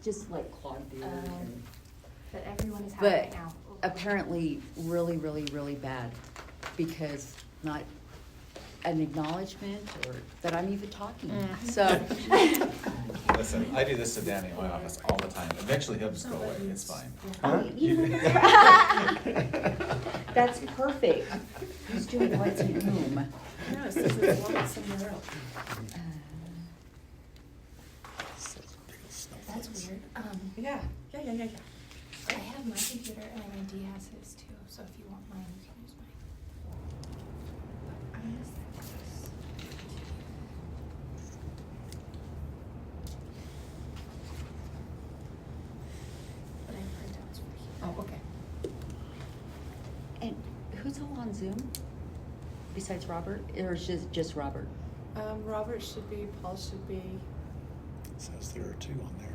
just like clogged ears and That everyone is having But right now. apparently really, really, really bad because not an acknowledgement or that I'm even talking. So, Listen, I do this to Danny in my office all the time. Eventually he'll just go away, it's fine. that's perfect. Who's doing what's in whom? No, it says it's warm somewhere else. That's weird. Yeah. I have my computer and I know Dee has his too, so if you want mine, you can use mine. I'm gonna send this. But I print out for you. Oh, okay. And who's all on Zoom besides Robert, or is just Robert? Robert should be, Paul should be. Says there are 2 on there.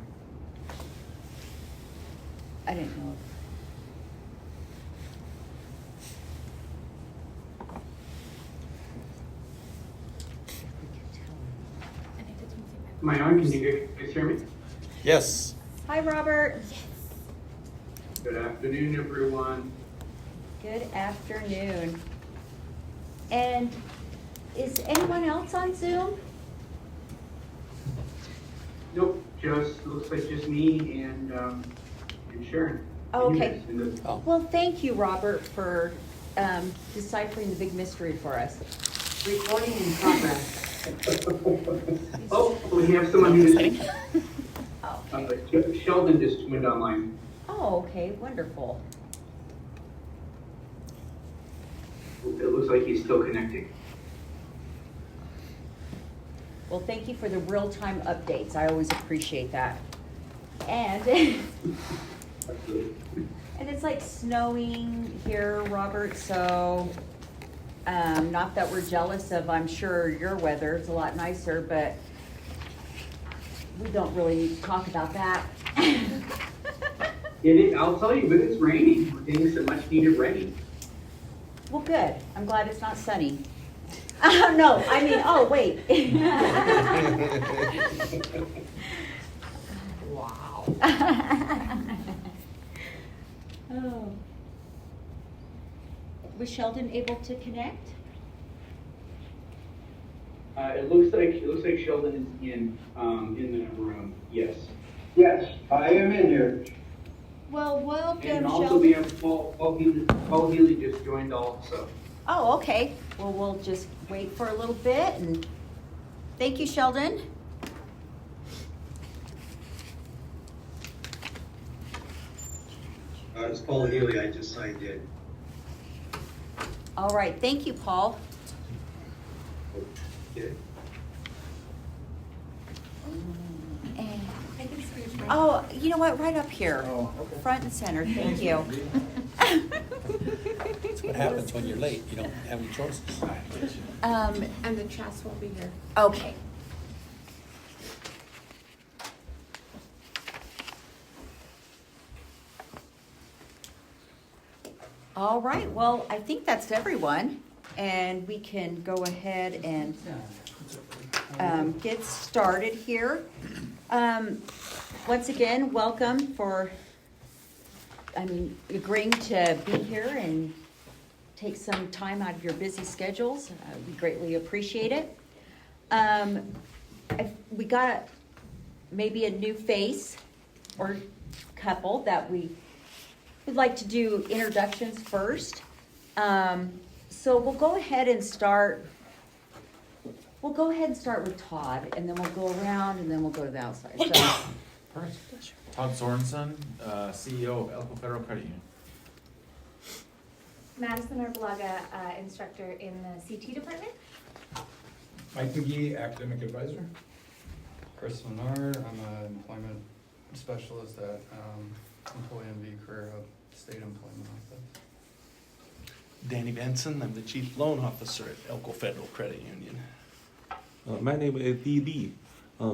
I didn't know. And I did something. Am I on? Can you guys hear me? Yes. Hi, Robert. Good afternoon, everyone. Good afternoon. And is anyone else on Zoom? Nope, looks like just me and Sharon. Okay. And the- Oh. Well, thank you, Robert, for deciphering the big mystery for us. Recording in progress. Oh, we have someone who's, Oh, Sheldon just went online. oh, okay, wonderful. It looks like he's still connecting. Well, thank you for the real-time updates. I always appreciate that. And Absolutely. and it's like snowing here, Robert, so not that we're jealous of, I'm sure, your weather. It's a lot nicer, but we don't really need to talk about that. I'll tell you, but it's raining. We're getting some much needed rain. Well, good. I'm glad it's not sunny. No, I mean, oh, wait. Wow. Oh. Was Sheldon able to connect? It looks like Sheldon is in the room. Yes. Yes, I am in here. Well, welcome, And also we Sheldon. have Paul Healy just joined also. Oh, okay. Well, we'll just wait for a little bit and thank you, Sheldon. It's Paul Healy, I just signed in. All right, thank you, Paul. Okay. And- I can screech my. Oh, you know what, right up here. Oh, okay. Front and center, thank you. That's what happens when you're late. You don't have any choices. And the chats won't be here. Okay. All right, well, I think that's everyone, and we can go ahead and get started here. Once again, welcome for, agreeing to be here and take some time out of your busy schedules. We greatly appreciate it. We got maybe a new face or couple that we would like to do introductions first. So we'll go ahead and start. We'll go ahead and start with Todd, and then we'll go around, and then we'll go to the outside. So, Perfect. Todd Sorensen, CEO of Elko Federal Credit Union. Madison Arbalaga, instructor in the CT department. Mike McGee, academic advisor. Chris Menard, I'm an employment specialist at Employee MV Career Hub State Employment Office. Danny Benson, I'm the Chief Loan Officer at Elko Federal Credit Union. My name is Dee Lee,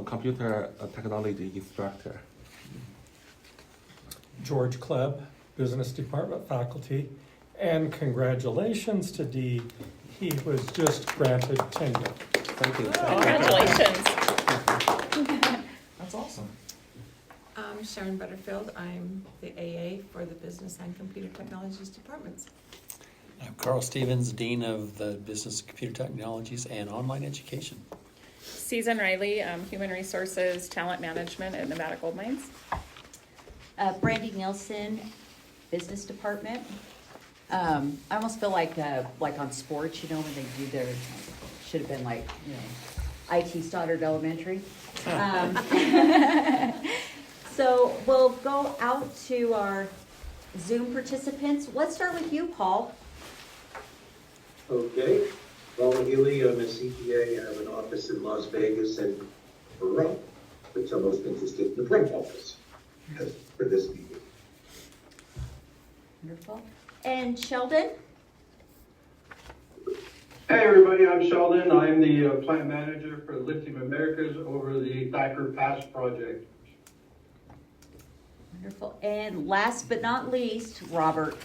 computer technology instructor. George Klebb, business department faculty. And congratulations to Dee. He was just granted tenure. Thank you. Congratulations. That's awesome. I'm Sharon Butterfield. I'm the AA for the Business and Computer Technologies departments. I'm Carl Stevens, Dean of the Business and Computer Technologies and Online Education. Susan Riley, Human Resources, Talent Management at Nevada Gold Mines. Brandy Nielsen, Business Department. I almost feel like on sports, you know, when they do their, should have been like, you know, IT Stoddard Elementary. So we'll go out to our Zoom participants. Let's start with you, Paul. Okay. Paul Healy, I'm a CPA. I have an office in Las Vegas and Peru, which I'm most interested in the front office for this meeting. Wonderful. And Sheldon? Hey, everybody, I'm Sheldon. I'm the plant manager for Lithium Americas over the Thacker Pass project. Wonderful. And last but not least, Robert.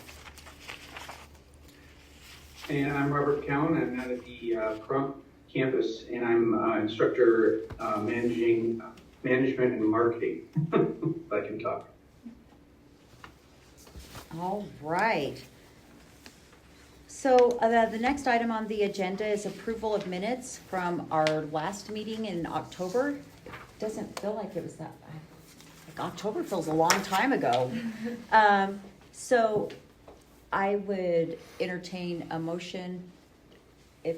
And I'm Robert Cowan. I'm out at the Crump campus, and I'm instructor managing management and marketing, if I can talk. All right. So the next item on the agenda is approval of minutes from our last meeting in October. It doesn't feel like it was that, like October feels a long time ago. So I would entertain a motion if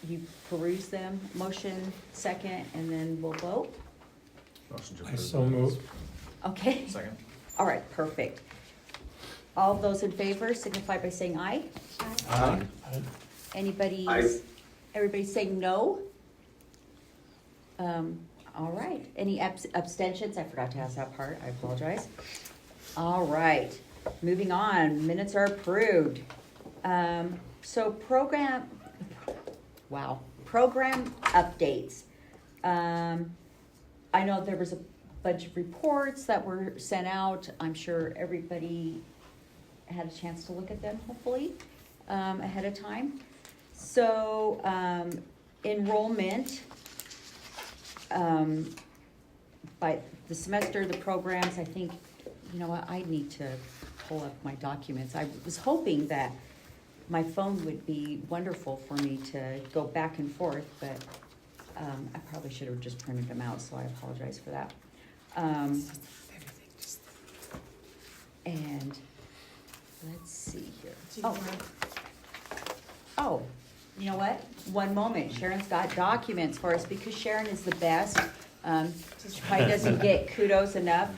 you peruse them. Motion, second, and then we'll vote. Motion to I approve. so move. Okay. Second. All right, perfect. All those in favor signify by saying aye. Aye. Everybody saying no? All right. Any abstentions? I forgot to ask that part. I apologize. All right. Moving on. Minutes are approved. So program updates. I know there was a bunch of reports that were sent out. I'm sure everybody had a chance to look at them, hopefully, ahead of time. So, enrollment, by the semester, the programs, I think, you know what, I need to pull up my documents. I was hoping that my phone would be wonderful for me to go back and forth, but I probably should have just printed them out, so I apologize for that. And let's see here. Oh, you know what? One moment. Sharon's got documents for us because Sharon is the best. She probably doesn't get kudos enough.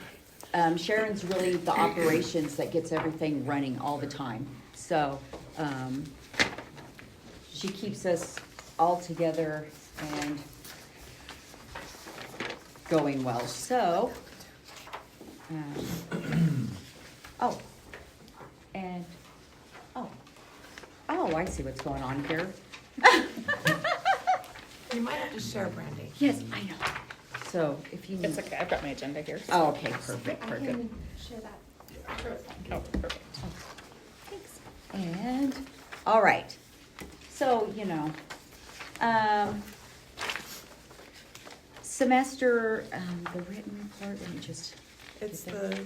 Sharon's really the operations that gets everything running all the time. So she keeps us all together and going well. So, I see what's going on here. You might have to share, Brandy. Yes, I know. So if you need. It's okay, I've got my agenda here. Oh, okay, perfect, I perfect. can share that. Oh, perfect. Thanks. And, all right. So, you know, semester, the written report, let me just. It's the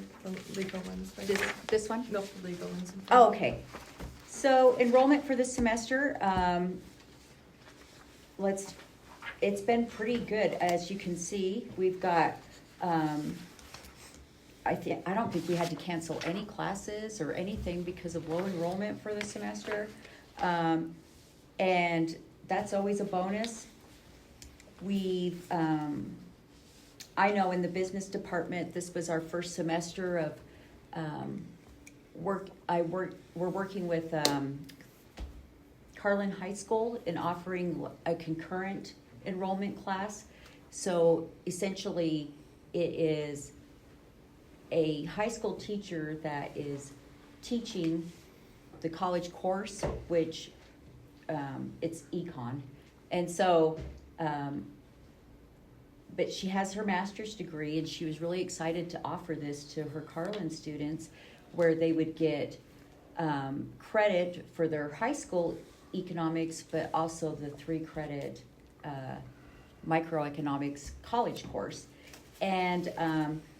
legal ones. Right? This one? No, the legal ones. Oh, okay. So enrollment for this semester, it's been pretty good. As you can see, we've got, I don't think we had to cancel any classes or anything because of low enrollment for this semester. And that's always a bonus. We've, I know in the business department, this was our first semester of, we're working with Carlin High School in offering a concurrent enrollment class. So essentially, it is a high school teacher that is teaching the college course, which it's econ. And so, but she has her master's degree, and she was really excited to offer this to her Carlin students, where they would get credit for their high school economics, but also the 3-credit microeconomics college course. And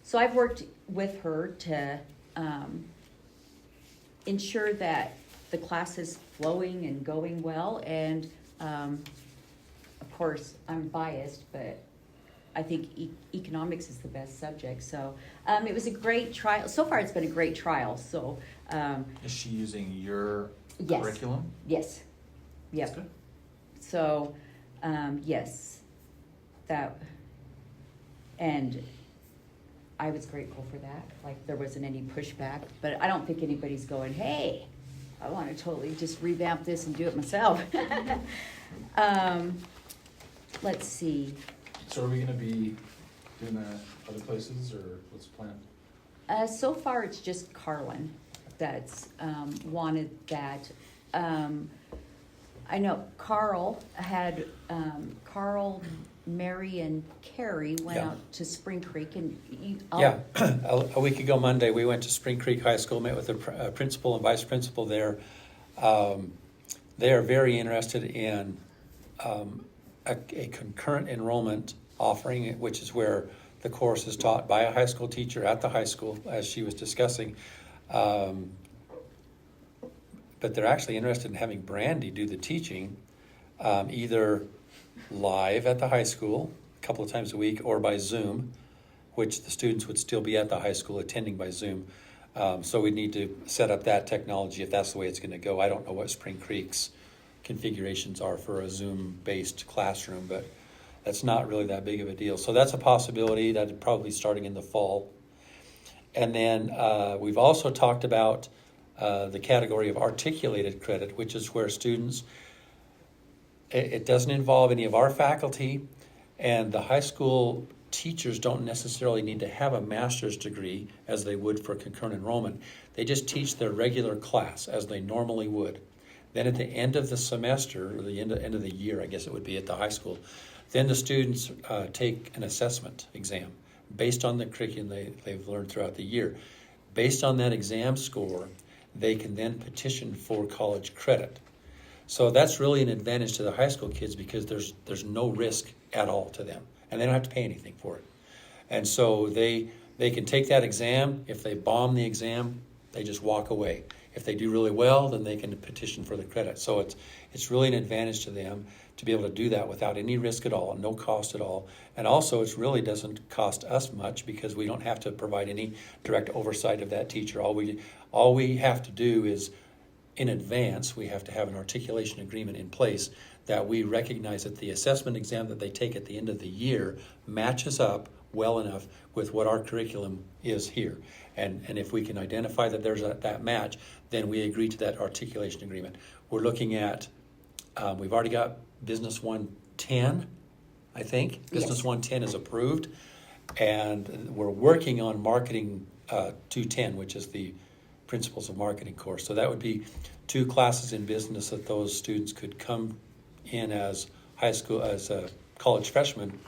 So I've worked with her to ensure that the class is flowing and going well. And of course, I'm biased, but I think economics is the best subject. So it was a great trial. So far, it's been a great trial. So Is she using your yes. curriculum? Yes. Yep. That's good. So yes, that, and I was grateful for that. Like, there wasn't any pushback, but I don't think anybody's going, hey, I want to totally just revamp this and do it myself. Let's see. So are we gonna be doing that other places, or what's the plan? So far, it's just Carlin that's wanted that. I know Carl, Mary, and Carrie went Yeah. out to Spring Creek, and Yeah, a week ago Monday, we went to Spring Creek High School, met with the principal and vice principal there. They are very interested in a concurrent enrollment offering, which is where the course is taught by a high school teacher at the high school, as she was discussing. But they're actually interested in having Brandy do the teaching, either live at the high school a couple of times a week, or by Zoom, which the students would still be at the high school attending by Zoom. So we need to set up that technology if that's the way it's going to go. I don't know what Spring Creek's configurations are for a Zoom-based classroom, but that's not really that big of a deal. So that's a possibility. That's probably starting in the fall. And then we've also talked about the category of articulated credit, which is where students, it doesn't involve any of our faculty, and the high school teachers don't necessarily need to have a master's degree as they would for concurrent enrollment. They just teach their regular class as they normally would. Then at the end of the semester, or the end of the year, I guess it would be at the high school, then the students take an assessment exam based on the curriculum they've learned throughout the year. Based on that exam score, they can then petition for college credit. So that's really an advantage to the high school kids, because there's no risk at all to them, and they don't have to pay anything for it. And so they can take that exam. If they bomb the exam, they just walk away. If they do really well, then they can petition for the credit. So it's really an advantage to them to be able to do that without any risk at all, no cost at all. And also, it really doesn't cost us much, because we don't have to provide any direct oversight of that teacher. All we have to do is, in advance, we have to have an articulation agreement in place that we recognize that the assessment exam that they take at the end of the year matches up well enough with what our curriculum is here. And if we can identify that there's that match, then we agree to that articulation agreement. We're looking at, we've already got Business 110, I think. Yes. Business 110 is approved. And we're working on Marketing 210, which is the Principles of Marketing course. So that would be 2 classes in business that those students could come in as college freshmen,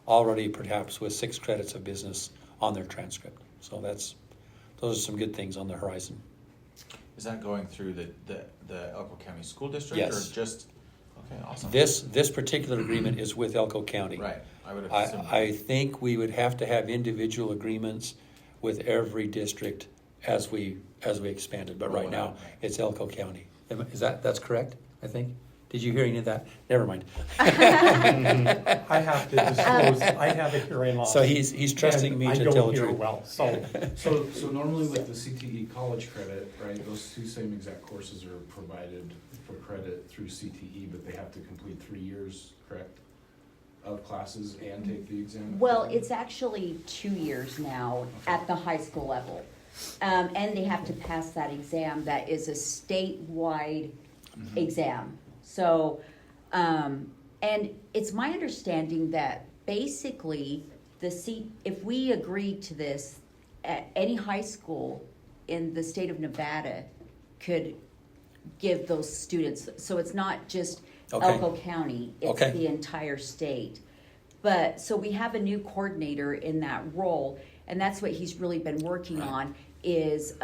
already perhaps with 6 credits of business on their transcript. So those are some good things on the horizon. Is that going through the Elko County School District? Yes. Or just, okay, awesome. This particular agreement is with Elko County. Right, I would have assumed. I think we would have to have individual agreements with every district as we expanded, but right now it's Elko County. That's correct, I think? Did you hear any of that? Never mind. I have to disclose, I have a hearing loss. So he's trusting me to tell the I don't hear truth. well, So normally with the CTE college credit, right, those 2 same exact courses are provided for credit through CTE, but they have to complete 3 years, correct, of classes and take the exam? Well, it's actually 2 years now at the high school level. And they have to pass that exam. That is a statewide exam. So, and it's my understanding that basically if we agree to this, any high school in the state of Nevada could give those students. So it's not just Elko County, it's the entire state. But so we have a new coordinator in that role, and that's what he's really been working on, is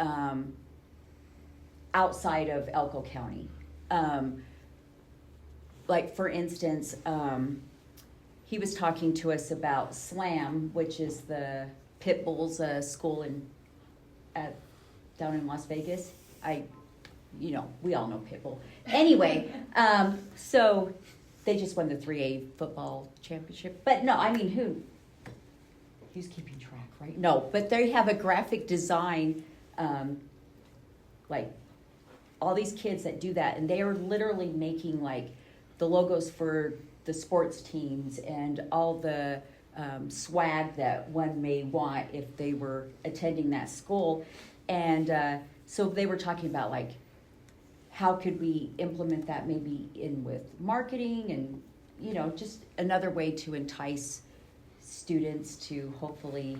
outside of Elko County. Like, for instance, he was talking to us about SLAM, which is the Pitbull's school down in Las Vegas. We all know Pitbull. Anyway, so they just won the 3A football championship. But no, I mean, who's keeping track, right? No, but they have a graphic design, like all these kids that do that, and they are literally making like the logos for the sports teams and all the swag that one may want if they were attending that school. And so they were talking about like, how could we implement that maybe in with marketing and, just another way to entice students to hopefully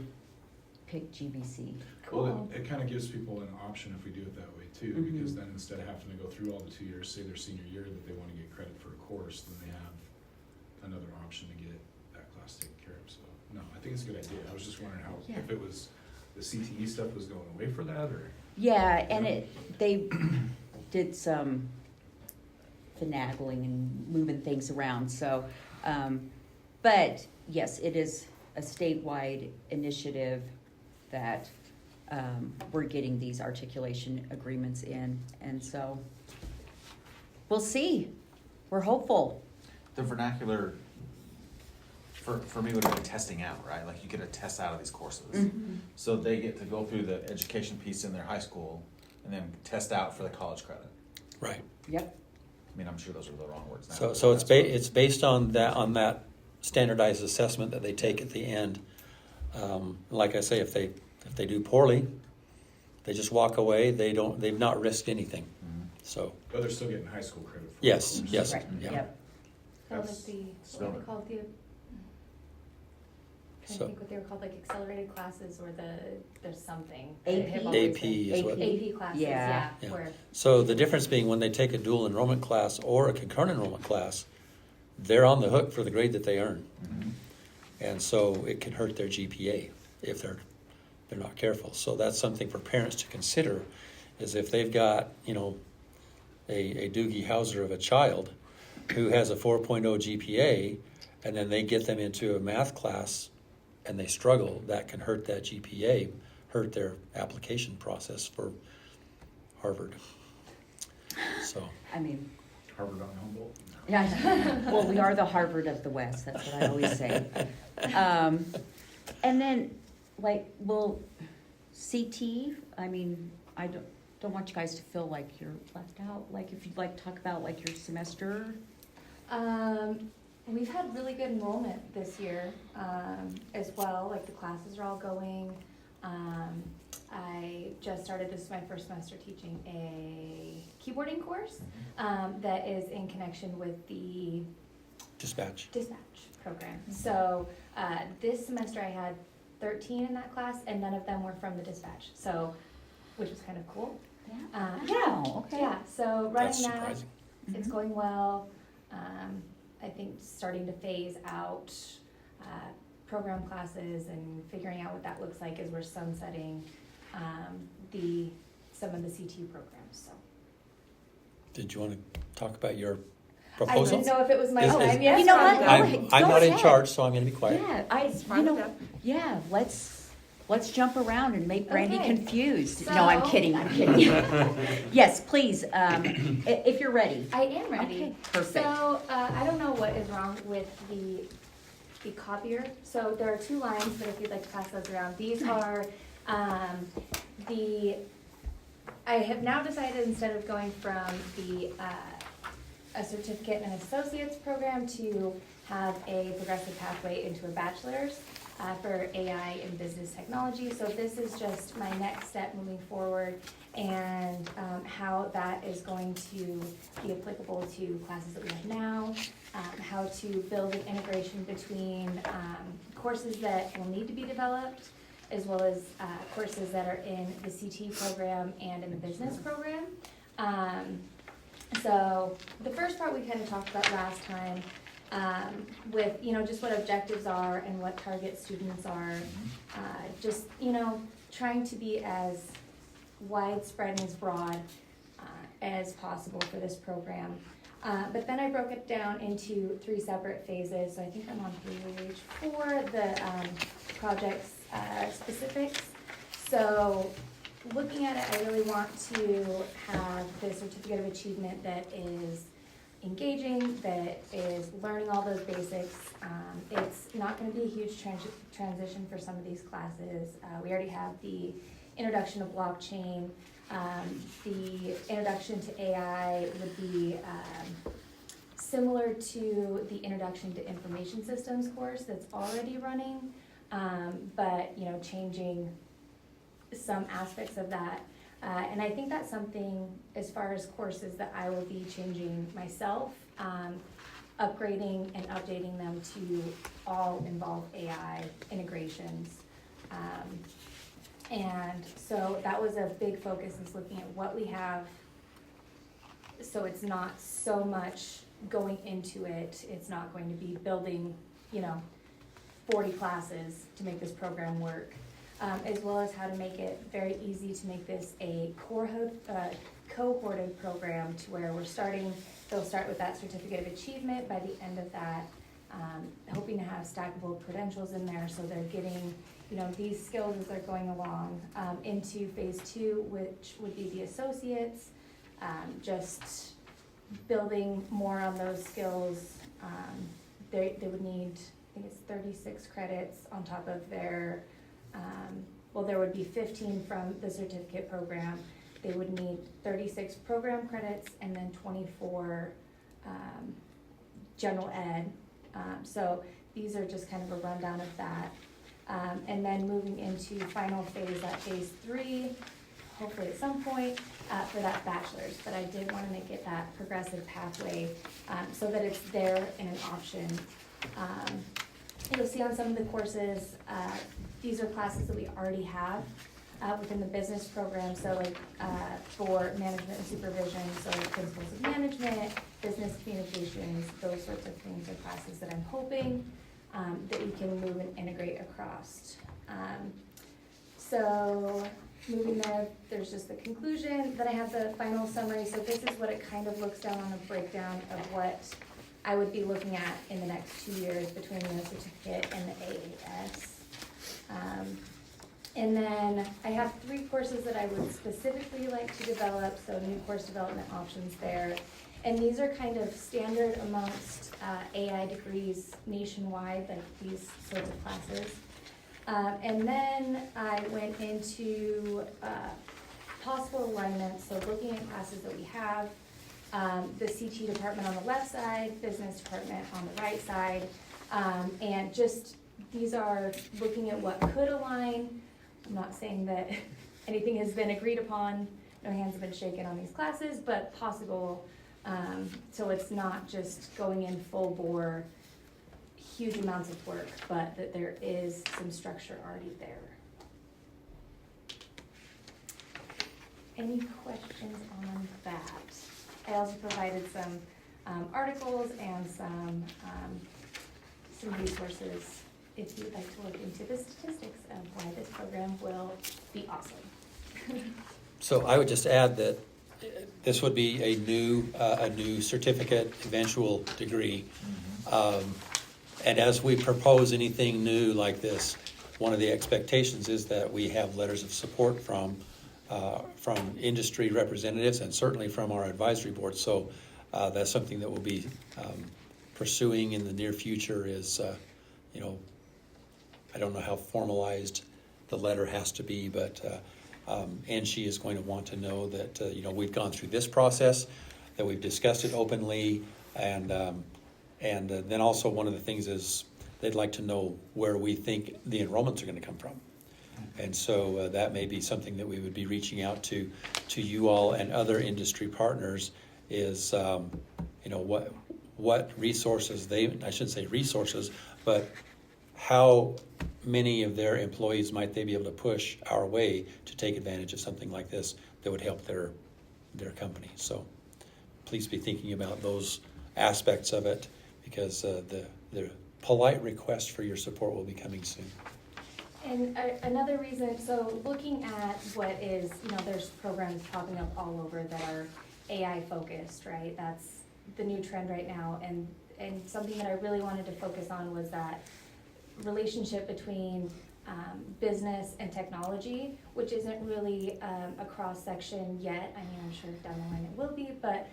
pick GBC. Well, it kind of gives people an option if we do it that way too, because then instead of having to go through all the 2 years, say their senior year, that they want to get credit for a course, then they have another option to get that class taken care of. So, no, I think it's a good idea. I was just wondering how, if it was, the CTE stuff was going away for that, or? Yeah, and they did some finagling and moving things around. So, but yes, it is a statewide initiative that we're getting these articulation agreements in. And so we'll see. We're hopeful. The vernacular, for me, would have been testing out, right? Like you get a test out of these courses. Mm-hmm. So they get to go through the education piece in their high school and then test out for the college credit. Right. Yep. I mean, I'm sure those are the wrong words now. So it's based on that standardized assessment that they take at the end. Like I say, if they do poorly, they just walk away. They've not risked anything. So. But they're still getting high school credit for Yes. it. Yes. Right. Yeah. Yep. What do they call it? I think what they were called, like accelerated classes, or there's something. AP is what. AP classes, Yeah. yeah. Where So the difference being when they take a dual enrollment class or a concurrent enrollment class, they're on the hook for the grade that they earn. And so it can hurt their GPA if they're not careful. So that's something for parents to consider, is if they've got, a Doogie Howser of a child who has a 4.0 GPA, and then they get them into a math class and they struggle, that can hurt that GPA, hurt their application process for Harvard. So. I mean, Harvard on Humboldt. yeah. Well, we are the Harvard of the West. That's what I always say. And then, CT. I mean, I don't want you guys to feel like you're left out. Like, if you'd like to talk about like your semester. We've had really good enrollment this year as well. Like the classes are all going. I just started, this is my first semester teaching a keyboarding course that is in connection with the Dispatch program. So this semester I had 13 in that class, and none of them were from the dispatch. So, which was kind of cool. Okay. Yeah. So running That's that, surprising. it's going well. I think starting to phase out program classes and figuring out what that looks like as we're sunsetting some of the CT programs. So. Did you want to talk about your I proposal? didn't know if it was my Is- time is- yet. You know what? I'm Go not in ahead. charge, so I'm going to be quiet. Yeah, let's jump around and make Brandy Okay. confused. So- No, I'm kidding. Yes, please, if you're ready. I am ready. Okay, perfect. So I don't know what is wrong with the copier. So there are two lines, but if you'd like to pass those around, these are I have now decided, instead of going from a certificate and an associate's program, to have a progressive pathway into a bachelor's for AI and business technology. So this is just my next step moving forward, and how that is going to be applicable to classes that we have now, how to build an integration between courses that will need to be developed, as well as courses that are in the CT program and in the business program. So the first part we kind of talked about last time, with, just what objectives are and what target students are, just, trying to be as widespread and as broad as possible for this program. But then I broke it down into 3 separate phases. So I think I'm on page 4. The projects specifics. So looking at it, I really want to have the certificate of achievement that is engaging, that is learning all those basics. It's not going to be a huge transition for some of these classes. We already have the introduction to blockchain. The introduction to AI would be similar to the introduction to information systems course that's already running, but changing some aspects of that. And I think that's something, as far as courses, that I will be changing myself, upgrading and updating them to all involve AI integrations. And so that was a big focus, is looking at what we have, so it's not so much going into it, it's not going to be building 40 classes to make this program work. As well as how to make it very easy to make this a cohorted program, to where they'll start with that certificate of achievement. By the end of that, hoping to have stackable credentials in there, so they're getting these skills as they're going along, into phase 2, which would be the associates, just building more on those skills. They would need, I think it's 36 credits on top of their there would be 15 from the certificate program. They would need 36 program credits and then 24 general ed. So these are just kind of a rundown of that. And then moving into final phase, at phase 3, hopefully at some point, for that bachelor's. But I did want to make it that progressive pathway, so that it's there and an option. You'll see on some of the courses, these are classes that we already have within the business program. So like for management and supervision, so principles of management, business communications, those sorts of things are classes that I'm hoping that we can move and integrate across. So moving there, there's just the conclusion. Then I have the final summary. So this is what it kind of looks down on a breakdown of what I would be looking at in the next 2 years between the certificate and the AAS. And then I have 3 courses that I would specifically like to develop, so new course development options there. And these are kind of standard amongst AI degrees nationwide, like these sorts of classes. And then I went into possible alignments, so looking at classes that we have, the CT department on the left side, business department on the right side, and just these are looking at what could align. I'm not saying that anything has been agreed upon, no hands have been shaken on these classes, but possible, so it's not just going in full bore, huge amounts of work, but that there is some structure already there. Any questions on that? I also provided some articles and some resources if you'd like to look into the statistics of why this program will be awesome. So I would just add that this would be a new certificate, eventual degree. And as we propose anything new like this, one of the expectations is that we have letters of support from industry representatives and certainly from our advisory board. So that's something that we'll be pursuing in the near future is, I don't know how formalized the letter has to be, but and she is going to want to know that, we've gone through this process, that we've discussed it openly, and then also one of the things is they'd like to know where we think the enrollments are going to come from. And so that may be something that we would be reaching out to you all and other industry partners is, what resources I shouldn't say resources, but how many of their employees might they be able to push our way to take advantage of something like this that would help their company. So please be thinking about those aspects of it, because the polite request for your support will be coming soon. And another reason, so looking at what is, there's programs popping up all over that are AI focused, right? That's the new trend right now. And something that I really wanted to focus on was that relationship between business and technology, which isn't really a cross-section yet. I mean, I'm sure down the line it will be, but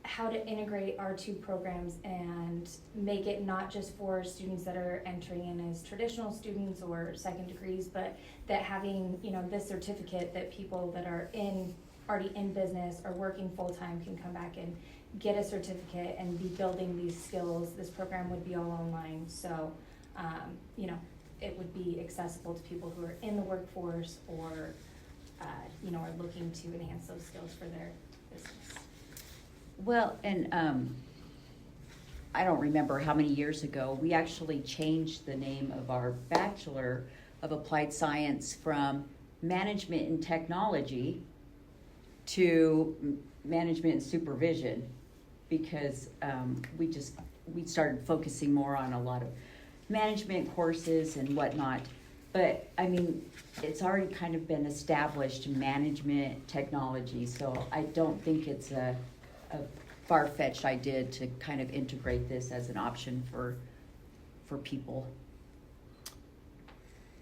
how to integrate our two programs and make it not just for students that are entering in as traditional students or second degrees, but that having, you know, this certificate that people that are already in business or working full-time can come back and get a certificate and be building these skills. This program would be all online, so you know, it would be accessible to people who are in the workforce or you know, are looking to enhance those skills for their business. Well, and I don't remember how many years ago, we actually changed the name of our Bachelor of Applied Science from Management and Technology to Management and Supervision, because we started focusing more on a lot of management courses and whatnot. But I mean, it's already kind of been established, management technology, so I don't think it's a far-fetched idea to kind of integrate this as an option for people.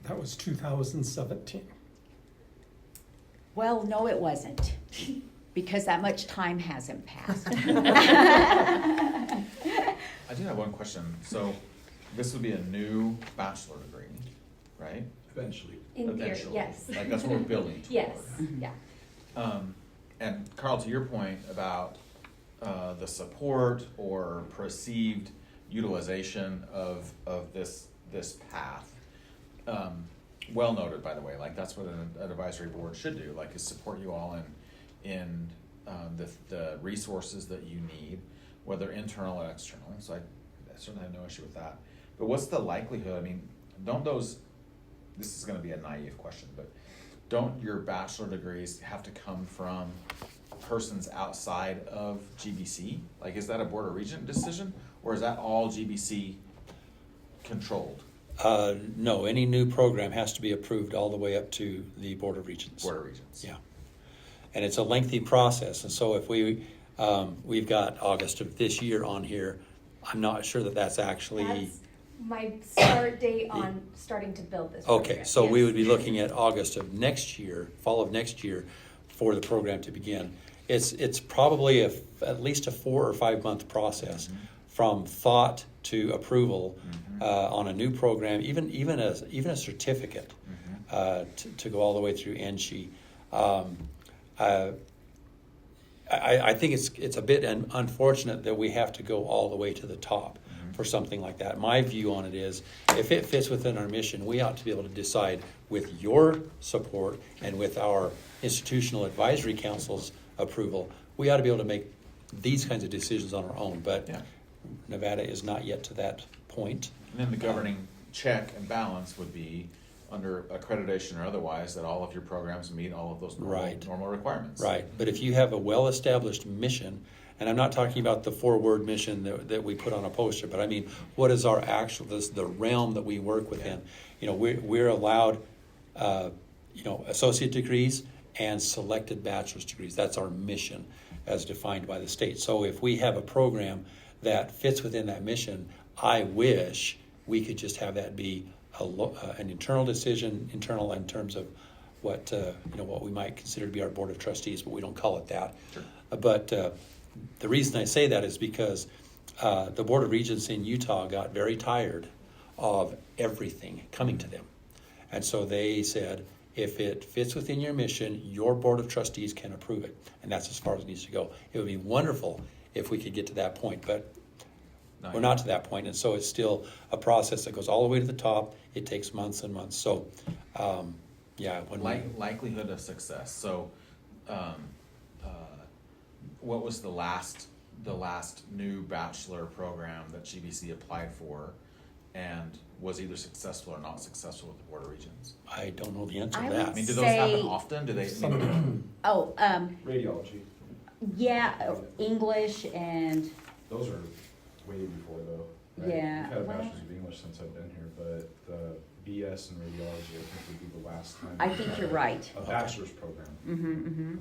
That was 2017. Well, no, it wasn't, because that much time hasn't passed. I do have one question. So this would be a new bachelor degree, right? Eventually. In theory, yes. Like that's what we're building toward. Yes, yeah. And Carl, to your point about the support or perceived utilization of this path, well noted, by the way. Like that's what an advisory board should do. Like is support you all in the resources that you need, whether internal or external. So I certainly have no issue with that. But what's the likelihood? I mean, this is going to be a naive question, but don't your bachelor degrees have to come from persons outside of GBC? Like, is that a Board of Regent decision, or is that all GBC controlled? No, any new program has to be approved all the way up to the Board of Regents. Board of Regents. Yeah. And it's a lengthy process, and so if we've got August of this year on here, I'm not sure that's actually... That's my start date on starting to build this program. Okay, so yes. we would be looking at August of next year, fall of next year, for the program to begin. It's probably at least a 4 or 5 month process from thought to approval on a new program, even a certificate to go all the way through NSHE. I think it's a bit unfortunate that we have to go all the way to the top for something like that. My view on it is, if it fits within our mission, we ought to be able to decide with your support and with our institutional advisory council's approval, we ought to be able to make these kinds of decisions on our own. But Nevada is not yet to that point. And then the governing check and balance would be under accreditation or otherwise that all of your programs meet all of those normal requirements. Right, but if you have a well-established mission, and I'm not talking about the 4-word mission that we put on a poster, but I mean, what is our actual, the realm that we work within? You know, we're allowed, associate degrees and selected bachelor's degrees. That's our mission as defined by the state. So if we have a program that fits within that mission, I wish we could just have that be an internal decision, internal in terms of what we might consider to be our board of trustees, but we don't call it that. Sure. But the reason I say that is because the Board of Regents in Utah got very tired of everything coming to them. And so they said, if it fits within your mission, your Board of Trustees can approve it. And that's as far as it needs to go. It would be wonderful if we could get to that point, but we're not to that point. And so it's still a process that goes all the way to the top. It takes months and months. So, likelihood of success. So, what was the last new bachelor program that GBC applied for, and was either successful or not successful with the Board of Regents? I don't know the answer to I that. would Do those happen often? Do they? Radiology. Yeah, English and. Those are way before though. Right? Yeah. We've had a bachelor's of English since I've been here, but the BS in radiology, I think, would be the last time. I think you're right. A bachelor's program. Mm-hmm.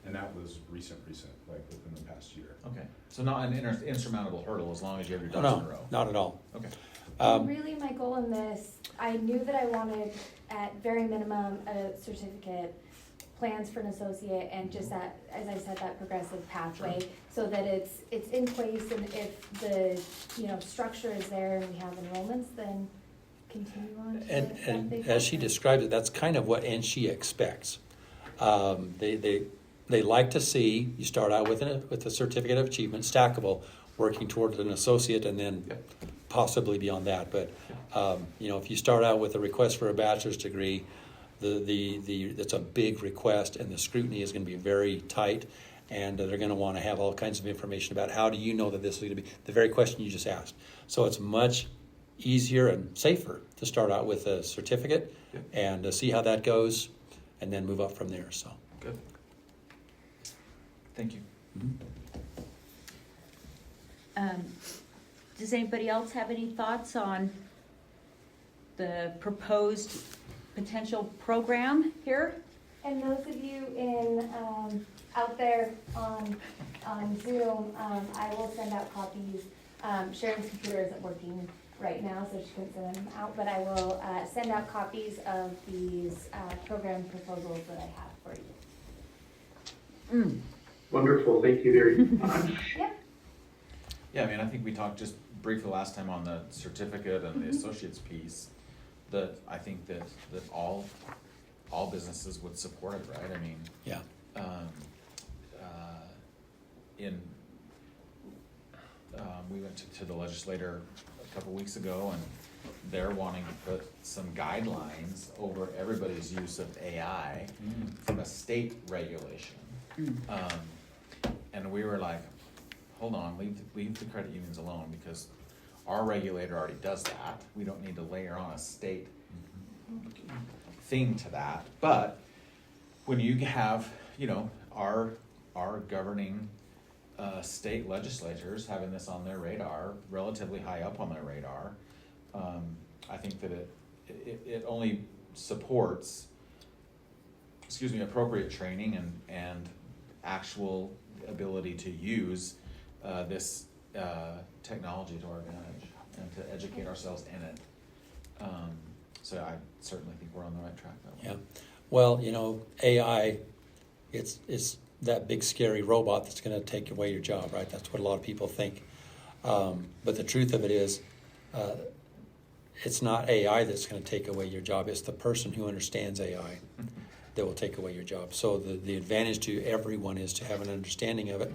And that was recent, like within the past year. Okay. So not an insurmountable hurdle as long as you have your ducks in a row. Not at all. Okay. Really, my goal in this I knew that I wanted, at very minimum, a certificate, plans for an associate, and just that, as I said, that progressive pathway, so that it's in place, and if the, structure is there and we have enrollments, then continue on to And that big as she pathway. described it, that's kind of what NSHE expects. They like to see you start out with a certificate of achievement, stackable, working towards an associate, and then possibly beyond that. But if you start out with a request for a bachelor's degree, that's a big request, and the scrutiny is going to be very tight, and they're going to want to have all kinds of information about how do you know that this is going to be the very question you just asked. So it's much easier and safer to start out with a certificate and see how that goes, and then move up from there. So Good. Thank you. Does anybody else have any thoughts on the proposed potential program here? And those of you out there on Zoom, I will send out copies. Sharon's computer isn't working right now, so she couldn't send them out, but I will send out copies of these program proposals that I have for you. Wonderful, thank you very much. Yep. Yeah, I think we talked just briefly last time on the certificate and the associates piece, that I think that all businesses would support it, right? yeah. We went to the legislator a couple weeks ago, and they're wanting to put some guidelines over everybody's use of AI from a state regulation. And we were like, hold on, leave the credit unions alone, because our regulator already does that. We don't need to layer on a state thing to that. But when you have, our governing state legislatures having this on their radar, relatively high up on their radar, I think that it only supports, appropriate training and actual ability to use this technology to our advantage and to educate ourselves in it. So I certainly think we're on the right track that way. Yeah. Well, AI, it's that big scary robot that's going to take away your job, right? That's what a lot of people think. But the truth of it is, it's not AI that's going to take away your job. It's the person who understands AI that will take away your job. So the advantage to everyone is to have an understanding of it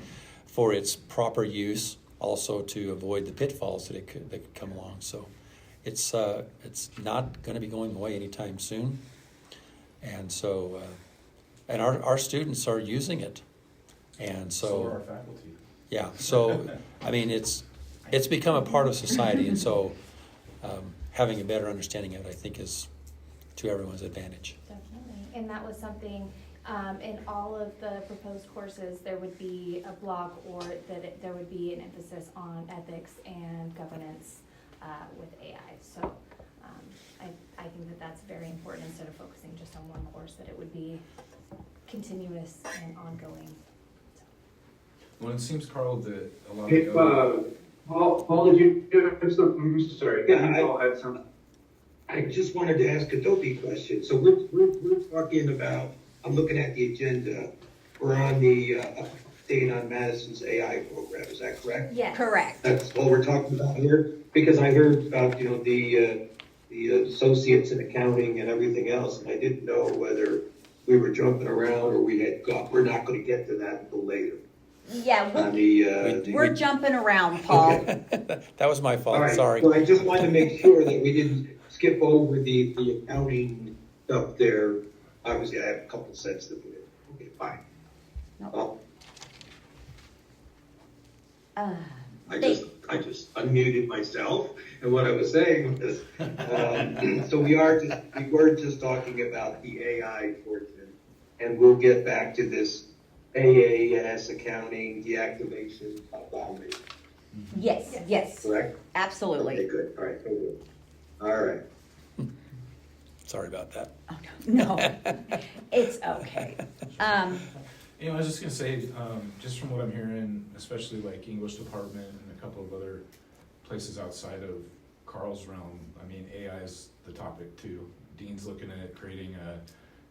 for its proper use, also to avoid the pitfalls that could come along. So it's not going to be going away anytime soon. And so, and our students are using it. And so are our faculty. Yeah. So, it's become a part of society. And so, having a better understanding of it, I think, is to everyone's advantage. Definitely. And that was something, in all of the proposed courses, there would be a block, or that there would be an emphasis on ethics and governance with AI. So I think that that's very important, instead of focusing just on one course, that it would be continuous and ongoing. Well, it seems, Carl, that a lot Hey, of the other... Paul, did you have something? I'm sorry. Yeah, Paul had something. I just wanted to ask a dopey question. So we're talking about, I'm looking at the agenda, we're on the update on Madison's AI program, is that correct? Yes. Correct. That's all we're talking about here? Because I heard about, the associates in accounting and everything else, and I didn't know whether we were jumping around or we're not gonna get to that until later. Yeah, On we're jumping around, Paul. Okay. That was my fault. All right, Sorry. well, I just wanted to make sure that we didn't skip over the accounting stuff there. Obviously, I have a couple cents to put in. Okay, fine. No. I just unmuted myself, and what I was saying was, so we were just talking about the AI portion, and we'll get back to this AAS accounting, deactivation, automation. Yes. Correct? Absolutely. Okay, good. All right, very good. All right. Sorry about that. Oh, no, it's okay. I was just gonna say, just from what I'm hearing, especially like English department and a couple of other places outside of Carl's realm, I mean, AI is the topic too. Dean's looking at creating a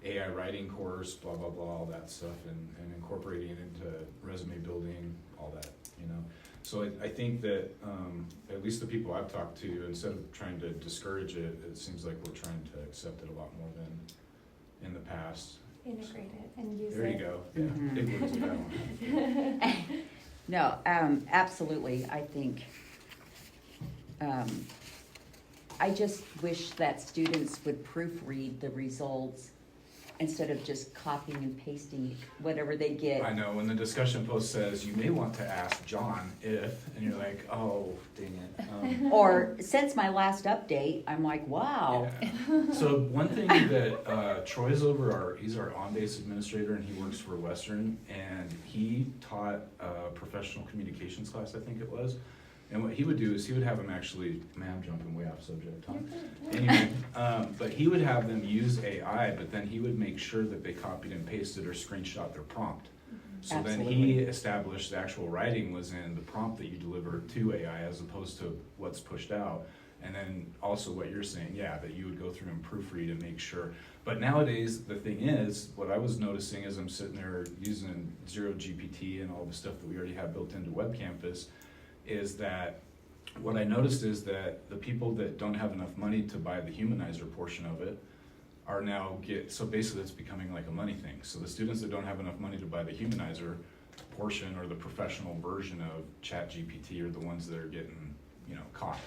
AI writing course, blah, blah, blah, all that stuff, and incorporating it into resume building, all that, you know. So I think that, at least the people I've talked to, instead of trying to discourage it, it seems like we're trying to accept it a lot more than in the past. Integrate it and use it. There you go, yeah, Mhm. big words with that one. No, absolutely, I think, I just wish that students would proofread the results instead of just copying and pasting whatever they get. I know, when the discussion post says, you may want to ask John if, and you're like, oh, dang it. Or since my last update, I'm like, wow. Yeah. So one thing that Troy's he's our on-base administrator, and he works for Western, and he taught a professional communications class, I think it was. And what he would do is he would have them actually, man, I'm jumping way off subject, huh? Anyway, but he would have them use AI, but then he would make sure that they copied and pasted or screenshot their prompt. So then he established the actual writing was in the prompt that you deliver to AI as opposed to what's pushed out. And then also what you're saying, yeah, that you would go through and proofread and make sure. But nowadays, the thing is, what I was noticing as I'm sitting there using Zero GPT and all the stuff that we already have built into Web Campus, is that what I noticed is that the people that don't have enough money to buy the humanizer portion of it are now so basically it's becoming like a money thing. So the students that don't have enough money to buy the humanizer portion or the professional version of ChatGPT are the ones that are getting, caught,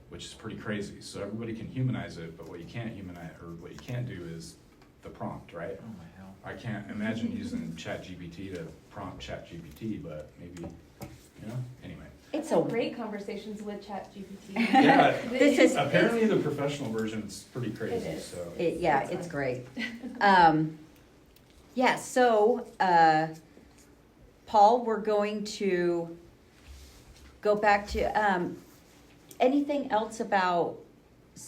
which is pretty crazy. So everybody can humanize it, but what you can't humanize, or what you can't do is the prompt, right? Oh my hell. I can't imagine using ChatGPT to prompt ChatGPT, but maybe, anyway. It's Some great conversations with ChatGPT. Yeah, This is apparently the professional version's pretty crazy. It is. So it's great. Yeah, so Paul, we're going to go back to anything else about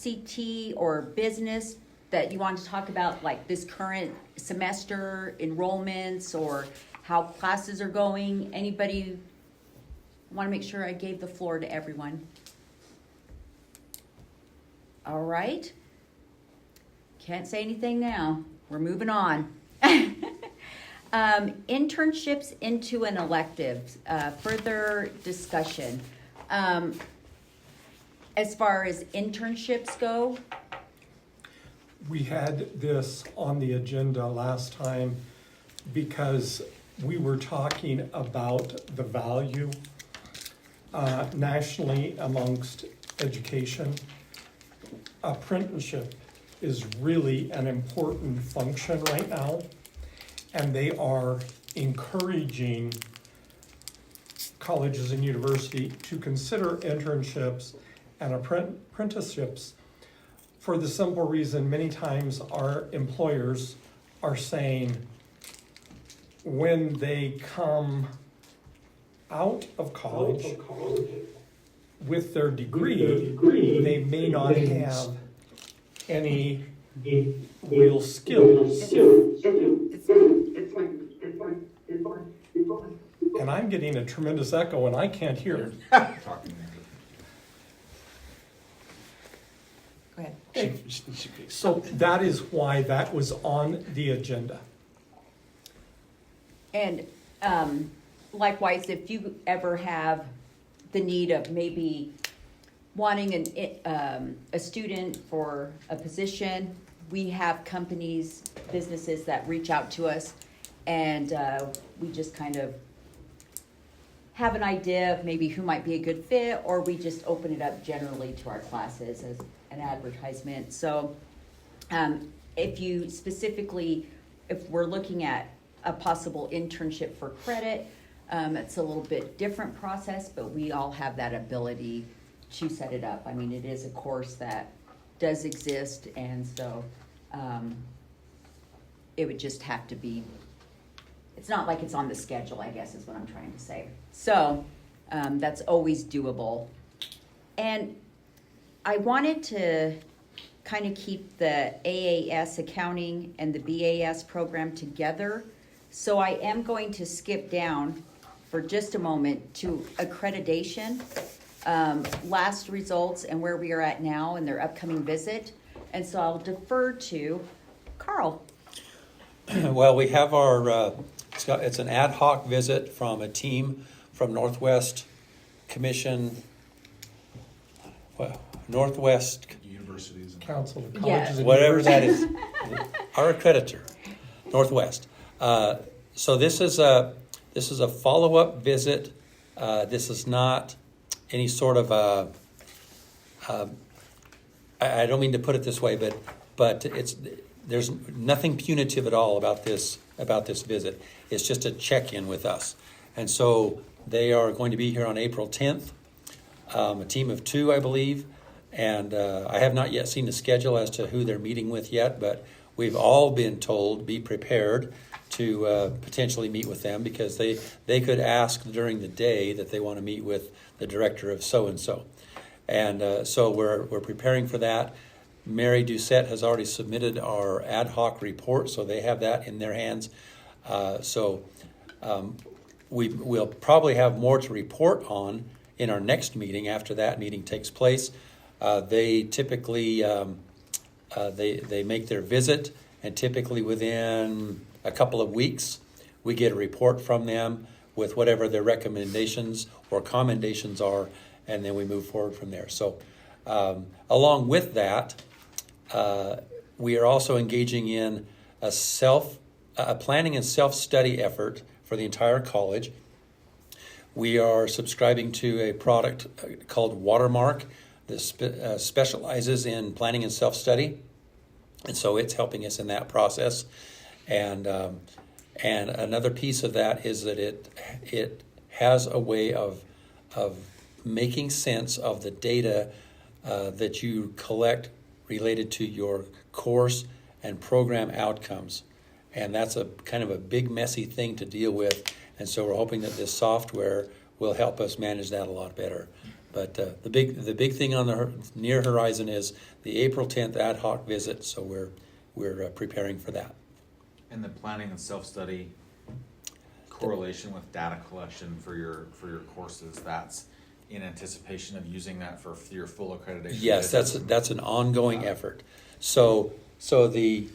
CT or business that you want to talk about, like this current semester enrollments or how classes are going? Anybody? I want to make sure I gave the floor to everyone. All right. Can't say anything now. We're moving on. Internships into an elective. Further discussion. As far as internships go, We had this on the agenda last time because we were talking about the value nationally amongst education. Apprenticeship is really an important function right now, and they are encouraging colleges and universities to consider internships and apprenticeships for the simple reason many times our employers are saying when they come out of college with their degree, they may not have any real skills. And I'm getting a tremendous echo and I can't hear. talking. Go ahead. So that is why that was on the agenda. and likewise, if you ever have the need of maybe wanting a student for a position, we have companies, businesses that reach out to us, and we just kind of have an idea of maybe who might be a good fit, or we just open it up generally to our classes as an advertisement. So if you specifically, if we're looking at a possible internship for credit, it's a little bit different process, but we all have that ability to set it up. I mean, it is a course that does exist, and so it would just have to be, it's not like it's on the schedule, I guess is what I'm trying to say. So that's always doable. And I wanted to kind of keep the AAS accounting and the BAS program together. So I am going to skip down for just a moment to accreditation. last results and where we are at now and their upcoming visit. And so I'll defer to Carl. Well, we have our, it's an ad hoc visit from a team from Northwest Commission, Northwest, Universities and. Council of Yeah. Colleges and whatever that Universities. is, our accreditor, Northwest. So this is a follow-up visit. This is not any sort of I don't mean to put it this way, but there's nothing punitive at all about this visit. It's just a check-in with us. And so they are going to be here on April 10th, a team of 2, I believe. And I have not yet seen the schedule as to who they're meeting with yet, but we've all been told, be prepared to potentially meet with them, because they could ask during the day that they want to meet with the director of so-and-so. And so we're preparing for that. Mary Doucette has already submitted our ad hoc report, so they have that in their hands. We'll probably have more to report on in our next meeting after that meeting takes place. They typically they make their visit, and typically within a couple of weeks we get a report from them with whatever their recommendations or commendations are, and then we move forward from there. So along with that, we are also engaging in a planning and self-study effort for the entire college. We are subscribing to a product called Watermark that specializes in planning and self-study, and so it's helping us in that process. And another piece of that is that it has a way of making sense of the data that you collect related to your course and program outcomes. And that's a kind of a big, messy thing to deal with. And so we're hoping that this software will help us manage that a lot better. But the big thing on the near horizon is the April 10th ad hoc visit. So we're preparing for that. And the planning and self-study correlation with data collection for your courses, that's in anticipation of using that for your full accreditation? Yes, that's an ongoing effort. So the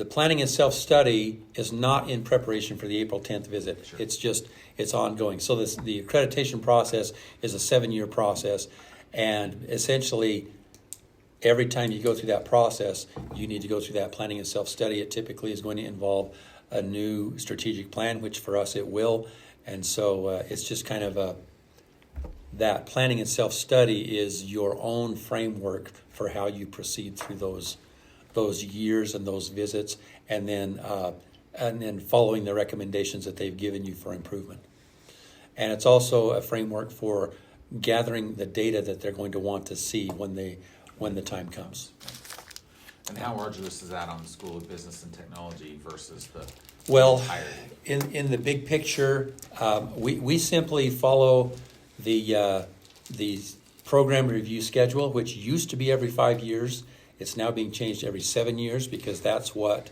planning and self-study is not in preparation for the April 10th visit. Sure. It's ongoing. So the accreditation process is a 7-year process, and essentially every time you go through that process, you need to go through that planning and self-study. It typically is going to involve a new strategic plan, which for us it will. And so it's just kind of that planning and self-study is your own framework for how you proceed through those years and those visits, and then following the recommendations that they've given you for improvement. And it's also a framework for gathering the data that they're going to want to see when the time comes. And how arduous is that on the School of Business and Technology versus the entirety? In the big picture, we simply follow the program review schedule, which used to be every 5 years. It's now being changed every 7 years, because that's what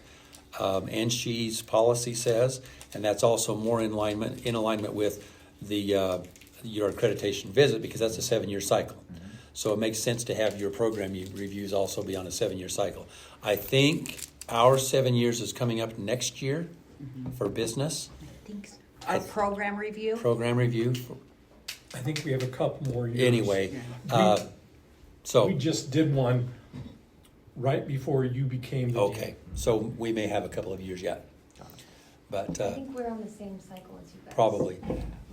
NSHE's policy says, and that's also more in alignment with your accreditation visit, because that's a 7-year cycle. Mm-hmm. So it makes sense to have your program reviews also be on a 7-year cycle. I think our 7 years is coming up next year for business. I think so. Our program review? Program review. I think we have a couple more years. Anyway, we just did one right before you became the okay. dean. So we may have a couple of years yet, but I think we're on the same cycle as you guys. probably.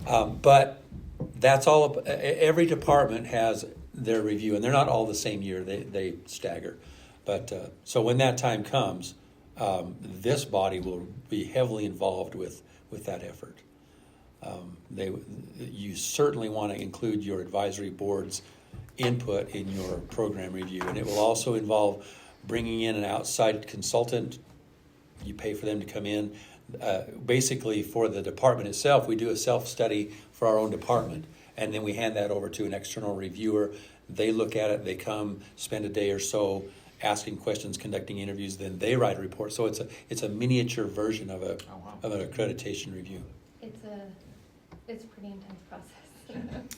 But that's all. Every department has their review, and they're not all the same year. They stagger. But so when that time comes, this body will be heavily involved with that effort. You certainly want to include your advisory board's input in your program review, and it will also involve bringing in an outside consultant. You pay for them to come in. Basically, for the department itself, we do a self-study for our own department, and then we hand that over to an external reviewer. They look at it. They come, spend a day or so asking questions, conducting interviews. Then they write a report. So it's a miniature version of an accreditation review. It's a pretty intense process.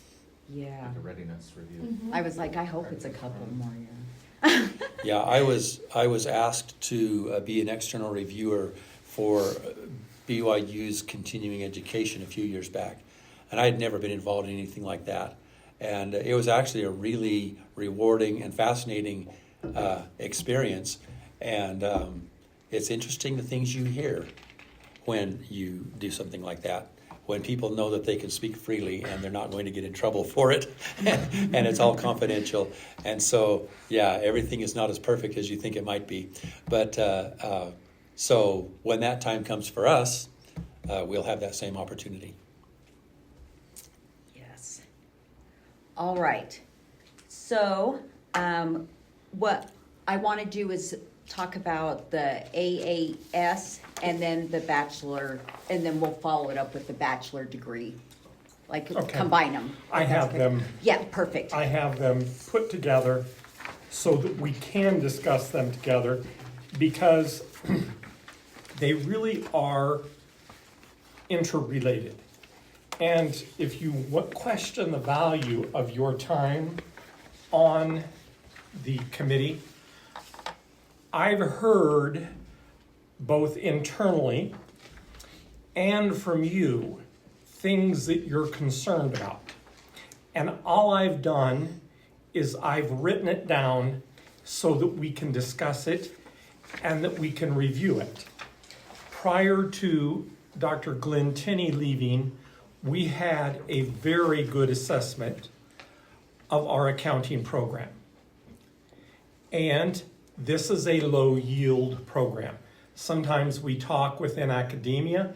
Yeah. Like a readiness review. Mhm. I was like, I hope it's a couple more, yeah. Yeah, I was asked to be an external reviewer for BYU's continuing education a few years back. And I had never been involved in anything like that. And it was actually a really rewarding and fascinating experience. And it's interesting the things you hear when you do something like that. When people know that they can speak freely and they're not going to get in trouble for it, and it's all confidential. And so, yeah, everything is not as perfect as you think it might be. But so when that time comes for us, we'll have that same opportunity. Yes. All right. So, what I want to do is talk about the AAS and then the bachelor, and then we'll follow it up with the bachelor degree. Like, Okay. combine them. I have them. Yeah, perfect. I have them put together so that we can discuss them together because they really are interrelated. And if you question the value of your time on the committee, I've heard both internally and from you things that you're concerned about. And all I've done is I've written it down so that we can discuss it and that we can review it. Prior to Dr. Glenn Tinney leaving, we had a very good assessment of our accounting program. And this is a low yield program. Sometimes we talk within academia,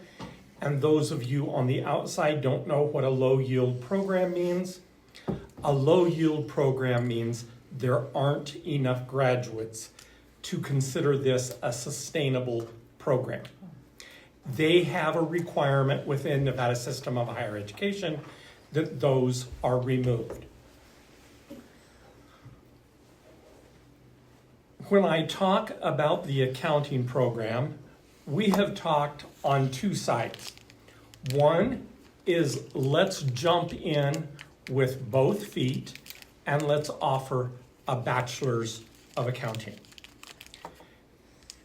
and those of you on the outside don't know what a low yield program means. A low yield program means there aren't enough graduates to consider this a sustainable program. They have a requirement within Nevada System of Higher Education that those are removed. When I talk about the accounting program, we have talked on two sides. One is let's jump in with both feet and let's offer a bachelor's of accounting.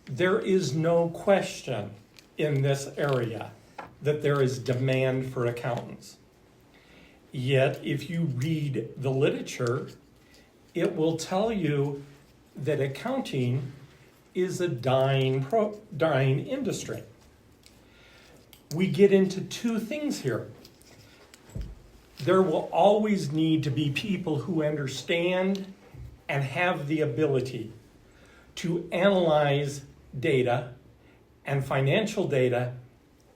There is no question in this area that there is demand for accountants. Yet, if you read the literature, it will tell you that accounting is a dying industry. We get into two things here. There will always need to be people who understand and have the ability to analyze data and financial data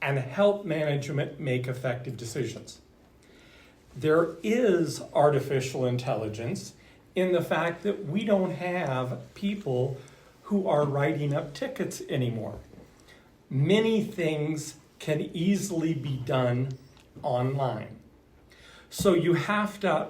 and help management make effective decisions. There is artificial intelligence in the fact that we don't have people who are writing up tickets anymore. Many things can easily be done online. So you have to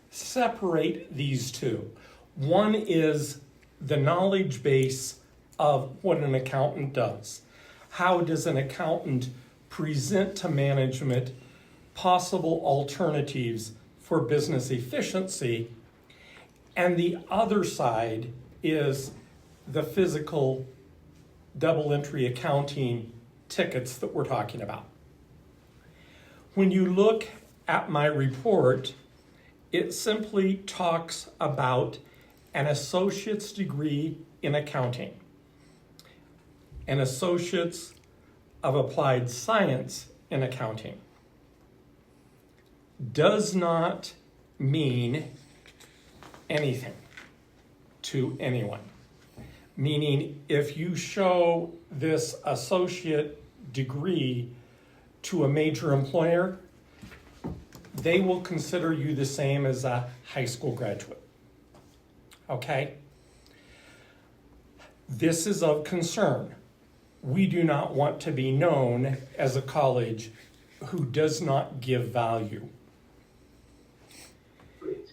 separate these two. One is the knowledge base of what an accountant does. How does an accountant present to management possible alternatives for business efficiency? And the other side is the physical double entry accounting tickets that we're talking about. When you look at my report, it simply talks about an associate's degree in accounting, an associate's of applied science in accounting. Does not mean anything to anyone. Meaning, if you show this associate degree to a major employer, they will consider you the same as a high school graduate. Okay? This is of concern. We do not want to be known as a college who does not give value.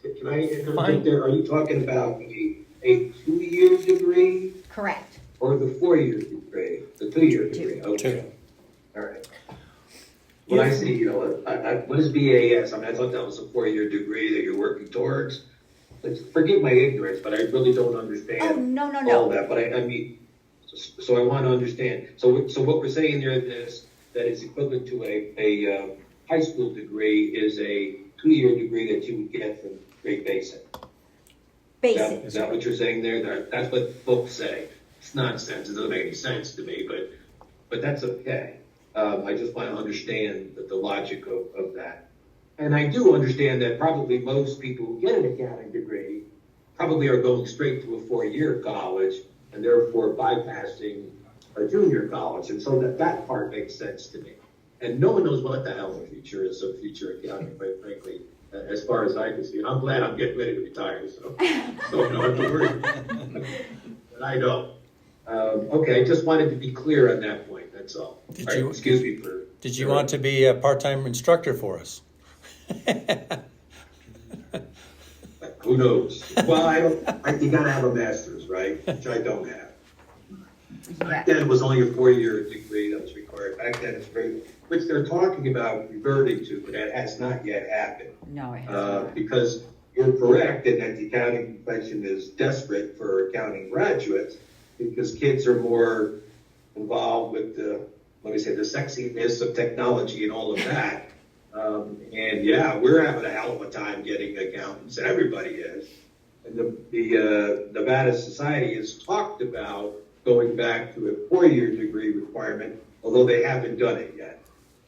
Can I interject there? Are you talking about a 2-year degree? Correct. Or the 4-year degree? The 2-year degree? Okay. Two. All right. when I see, what is BAS? I mean, I thought that was a 4-year degree that you're working towards. Forgive my ignorance, but I really don't understand Oh, no, all that. But I mean, so I want to understand. So what we're saying there is that it's equivalent to a high school degree is a 2-year degree that you would get from Great Basin. Basic. Is that what you're saying there? That's what folks say. It's nonsense. It doesn't make any sense to me, but that's okay. I just want to understand the logic of that. And I do understand that probably most people who get an accounting degree probably are going straight to a 4-year college and therefore bypassing a junior college. And so that part makes sense to me. And no one knows what the hell the future is of future accounting, quite frankly, as far as I can see. And I'm glad I'm getting ready to retire, so I don't have to worry. But I don't. Okay, just wanted to be clear on that point, that's all. Excuse me for... Did you want to be a part-time instructor for us? Who knows? Well, you gotta have a master's, right? Which I don't have. Back then, it was only a 4-year degree that was required. Back then, it's very, which they're talking about reverting to, but that has not yet happened. No, it hasn't. Because you're correct in that the accounting profession is desperate for accounting graduates because kids are more involved with the sexiness of technology and all of that. And yeah, we're having a hell of a time getting accountants. Everybody is. And the Nevada Society has talked about going back to a 4-year degree requirement, although they haven't done it yet.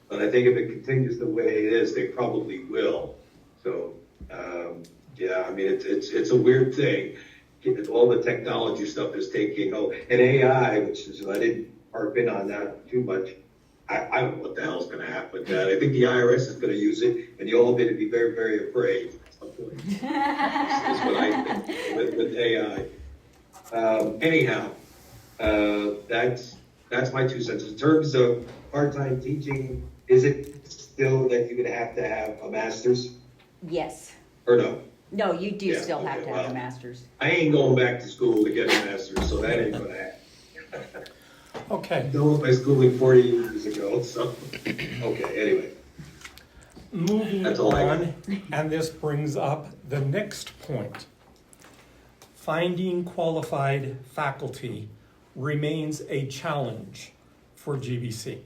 But I think if it continues the way it is, they probably will. So, yeah, I mean, it's a weird thing. All the technology stuff is taking over. And AI, which is, I didn't harp in on that too much. I don't know what the hell's going to happen with that. I think the IRS is going to use it, and you'll all be to be very, very afraid at some point. That's what I think with AI. Anyhow, that's my 2 cents. In terms of part-time teaching, is it still that you would have to have a master's? Yes. Or no? No, you do still have to have well, a master's. I ain't going back to school to get a master's, so that ain't going to happen. Okay. Done with my schooling 40 years ago, so, okay, anyway. Moving That's all I got. on, and this brings up the next point. Finding qualified faculty remains a challenge for GBC.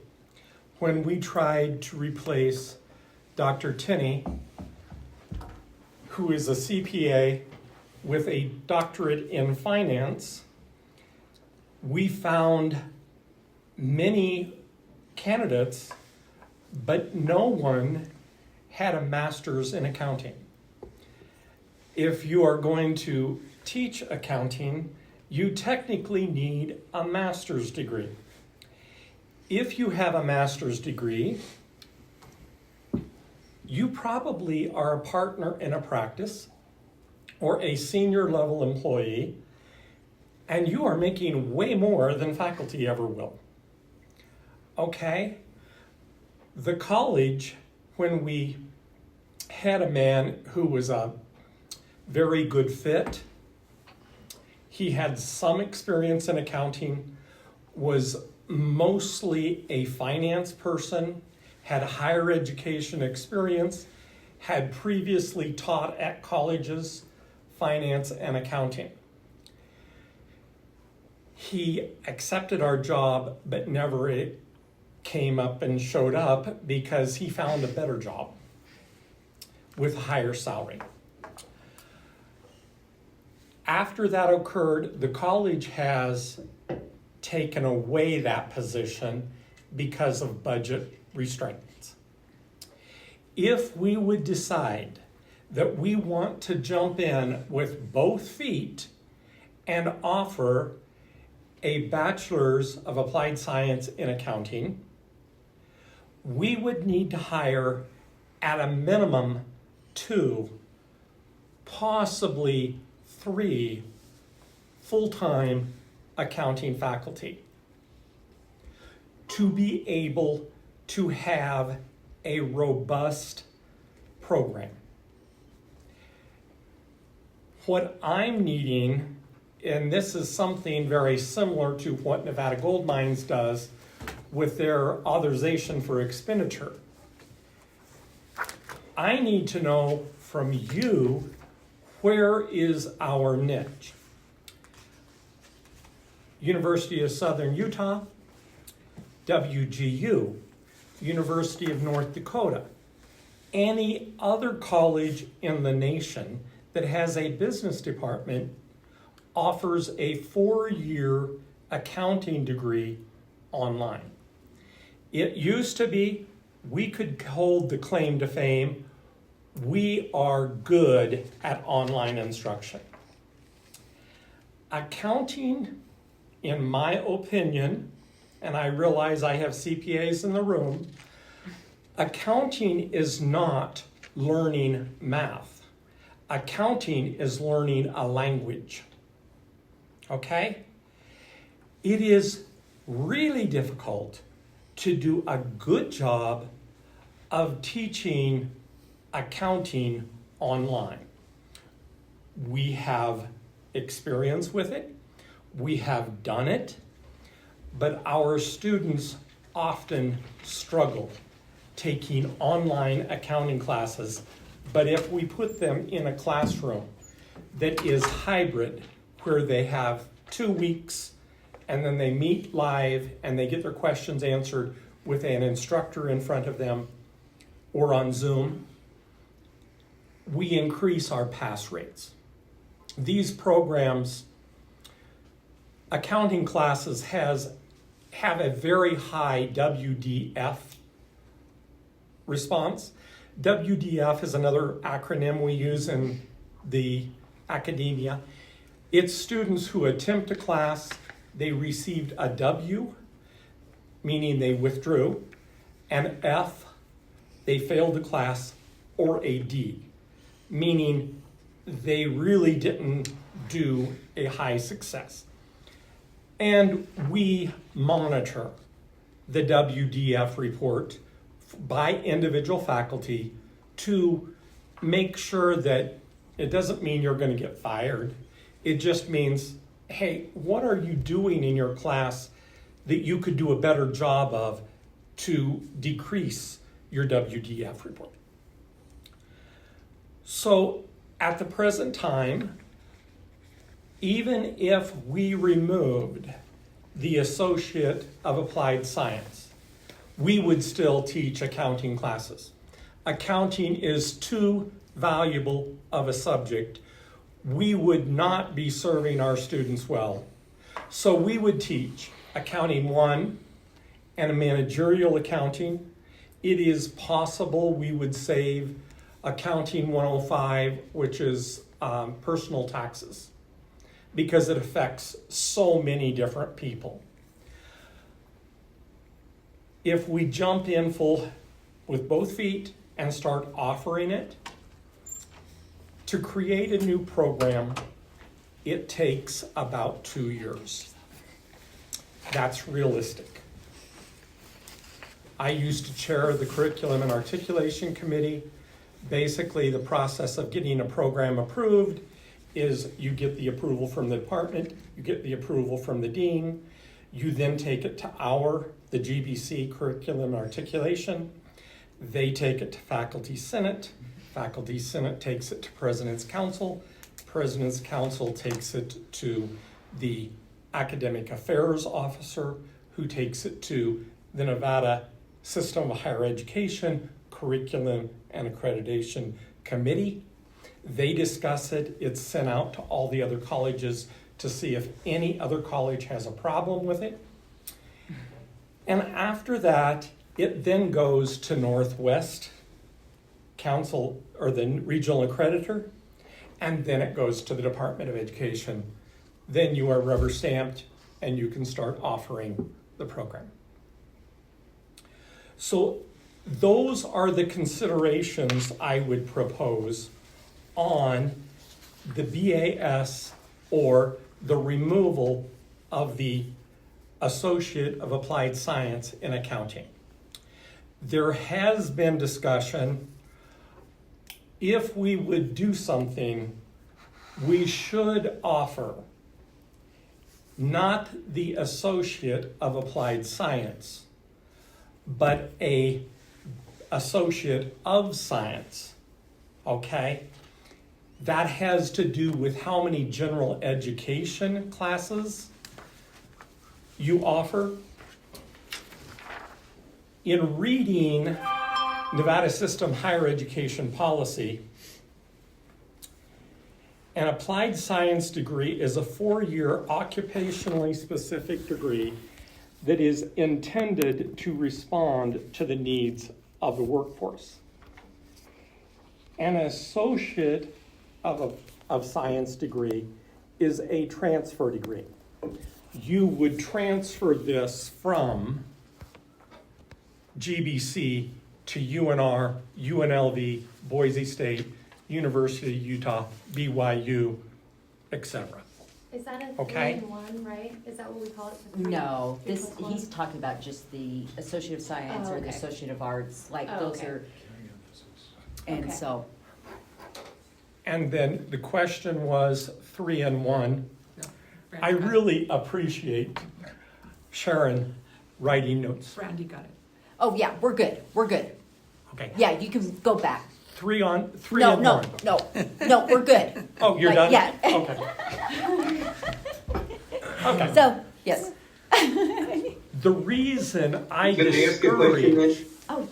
When we tried to replace Dr. Tinney, who is a CPA with a doctorate in finance, we found many candidates, but no one had a master's in accounting. If you are going to teach accounting, you technically need a master's degree. If you have a master's degree, you probably are a partner in a practice or a senior level employee, and you are making way more than faculty ever will. Okay? The college, when we had a man who was a very good fit, he had some experience in accounting, was mostly a finance person, had higher education experience, had previously taught at colleges, finance and accounting. He accepted our job, but never came up and showed up because he found a better job with a higher salary. After that occurred, the college has taken away that position because of budget restraints. If we would decide that we want to jump in with both feet and offer a bachelor's of applied science in accounting, we would need to hire at a minimum 2, possibly 3 full-time accounting faculty to be able to have a robust program. What I'm needing, and this is something very similar to what Nevada Gold Mines does with their authorization for expenditure. I need to know from you, where is our niche? University of Southern Utah, WGU, University of North Dakota, any other college in the nation that has a business department offers a 4-year accounting degree online. It used to be we could hold the claim to fame. We are good at online instruction. Accounting, in my opinion, and I realize I have CPAs in the room, accounting is not learning math. Accounting is learning a language. Okay? It is really difficult to do a good job of teaching accounting online. We have experience with it. We have done it. But our students often struggle taking online accounting classes. But if we put them in a classroom that is hybrid, where they have 2 weeks and then they meet live and they get their questions answered with an instructor in front of them or on Zoom, we increase our pass rates. These programs, accounting classes have a very high WDF response. WDF is another acronym we use in the academia. It's students who attempt a class, they received a W, meaning they withdrew, and F, they failed the class, or a D, meaning they really didn't do a high success. And we monitor the WDF report by individual faculty to make sure that it doesn't mean you're going to get fired. It just means, hey, what are you doing in your class that you could do a better job of to decrease your WDF report? So at the present time, even if we removed the Associate of Applied Science, we would still teach accounting classes. Accounting is too valuable of a subject. We would not be serving our students well. So we would teach Accounting 1 and a managerial accounting. It is possible we would save Accounting 105, which is personal taxes, because it affects so many different people. If we jump in full with both feet and start offering it, to create a new program, it takes about 2 years. That's realistic. I used to chair the Curriculum and Articulation Committee. Basically, the process of getting a program approved is you get the approval from the department, you get the approval from the dean, you then take it to the GBC, Curriculum and Articulation. They take it to Faculty Senate. Faculty Senate takes it to President's Council. President's Council takes it to the Academic Affairs Officer, who takes it to the Nevada System of Higher Education Curriculum and Accreditation Committee. They discuss it. It's sent out to all the other colleges to see if any other college has a problem with it. And after that, it then goes to Northwest Council, or the regional accreditor, and then it goes to the Department of Education. Then you are rubber stamped and you can start offering the program. So those are the considerations I would propose on the BAS, or the removal of the Associate of Applied Science in Accounting. There has been discussion, if we would do something, we should offer not the Associate of Applied Science, but a Associate of Science, okay? That has to do with how many general education classes you offer. In reading Nevada System Higher Education Policy, an applied science degree is a 4-year occupationally specific degree that is intended to respond to the needs of the workforce. An associate of science degree is a transfer degree. You would transfer this from GBC to UNR, UNLV, Boise State, University of Utah, BYU, etc. Is that a Okay. 3-in-1, right? Is that what we call it? The No, three this, plus one? he's talking about just the Associate of Science Oh, or the okay. Associate of Arts, like Oh, those okay. are, and Okay. so, And then the question was 3-in-1. I Brandy got it. really appreciate Sharon writing notes. Brandy got it. oh yeah, we're good, Okay. Yeah, you can go back. 3 No, and no, 1. no, we're good. Oh, you're Like, done? yeah. Okay. Okay. So, yes. The reason I Can I ask a question then? discourage, Oh,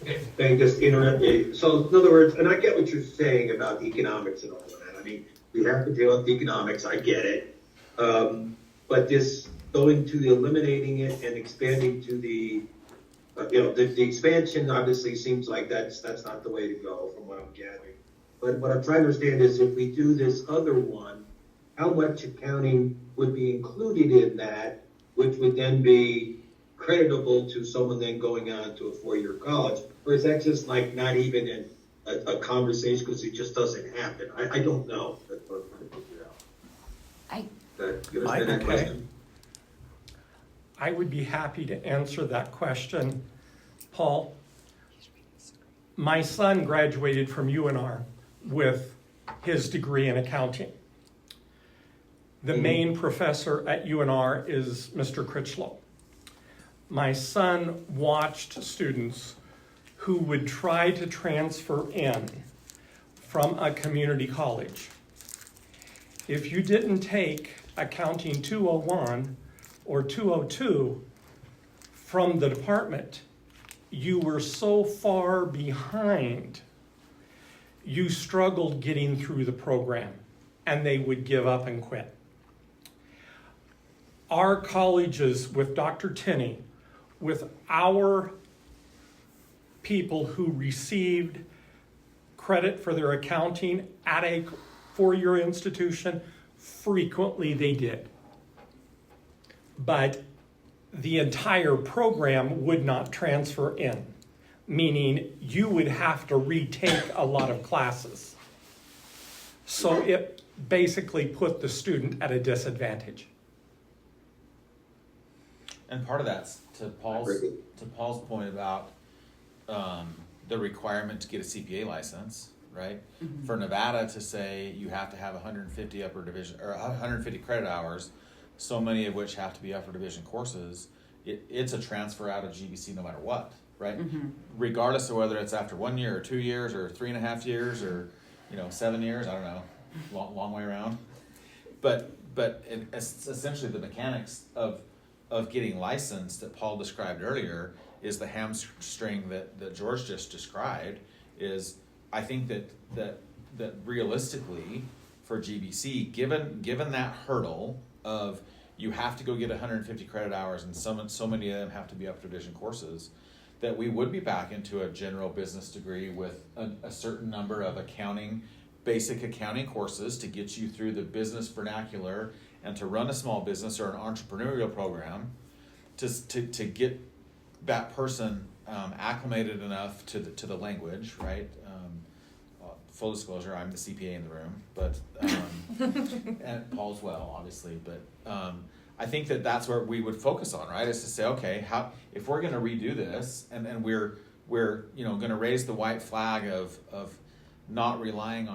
yes. Can I just interrupt you? So in other words, and I get what you're saying about the economics and all of that. I mean, we have to deal with the economics. I get it. But this going to the eliminating it and expanding to the, the expansion obviously seems like that's not the way to go from what I'm gathering. But what I'm trying to understand is if we do this other one, how much accounting would be included in that, which would then be creditable to someone then going on to a 4-year college? Or is that just like not even in a conversation because it just doesn't happen? I don't know. That's what I'm trying to figure out. You understand that Okay. question? I would be happy to answer that question, Paul. My son graduated from UNR with his degree in accounting. The main professor at UNR is Mr. Critchlow. My son watched students who would try to transfer in from a community college. If you didn't take Accounting 201 or 202 from the department, you were so far behind, you struggled getting through the program, and they would give up and quit. Our colleges with Dr. Tinney, with our people who received credit for their accounting at a 4-year institution, frequently they did. But the entire program would not transfer in, meaning you would have to retake a lot of classes. So it basically put the student at a disadvantage. And part of that's to Paul's point about the requirement to get a CPA license, right? Mm-hmm. For Nevada to say you have to have 150 upper division or 150 credit hours, so many of which have to be upper division courses, it's a transfer out of GBC no matter what, right? Mm-hmm. Regardless of whether it's after 1 year or 2 years or 3.5 years or 7 years, I don't know, long way around. But it's essentially the mechanics of getting licensed that Paul described earlier is the hamstring that George just described. Is I think that realistically for GBC, given that hurdle of you have to go get 150 credit hours and so many of them have to be up division courses, that we would be back into a general business degree with a certain number of basic accounting courses to get you through the business vernacular and to run a small business or an entrepreneurial program to get that person acclimated enough to the language, right? Full disclosure, I'm the CPA in the room, but and Paul's well, obviously. But I think that's where we would focus on, right? Is to say, okay, if we're going to redo this, and we're going to raise the white flag of not relying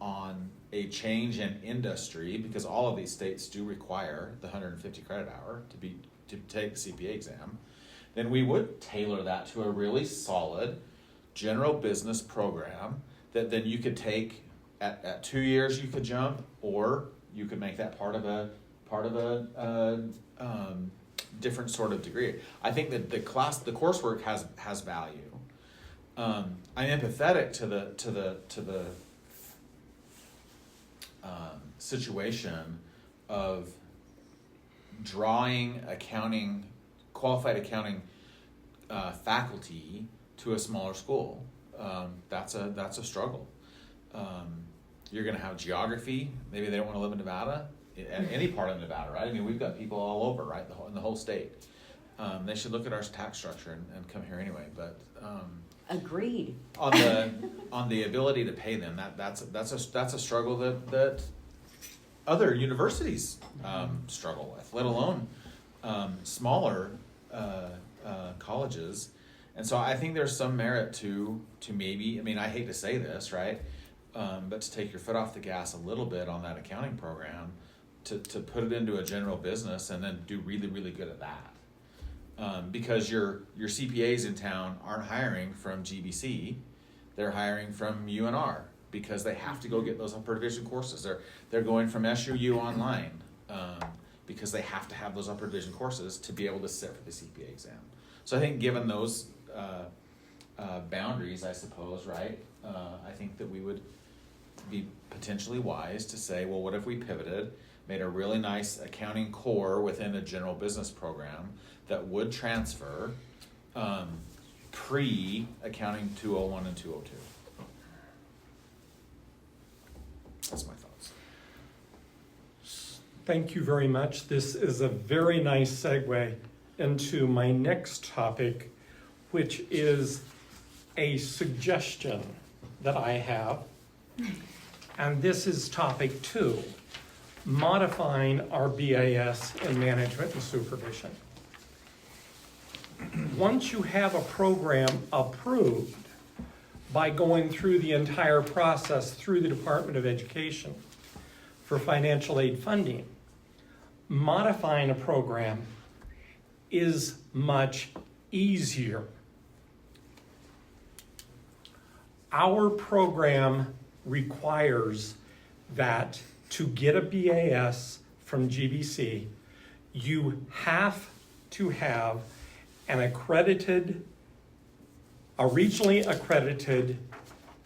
on a change in industry, because all of these states do require the 150 credit hour to take the CPA exam. then we would tailor that to a really solid general business program that then you could take at 2 years you could jump, or you could make that part of a different sort of degree. I think that the coursework has value. I'm empathetic to the situation of drawing qualified accounting faculty to a smaller school. That's a struggle. You're going to have geography. Maybe they don't want to live in Nevada, any part of Nevada, right? I mean, we've got people all over, right, in the whole state. They should look at our tax structure and come here anyway. But agreed. On the ability to pay them, that's a struggle that other universities struggle with, let alone smaller colleges. And so I think there's some merit to maybe, I mean, I hate to say this, right? But to take your foot off the gas a little bit on that accounting program, to put it into a general business and then do really, really good at that. Because your CPAs in town aren't hiring from GBC, they're hiring from UNR because they have to go get those upper division courses. They're going from SUU online because they have to have those upper division courses to be able to sit for the CPA exam. So I think given those boundaries, I suppose, right, I think that we would be potentially wise to say, well, what if we pivoted, made a really nice accounting core within a general business program that would transfer pre-accounting 201 and 202. That's my thoughts. Thank you very much. This is a very nice segue into my next topic, which is a suggestion that I have. And this is topic 2, modifying our BAS in management and supervision. Once you have a program approved by going through the entire process through the Department of Education for financial aid funding, modifying a program is much easier. Our program requires that to get a BAS from GBC, you have to have a regionally accredited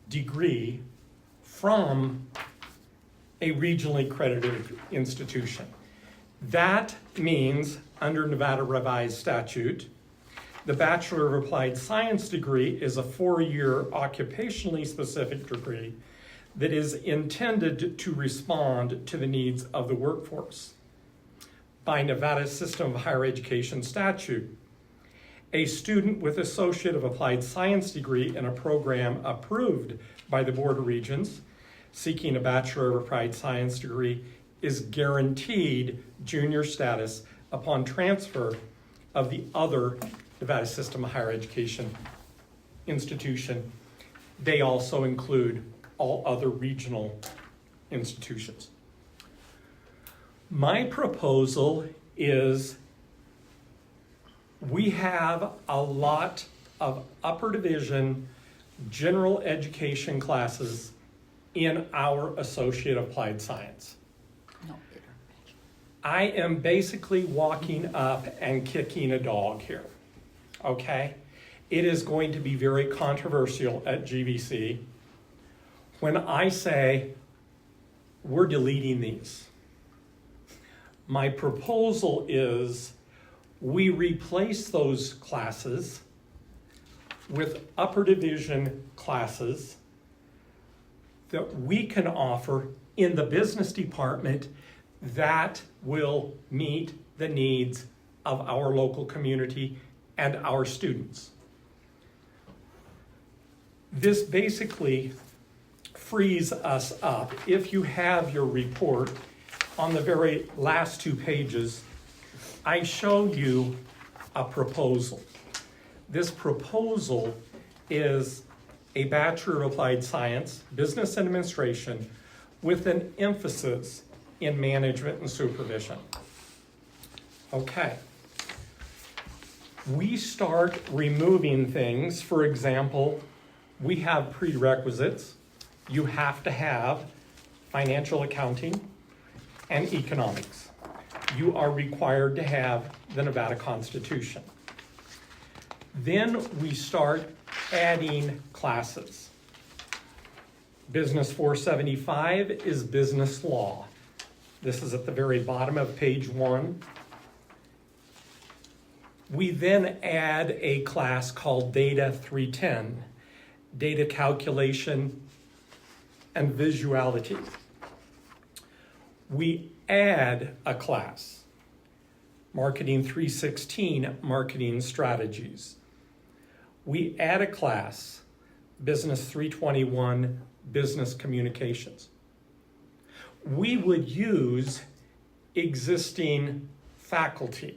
degree from a regionally accredited institution. That means, under Nevada Revised Statute, the Bachelor of Applied Science degree is a 4-year occupationally specific degree that is intended to respond to the needs of the workforce. By Nevada System of Higher Education statute, a student with Associate of Applied Science degree in a program approved by the Board of Regents seeking a Bachelor of Applied Science degree is guaranteed junior status upon transfer of the other Nevada System of Higher Education institution. They also include all other regional institutions. My proposal is we have a lot of upper division general education classes in our Associate of Applied Science. I am basically walking up and kicking a dog here, okay? It is going to be very controversial at GBC when I say we're deleting these. My proposal is we replace those classes with upper division classes that we can offer in the business department that will meet the needs of our local community and our students. This basically frees us up. If you have your report, on the very last 2 pages, I showed you a proposal. This proposal is a Bachelor of Applied Science, Business Administration, with an emphasis in management and supervision. Okay. we start removing things. For example, we have prerequisites. You have to have financial accounting and economics. You are required to have the Nevada Constitution. Then we start adding classes. Business 475 is business law. This is at the very bottom of page 1. We then add a class called Data 310, Data Calculation and Visuality. We add a class, Marketing 316, Marketing Strategies. We add a class, Business 321, Business Communications. We would use existing faculty.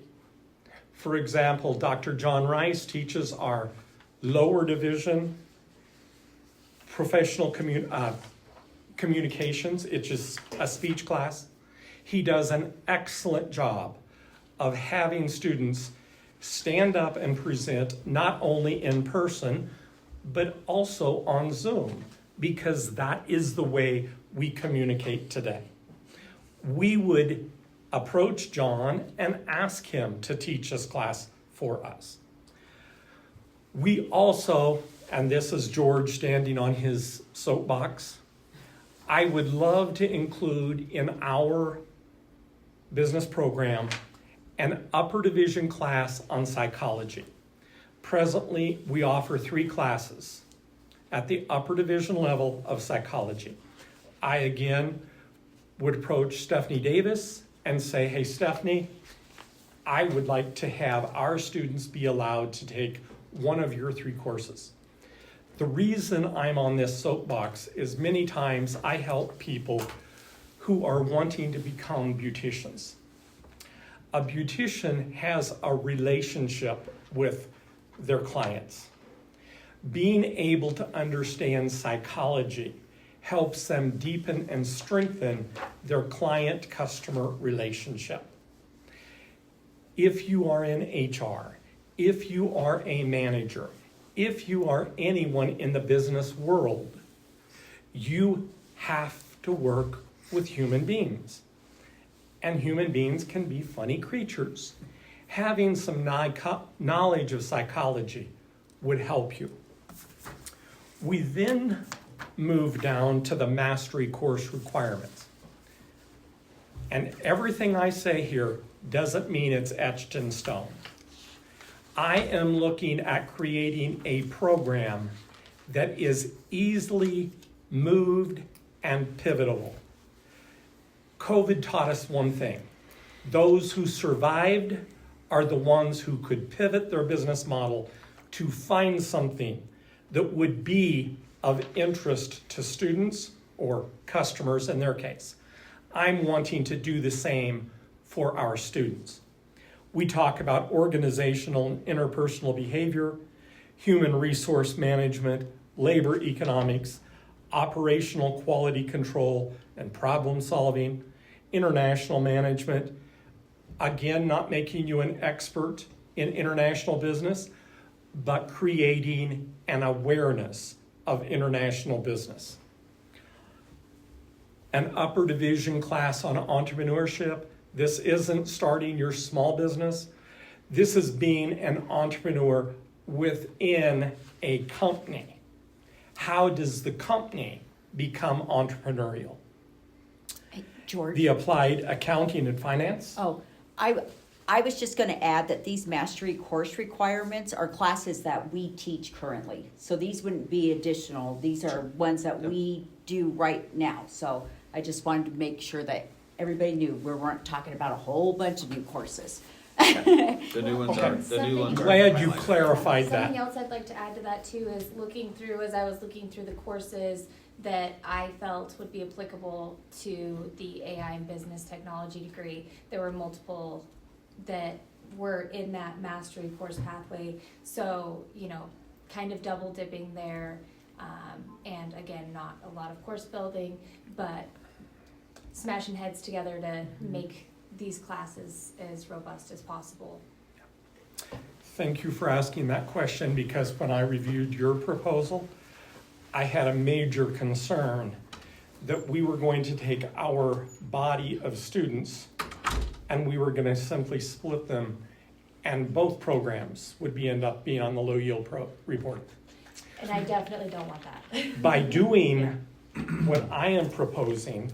For example, Dr. John Rice teaches our lower division professional communications. It's just a speech class. He does an excellent job of having students stand up and present not only in person, but also on Zoom, because that is the way we communicate today. We would approach John and ask him to teach this class for us. We also, and this is George standing on his soapbox, I would love to include in our business program an upper division class on psychology. Presently, we offer 3 classes at the upper division level of psychology. I again would approach Stephanie Davis and say, hey, Stephanie, I would like to have our students be allowed to take one of your 3 courses. The reason I'm on this soapbox is many times I help people who are wanting to become beauticians. A beautician has a relationship with their clients. Being able to understand psychology helps them deepen and strengthen their client-customer relationship. If you are in HR, if you are a manager, if you are anyone in the business world, you have to work with human beings. And human beings can be funny creatures. Having some knowledge of psychology would help you. We then move down to the mastery course requirements. And everything I say here doesn't mean it's etched in stone. I am looking at creating a program that is easily moved and pivotal. COVID taught us one thing. Those who survived are the ones who could pivot their business model to find something that would be of interest to students or customers in their case. I'm wanting to do the same for our students. We talk about organizational and interpersonal behavior, human resource management, labor economics, operational quality control and problem solving, international management. Again, not making you an expert in international business, but creating an awareness of international business. An upper division class on entrepreneurship. This isn't starting your small business. This is being an entrepreneur within a company. How does the company become entrepreneurial? Hey, George. The applied accounting and finance. Oh, I was just going to add that these mastery course requirements are classes that we teach currently. So these wouldn't be additional. These are ones that we do right now. So I just wanted to make sure that everybody knew we weren't talking about a whole bunch of new courses. The new ones Okay. are, the new ones are. Glad you highlighted. clarified that. Something else I'd like to add to that too is as I was looking through the courses that I felt would be applicable to the AI and business technology degree, there were multiple that were in that mastery course pathway. So, kind of double dipping there. And again, not a lot of course building, but smashing heads together to make these classes as robust as possible. Thank you for asking that question, because when I reviewed your proposal, I had a major concern that we were going to take our body of students and we were going to simply split them, and both programs would end up being on the low yield report. And I definitely don't want that. By doing what I am proposing,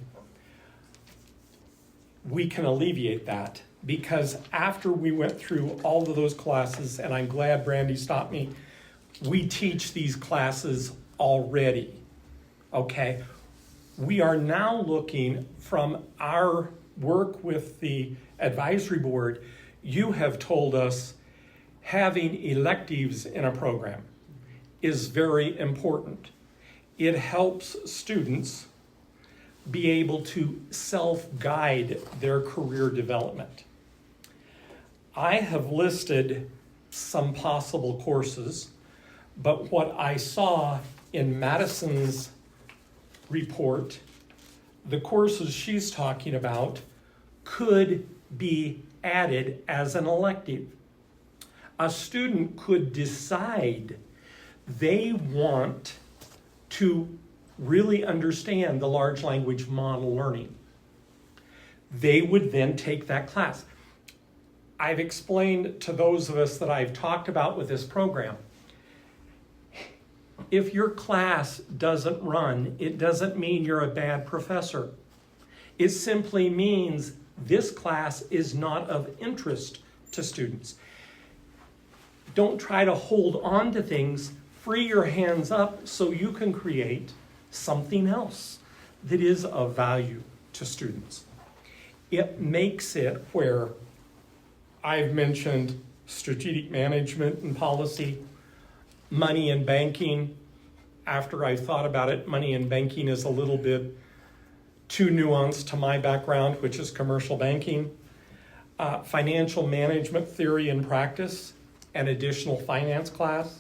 we can alleviate that, because after we went through all of those classes, and I'm glad Brandy stopped me, we teach these classes already, okay? We are now looking from our work with the advisory board. You have told us having electives in a program is very important. It helps students be able to self-guide their career development. I have listed some possible courses, but what I saw in Madison's report, the courses she's talking about could be added as an elective. A student could decide they want to really understand the large language model learning. They would then take that class. I've explained to those of us that I've talked about with this program, if your class doesn't run, it doesn't mean you're a bad professor. It simply means this class is not of interest to students. Don't try to hold on to things. Free your hands up so you can create something else that is of value to students. It makes it where I've mentioned strategic management and policy, money and banking. After I thought about it, money and banking is a little bit too nuanced to my background, which is commercial banking. Financial management theory and practice, an additional finance class,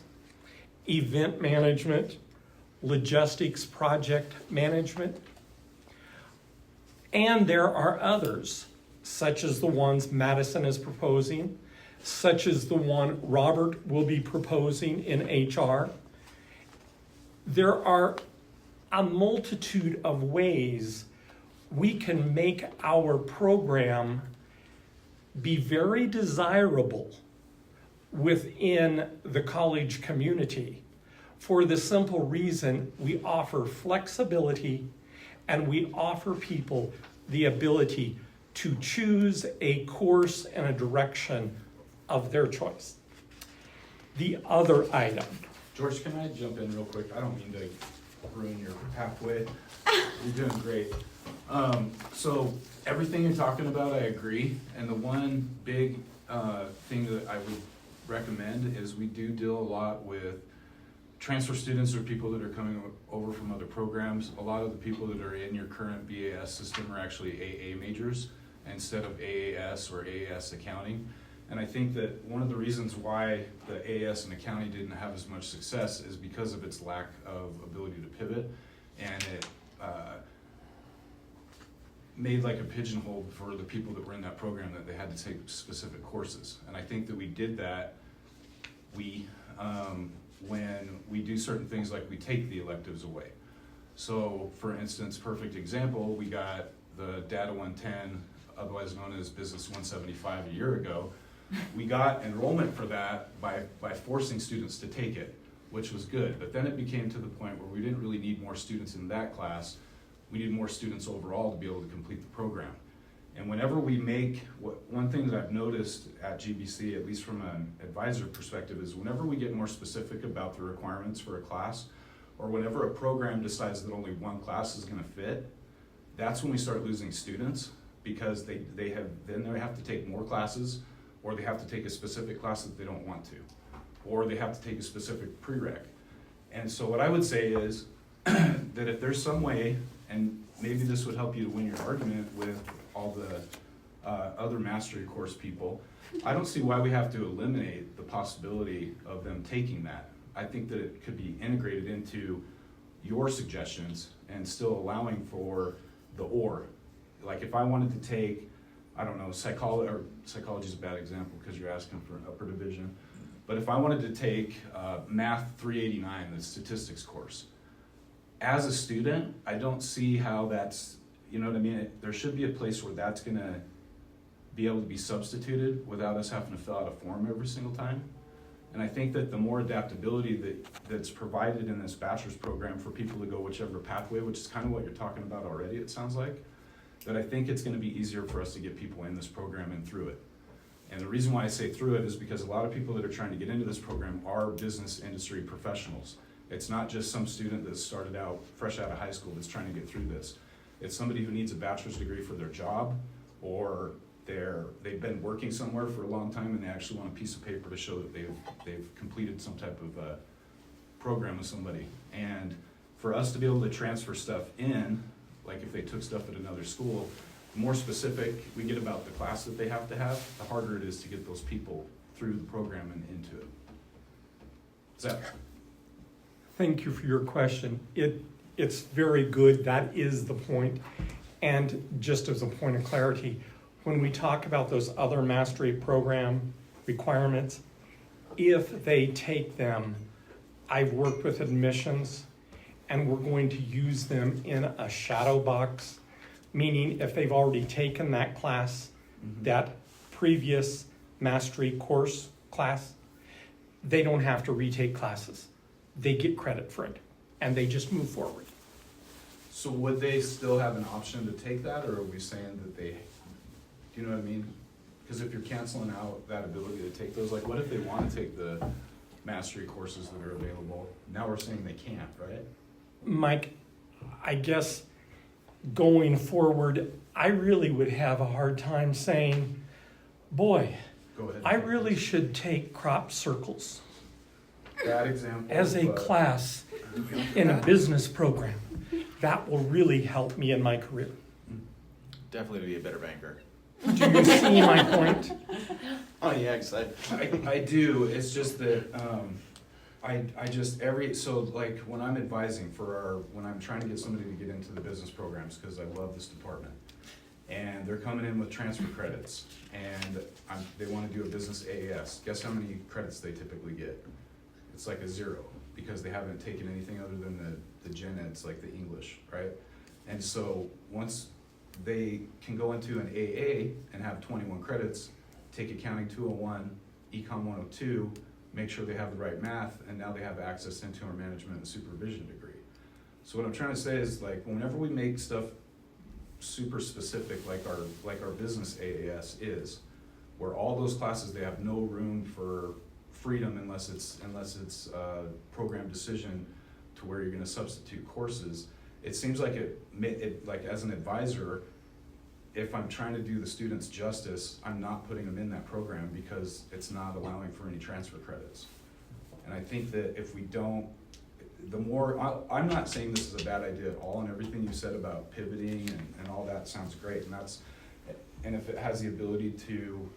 event management, logistics project management. And there are others, such as the ones Madison is proposing, such as the one Robert will be proposing in HR. There are a multitude of ways we can make our program be very desirable within the college community, for the simple reason we offer flexibility and we offer people the ability to choose a course and a direction of their choice. The other item. George, can I jump in real quick? I don't mean to ruin your pathway. You're doing great. So everything you're talking about, I agree. And the one big thing that I would recommend is we do deal a lot with transfer students or people that are coming over from other programs. A lot of the people that are in your current BAS system are actually AA majors instead of AAS or AAS accounting. And I think that one of the reasons why the AAS and accounting didn't have as much success is because of its lack of ability to pivot, and it made like a pigeonhole for the people that were in that program that they had to take specific courses. And I think that we did that. When we do certain things like we take the electives away. So for instance, perfect example, we got the Data 110, otherwise known as Business 175 a year ago. We got enrollment for that by forcing students to take it, which was good. But then it became to the point where we didn't really need more students in that class. We needed more students overall to be able to complete the program. And whenever we make, one thing that I've noticed at GBC, at least from an advisor perspective, is whenever we get more specific about the requirements for a class, or whenever a program decides that only one class is gonna fit, that's when we start losing students, because they have to take more classes, or they have to take a specific class that they don't want to, or they have to take a specific prereq. And so what I would say is that if there's some way, and maybe this would help you to win your argument with all the other mastery course people, I don't see why we have to eliminate the possibility of them taking that. I think that it could be integrated into your suggestions and still allowing for the or. Like if I wanted to take, I don't know, psychology is a bad example because you're asking for an upper division. But if I wanted to take Math 389, the statistics course, as a student, I don't see how that's, you know what I mean? There should be a place where that's gonna be able to be substituted without us having to fill out a form every single time. And I think that the more adaptability that's provided in this bachelor's program for people to go whichever pathway, which is kind of what you're talking about already, it sounds like, that I think it's gonna be easier for us to get people in this program and through it. And the reason why I say through it is because a lot of people that are trying to get into this program are business industry professionals. It's not just some student that started out fresh out of high school that's trying to get through this. It's somebody who needs a bachelor's degree for their job, or they've been working somewhere for a long time and they actually want a piece of paper to show that they've completed some type of program with somebody. And for us to be able to transfer stuff in, like if they took stuff at another school, the more specific we get about the class that they have, the harder it is to get those people through the program and into it. Is that? Thank you for your question. It's very good. That is the point. And just as a point of clarity, when we talk about those other mastery program requirements, if they take them, I've worked with admissions, and we're going to use them in a shadow box, meaning if they've already taken that class, that previous mastery course class, they don't have to retake classes. They get credit for it, and they just move forward. So would they still have an option to take that, or are we saying that they, do you know what I mean? Because if you're canceling out that ability to take those, like what if they want to take the mastery courses that are available? Now we're saying they can't, right? Mike, I guess going forward, I really would have a hard time saying, boy, Go ahead. I really should take crop circles That example. as a but- class in a business program. That will really help me in my career. Definitely to be a better banker. Do you see my point? Oh, yeah, excited. I do, it's just that, I just, so like when I'm advising when I'm trying to get somebody to get into the business programs, because I love this department, and they're coming in with transfer credits, and they want to do a business AAS, guess how many credits they typically get? It's like a 0, because they haven't taken anything other than the gen eds, like the English, right? And so once they can go into an AA and have 21 credits, take accounting 201, econ 102, make sure they have the right math, and now they have access into our management and supervision degree. So what I'm trying to say is, like, whenever we make stuff super specific, like our business AAS is, where all those classes, they have no room for freedom unless it's a program decision to where you're going to substitute courses. It seems like like as an advisor, if I'm trying to do the students justice, I'm not putting them in that program because it's not allowing for any transfer credits. And I think that if we don't, I'm not saying this is a bad idea at all, and everything you said about pivoting and all that sounds great, and if it has the ability to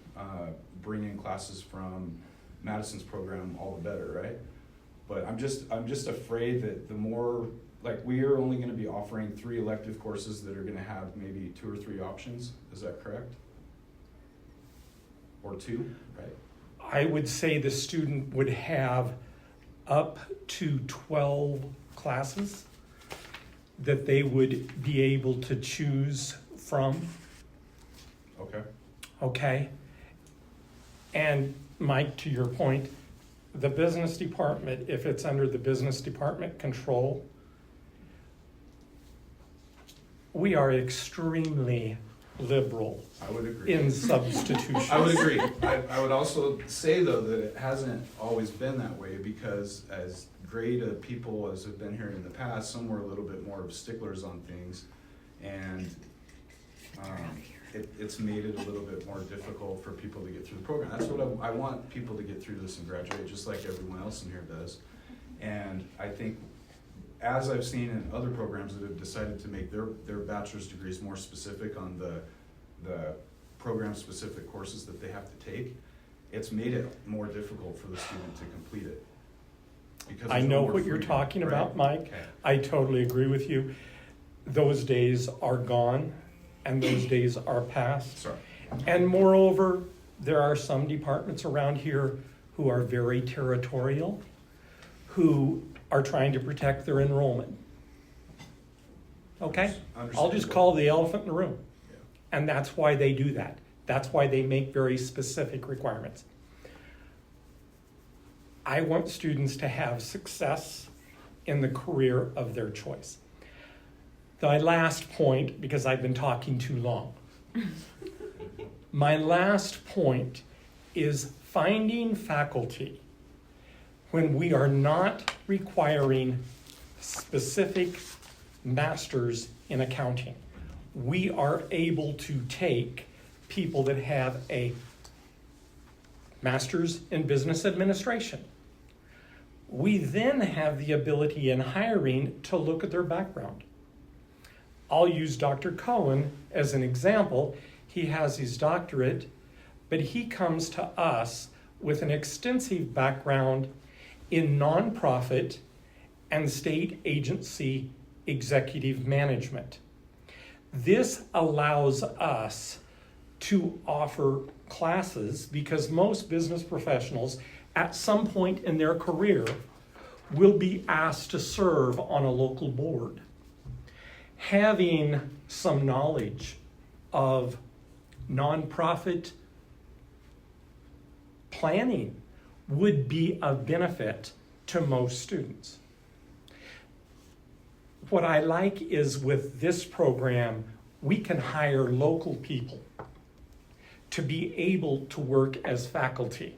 bring in classes from Madison's program, all the better, right? But I'm just afraid that the more, like, we are only gonna be offering 3 elective courses that are gonna have maybe 2 or 3 options, is that correct? Or 2, right? I would say the student would have up to 12 classes that they would be able to choose from. Okay. Okay? And Mike, to your point, the business department, if it's under the business department control, we are extremely liberal I would agree. in substitution. I would agree. I would also say, though, that it hasn't always been that way, because as great of people as have been here in the past, some were a little bit more of sticklers on things, and it's made it a little bit more difficult for people to get through the program. That's what I want people to get through this and graduate, just like everyone else in here does. And I think, as I've seen in other programs that have decided to make their bachelor's degrees more specific on the program-specific courses that they have to take, it's made it more difficult for the student to complete it. Because I there's know no more what you're freedom, talking right? about, Mike. Okay. I totally agree with you. Those days are gone, and those days are past. Sorry. And moreover, there are some departments around here who who are very territorial, who are trying to protect their enrollment. Okay? I'll just call the elephant in the room. And that's why they do that. That's why they make very specific requirements. I want students to have success in the career of their choice. My last point, because I've been talking too long. My last point is finding faculty when we are not requiring specific masters in accounting. We are able to take people that have a master's in business administration. We then have the ability in hiring to look at their background. I'll use Dr. Cohen as an example. He has his doctorate, but he comes to us with an extensive background in nonprofit and state agency executive management. This allows us to offer classes because most business professionals at some point in their career will be asked to serve on a local board. Having some knowledge of nonprofit planning would be of benefit to most students. What I like is with this program, we can hire local people to be able to work as faculty.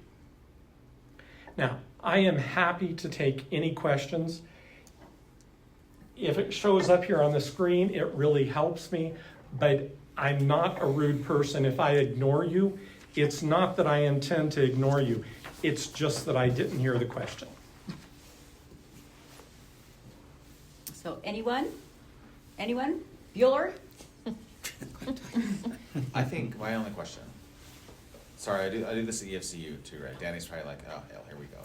Now, I am happy to take any questions. If it shows up here on the screen, it really helps me, but I'm not a rude person. If I ignore you, it's not that I intend to ignore you. It's just that I didn't hear the question. So anyone? Anyone? Bueller? I think my only question, sorry, I do this at EFCU too, right? Danny's probably like, oh hell, here we go.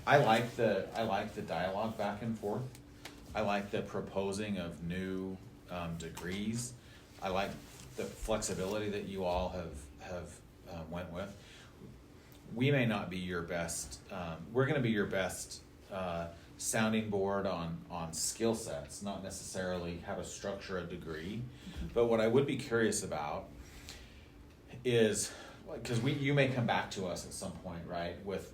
I like the dialogue back and forth. I like the proposing of new degrees. I like the flexibility that you all have went with. We may not be your best. We're going to be your best sounding board on skill sets, not necessarily how to structure a degree. But what I would be curious about is, because you may come back to us at some point, right, with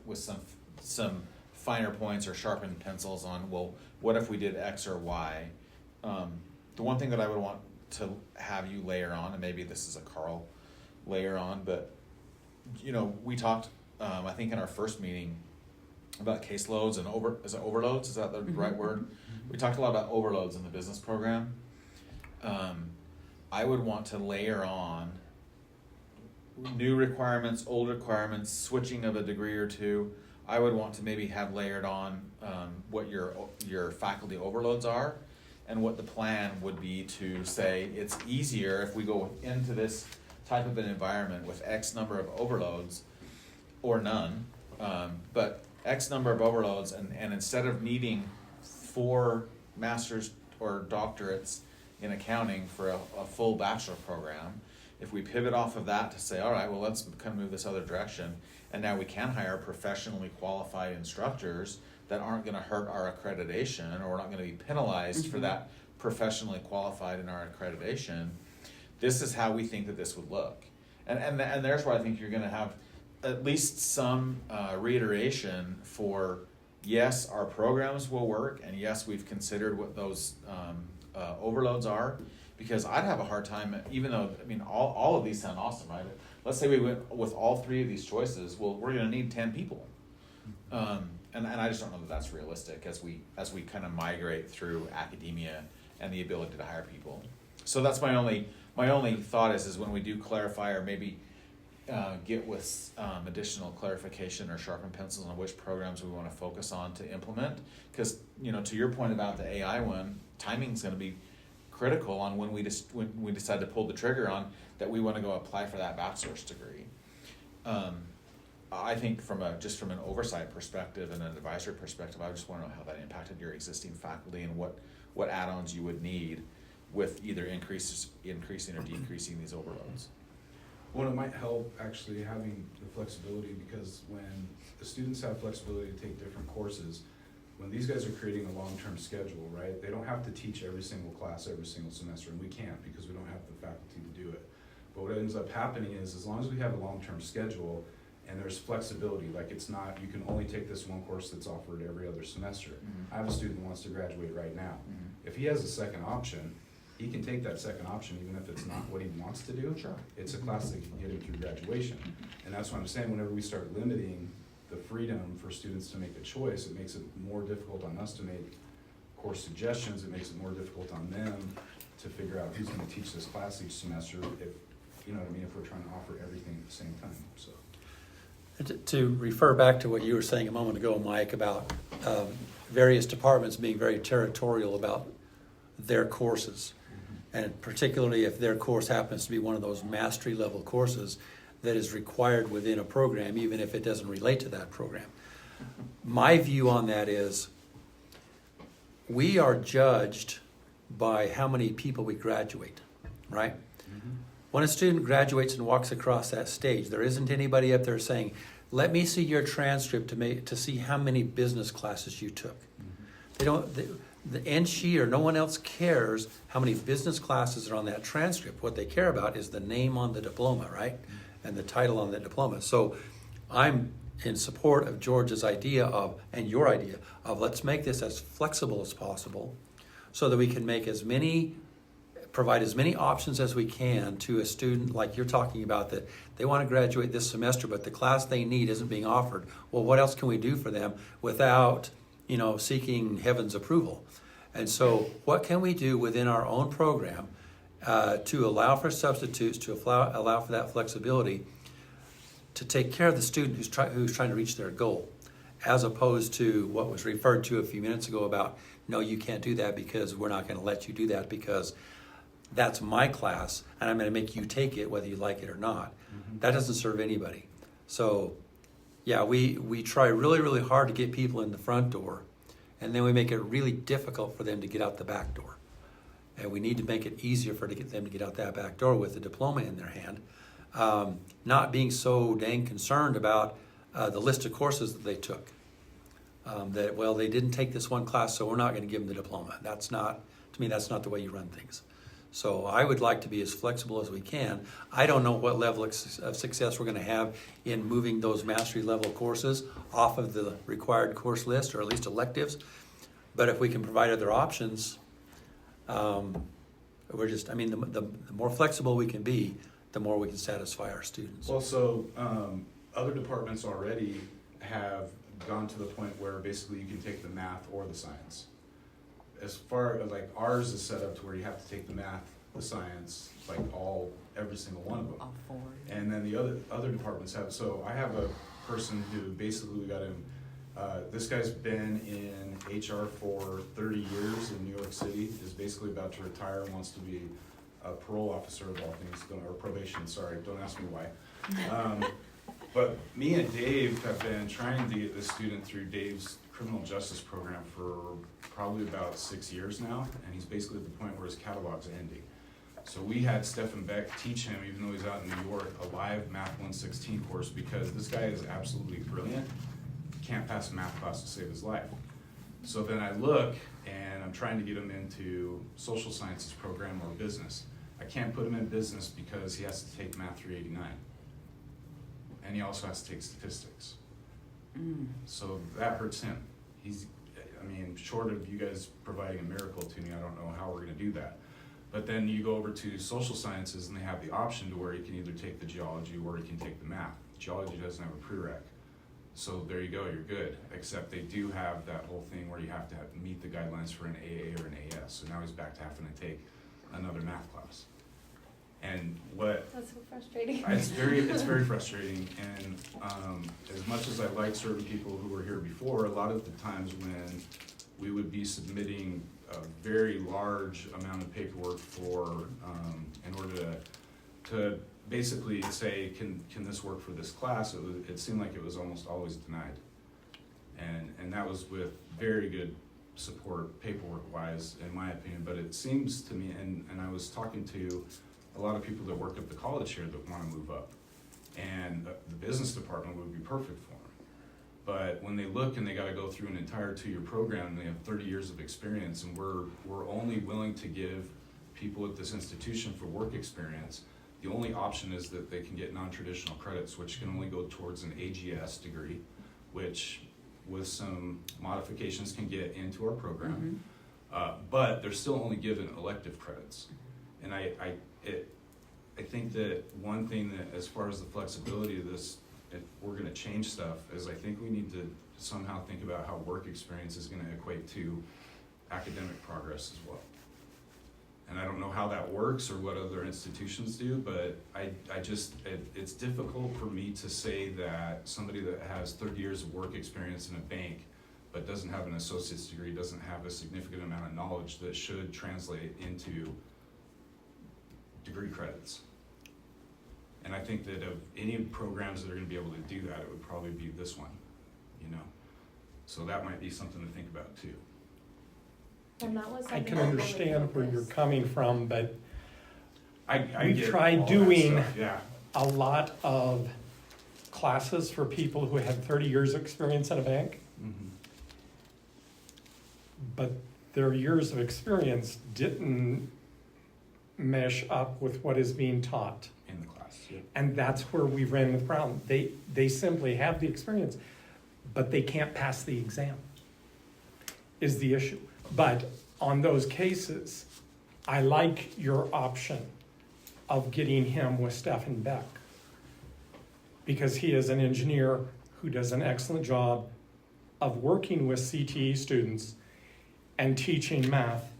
some finer points or sharpened pencils on, well, what if we did X or Y? The one thing that I would want to have you layer on, and maybe this is a Carl layer on, but we talked, I think in our first meeting about caseloads and overloads, is that the right word? We talked a lot about overloads in the business program. I would want to layer on new requirements, old requirements, switching of a degree or two. I would want to maybe have layered on what your faculty overloads are, and what the plan would be to say it's easier if we go into this type of an environment with X number of overloads or none, but X number of overloads, and instead of needing 4 masters or doctorates in accounting for a full bachelor program, if we pivot off of that to say, all right, well, let's kind of move this other direction, and now we can hire professionally qualified instructors that aren't going to hurt our accreditation, or we're not going to be penalized for that professionally qualified in our accreditation. This is how we think that this would look. And there's where I think you're going to have at least some reiteration for, yes, our programs will work, and yes, we've considered what those overloads are, because I'd have a hard time, even though, I mean, all of these sound awesome, right? Let's say we went with all 3 of these choices, well, we're going to need 10 people. And I just don't know that that's realistic as we kind of migrate through academia and the ability to hire people. So that's my only thought is when we do clarify, or maybe get with additional clarification or sharpen pencils on which programs we want to focus on to implement. Because, to your point about the AI one, timing's going to be critical on when we decide to pull the trigger on that we want to go apply for that bachelor's degree. I think from an oversight perspective and an advisory perspective, I just want to know how that impacted your existing faculty and what add-ons you would need with either increasing or decreasing these overloads. Well, it might help actually having the flexibility, because when the students have flexibility to take different courses, when these guys are creating a long-term schedule, right, they don't have to teach every single class every single semester, and we can't because we don't have the faculty to do it. But what ends up happening is, as long as we have a long-term schedule and there's flexibility, like it's not, you can only take this one course that's offered every other semester. I have a student who wants to graduate right now. If he has a second option, he can take that second option even if it's not what he wants to do. Sure. It's a class that can get him through graduation. And that's what I'm saying, whenever we start limiting the freedom for students to make a choice, it makes it more difficult on us to make course suggestions. It makes it more difficult on them to figure out who's gonna teach this class each semester, if, you know what I mean, if we're trying to offer everything at the same time, so. To refer back to what you were saying a moment ago, Mike, about various departments being very territorial about their courses. And particularly if their course happens to be one of those mastery level courses that is required within a program, even if it doesn't relate to that program. My view on that is we are judged by how many people we graduate, right? When a student graduates and walks across that stage, there isn't anybody up there saying, let me see your transcript to see how many business classes you took. They don't, and she or no one else cares how many business classes are on that transcript. What they care about is the name on the diploma, right? And the title on the diploma. So I'm in support of George's idea of, and your idea of, let's make this as flexible as possible so that we can make provide as many options as we can to a student like you're talking about, that they want to graduate this semester, but the class they need isn't being offered. Well, what else can we do for them without, seeking heaven's approval? And so what can we do within our own program to allow for substitutes, to allow for that flexibility, to take care of the student who's trying to reach their goal, as opposed to what was referred to a few minutes ago about, no, you can't do that because we're not going to let you do that because that's my class and I'm going to make you take it whether you like it or not. That doesn't serve anybody. So yeah, we try really, really hard to get people in the front door, and then we make it really difficult for them to get out the back door. And we need to make it easier them to get out that back door with a diploma in their hand, not being so dang concerned about the list of courses that they took. They didn't take this one class, so we're not going to give them the diploma. That's not the way you run things. So I would like to be as flexible as we can. I don't know what level of success we're going to have in moving those mastery level courses off of the required course list, or at least electives. But if we can provide other options, the more flexible we can be, the more we can satisfy our students. Well, so other departments already have gone to the point where basically you can take the math or the science. As far as like ours is set up to where you have to take the math, the science, like every single one of them. All four. And then the other departments have. So I have a person who basically got him. This guy's been in HR for 30 years in New York City. Is basically about to retire and wants to be a parole officer of all things, or probation. Sorry, don't ask me why. But me and Dave have been trying to get this student through Dave's criminal justice program for probably about 6 years now, and he's basically at the point where his catalog's ending. So we had Stefan Beck teach him, even though he's out in New York, a live Math 116 course, because this guy is absolutely brilliant. Can't pass a math class to save his life. So then I look, and I'm trying to get him into social sciences program or business. I can't put him in business because he has to take Math 389. And he also has to take statistics. So that hurts him. Short of you guys providing a miracle to me, I don't know how we're gonna do that. But then you go over to social sciences and they have the option to where you can either take the geology or you can take the math. Geology doesn't have a prereq. So there you go, you're good. Except they do have that whole thing where you have to meet the guidelines for an AA or an AS. So now he's back to having to take another math class. And That's so frustrating. it's very frustrating. And as much as I like certain people who were here before, a lot of the times when we would be submitting a very large amount of paperwork for in order to basically say, can this work for this class? It seemed like it was almost always denied. And that was with very good support paperwork wise, in my opinion. But it seems to me, and I was talking to a a lot of people that work at the college here that wanna move up. And the business department would be perfect for them. But when they look and they gotta go through an entire 2-year program, and they have 30 years of experience, and we're only willing to give people at this institution for work experience, the only option is that they can get non-traditional credits, which can only go towards an AGS degree, which with some modifications can get into our program. But they're still only given elective credits. And I think that one thing that, as far as the flexibility of this, if we're gonna change stuff, is I think we need to somehow think about how work experience is gonna equate to academic progress as well. And I don't know how that works or what other institutions do, but it's difficult for me to say that somebody that has 30 years of work experience in a bank but doesn't have an associate's degree, doesn't have a significant amount of knowledge that should translate into degree credits. And I think that of any programs that are gonna be able to do that, it would probably be this one, you know? So that might be something to think about too. And that was I something can that really understand where you're focused. coming from, but I we've get tried all that doing stuff, yeah. a lot of classes for people who had 30 years experience in a bank, but their years of experience didn't mesh up with what is being taught. In the class, yeah. And that's where we ran with Brown. They simply have the experience, but they can't pass the exam, is the issue. But on those cases, I like your option of getting him with Stephen Beck, because he is an engineer who does an excellent job of working with CTE students and teaching math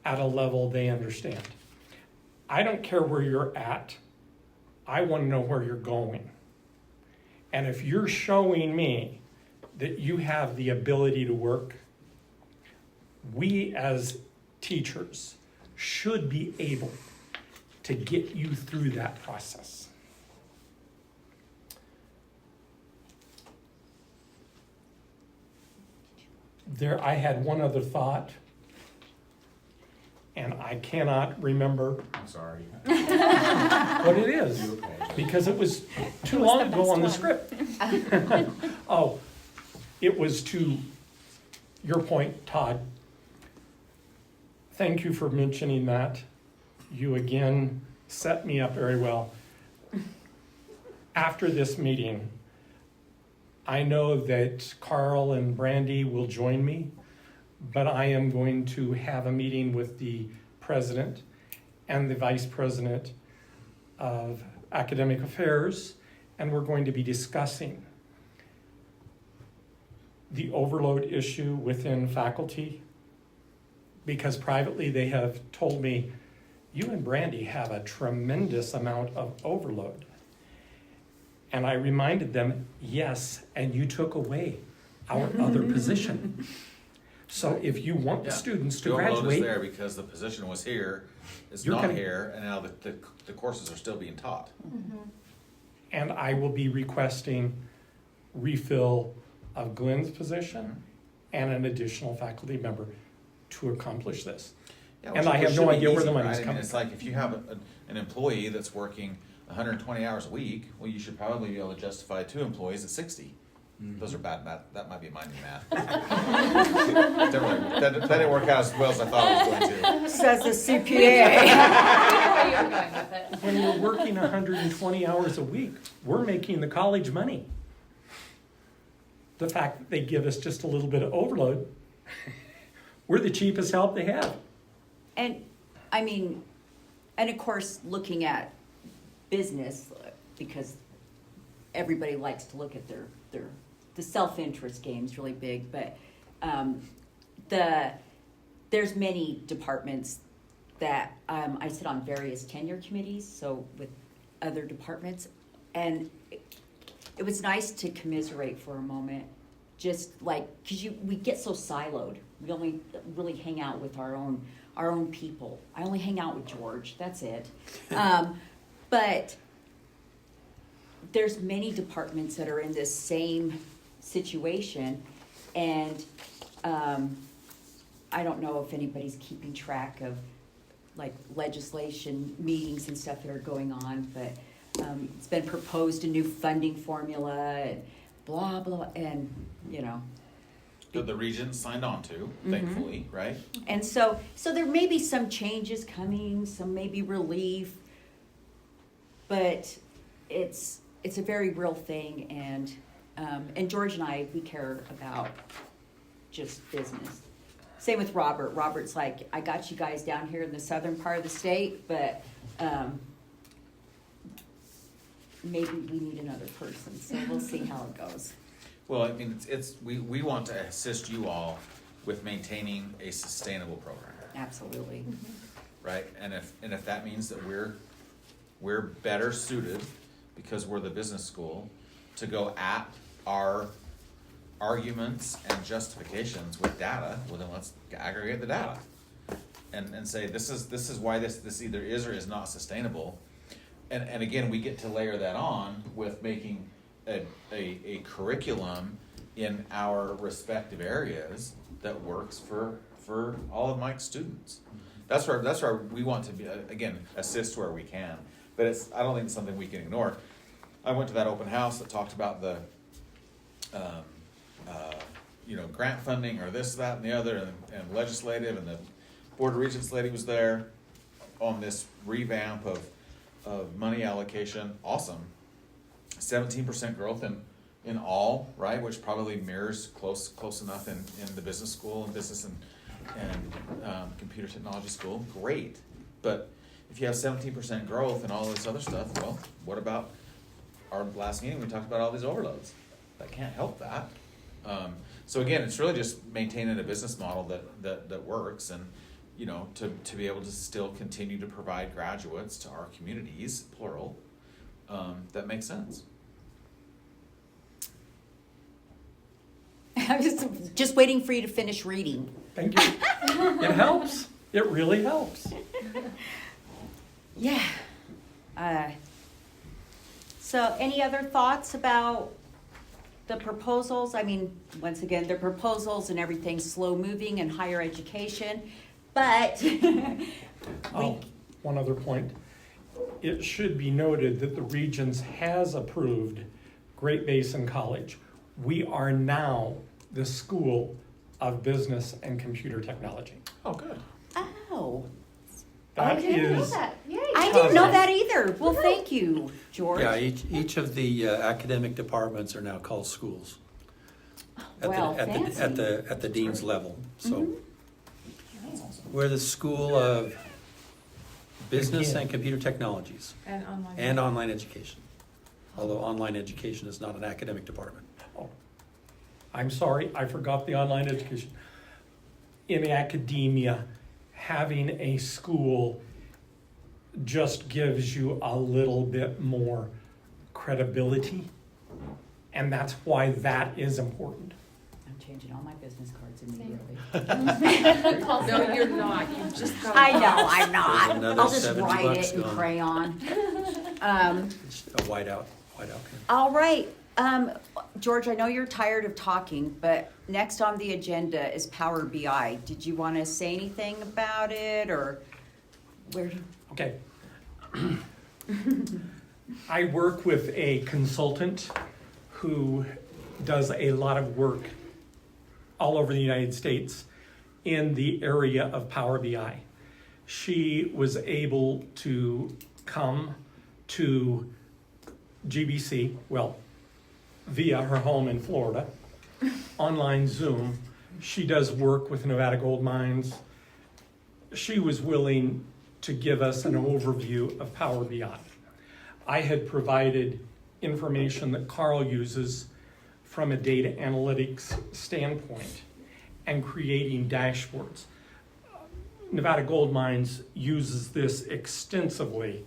at a level they understand. I don't care where you're at. I want to know where you're going. And if you're showing me that you have the ability to work, we as teachers should be able to get you through that process. I had one other thought, and I cannot remember I'm sorry. what it is, You apologize. because it was too was long the ago on the best script. Oh, it was to your point, Todd. Thank you for mentioning that. You again set me up very well. After this meeting, I know that Carl and Brandy will join me, but I am going to have a meeting with the president and the vice president of academic affairs, and we're going to be discussing the overload issue within faculty, because privately they have told me, you and Brandy have a tremendous amount of overload. And I reminded them, yes, and you took away our other position. So if you want the Yeah. students to The overload is graduate, there because the position was here, it's You're not gonna- here, and now the courses are still being taught. and I will be requesting refill of Glenn's position and an additional faculty member to accomplish this. Yeah, And which- I which have no should be idea where easy, the money's right? I mean, coming it's from. like if you have an employee that's working 120 hours a week, well, you should probably be able to justify 2 employees at 60. Those are bad math. That might be my new math. that didn't work out as well as I thought it was going to. Says the CPA. Where you were going with it. When we're working 120 hours a week, we're making the college money. The fact that they give us just a little bit of overload, we're the cheapest help they have. And, I mean, and of course, looking at business, because everybody likes to look at the self-interest game's really big, but there's many departments that I sit on various tenure committees, so with other departments, and it was nice to commiserate for a moment, just like, because we get so siloed. We only really hang out with our own people. I only hang out with George, that's it. But there's many departments that are in this same situation, and I don't know if anybody's keeping track of like legislation meetings and stuff that are going on, but it's been proposed a new funding formula and blah, blah, and, you know. That the region signed on to, thankfully, right? And so there may be some changes coming, some maybe relief, but it's a very real thing, and George and I, we care about just business. Same with Robert. Robert's like, I got you guys down here in the southern part of the state, but maybe we need another person, so we'll see how it goes. Well, I mean, we want to assist you all with maintaining a sustainable program, Absolutely. right? And if that means that we're better suited, because we're the business school, to go at our arguments and justifications with data, well then let's aggregate the data and say this is why this either is or is not sustainable. And again, we get to layer that on with making a curriculum in our respective areas that works for all of Mike's students. That's where we want to be, again, assist where we can. But I don't think it's something we can ignore. I went to that open house that talked about the grant funding or this, that, and the other, and legislative, and the Board of Regents lady was there on this revamp of money allocation. Awesome. 17% growth in all, right, which probably mirrors close enough in the business school and business and computer technology school. Great. But if you have 17% growth and all this other stuff, well, what about our last meeting? We talked about all these overloads. That can't help that. So again, it's really just maintaining a business model that works, and to be able to still continue to provide graduates to our communities, plural, that makes sense. I was just waiting for you to finish reading. Thank you. It helps. It really helps. Yeah. So any other thoughts about the proposals? I mean, once again, the proposals and everything's slow moving in higher education, but One other point. It should be noted that the Regions has approved Great Basin College. We are now the School of Business and Computer Technology. Oh, good. Oh, That I didn't know is that. Yay. I didn't know that either. Well, thank you, George. Yeah, each of the academic departments are now called schools. Well, fancy. At the dean's level, so. We're the School of Business and Computer Technologies And online. and Online Education. Although online education is not an academic department. I'm sorry, I forgot the online education. In academia, having a school just gives you a little bit more credibility, and that's why that is important. I'm changing all my business cards immediately. No, you're not. You just got. I know, I'm not. There's another I'll just $70 write it in gone. crayon. It's a whiteout pen. All right, George, I know you're tired of talking, but next on the agenda is Power BI. Did you want to say anything about it, or where? Okay. I work with a consultant who does a lot of work all over the United States in the area of Power BI. She was able to come to GBC, well, via her home in Florida, online Zoom. She does work with Nevada Gold Mines. She was willing to give us an overview of Power BI. I had provided information that Carl uses from a data analytics standpoint and creating dashboards. Nevada Gold Mines uses this extensively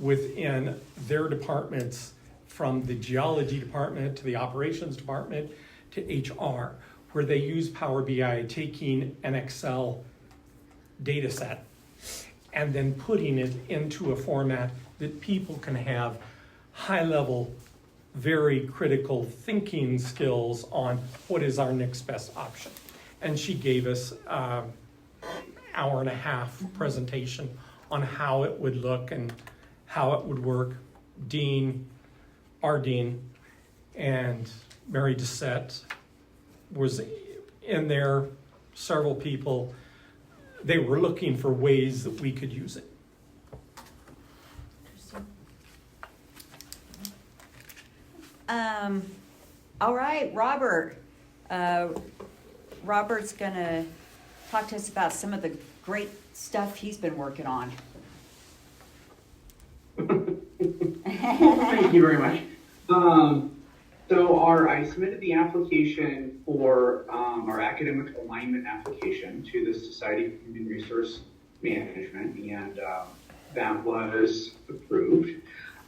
within their departments, from the geology department to the operations department to HR, where they use Power BI, taking an Excel data set and then putting it into a format that people can have high-level, very critical thinking skills on what is our next best option. And she gave us hour and a half presentation on how it would look and how it would work. Our dean, and Mary Doucette was in there, several people. They were looking for ways that we could use it. All right, Robert. Robert's gonna talk to us about some of the great stuff he's been working on. Thank you very much. I submitted the application for our academic alignment application to the Society for Human Resource Management, and that was approved.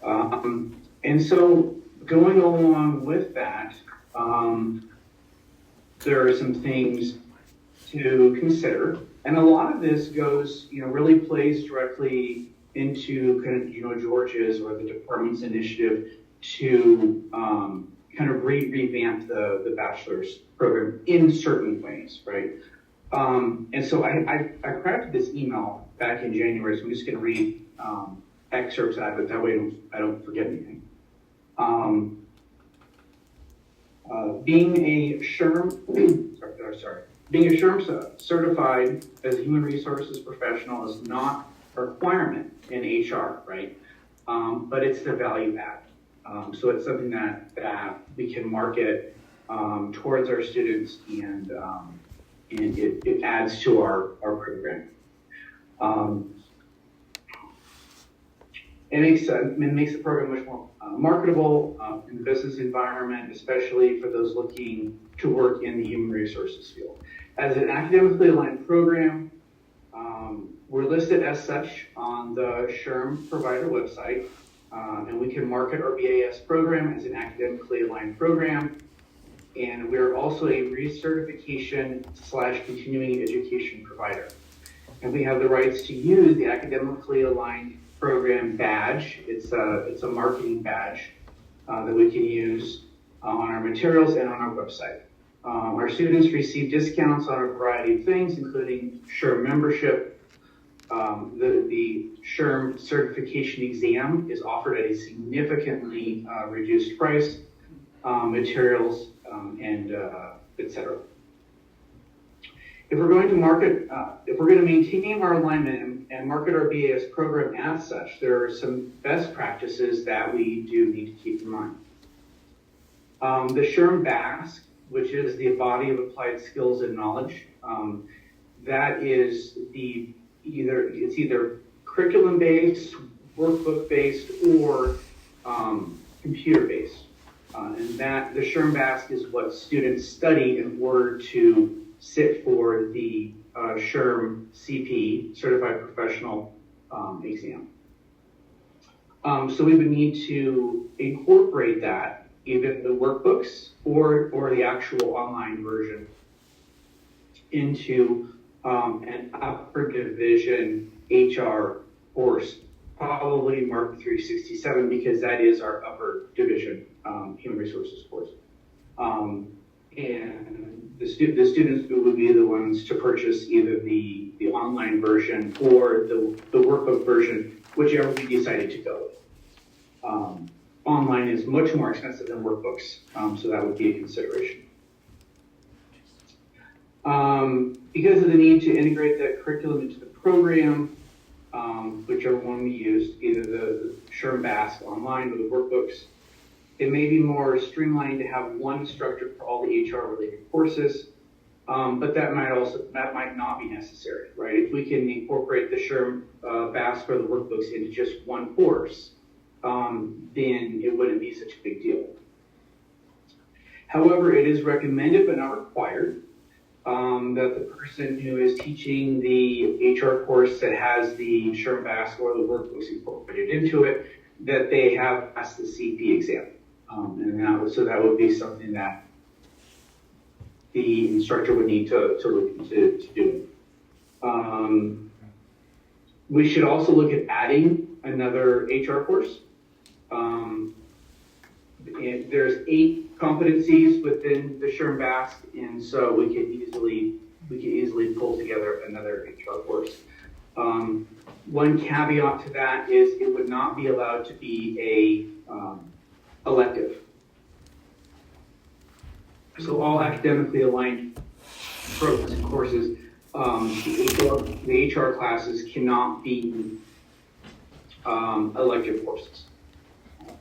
And so going along with that, there are some things to consider, and a lot of this goes, really plays directly into kind of, George's or the department's initiative to kind of revamp the bachelor's program in certain ways, right? And so I crafted this email back in January, so I'm just going to read excerpts out of it. That way I don't forget anything. Being a SHRM, being a SHRM certified as a human resources professional is not a requirement in HR, right? But it's the value add. So it's something that we can market towards our students, and it adds to our program. It makes the program much more marketable in the business environment, especially for those looking to work in the human resources field. As an academically aligned program, we're listed as such on the SHRM provider website, and we can market our BAS program as an academically aligned program. And we're also a recertification/continuing education provider. And we have the rights to use the academically aligned program badge. It's a marketing badge that we can use on our materials and on our website. Our students receive discounts on a variety of things, including SHRM membership. The SHRM certification exam is offered at a significantly reduced price, materials, and etc. If we're going to maintain our alignment and market our BAS program as such, there are some best practices that we do need to keep in mind. The SHRM BASC, which is the body of applied skills and knowledge, that is either curriculum-based, workbook-based, or computer-based. And that the SHRM BASC is what students study in order to sit for the SHRM CP, Certified Professional exam. So we would need to incorporate that, either the workbooks or the actual online version, into an upper division HR course, probably Mark 367, because that is our upper division human resources course. And the students would be the ones to purchase either the online version or the workbook version, whichever we decided to go with. Online is much more expensive than workbooks, so that would be a consideration. Because of the need to integrate that curriculum into the program, whichever one we used, either the SHRM BASC online or the workbooks, it may be more streamlined to have one instructor for all the HR related courses, but that might not be necessary, right? If we can incorporate the SHRM BASC or the workbooks into just one course, then it wouldn't be such a big deal. However, it is recommended but not required that the person who is teaching the HR course that has the SHRM BASC or the workbooks incorporated into it, that they have passed the CP exam. So that would be something that the instructor would need to look into do. We should also look at adding another HR course. There's 8 competencies within the SHRM BASC, and so we could easily we could easily pull together another HR course. One caveat to that is it would not be allowed to be a elective. So all academically aligned programs and courses, the HR classes cannot be elective courses.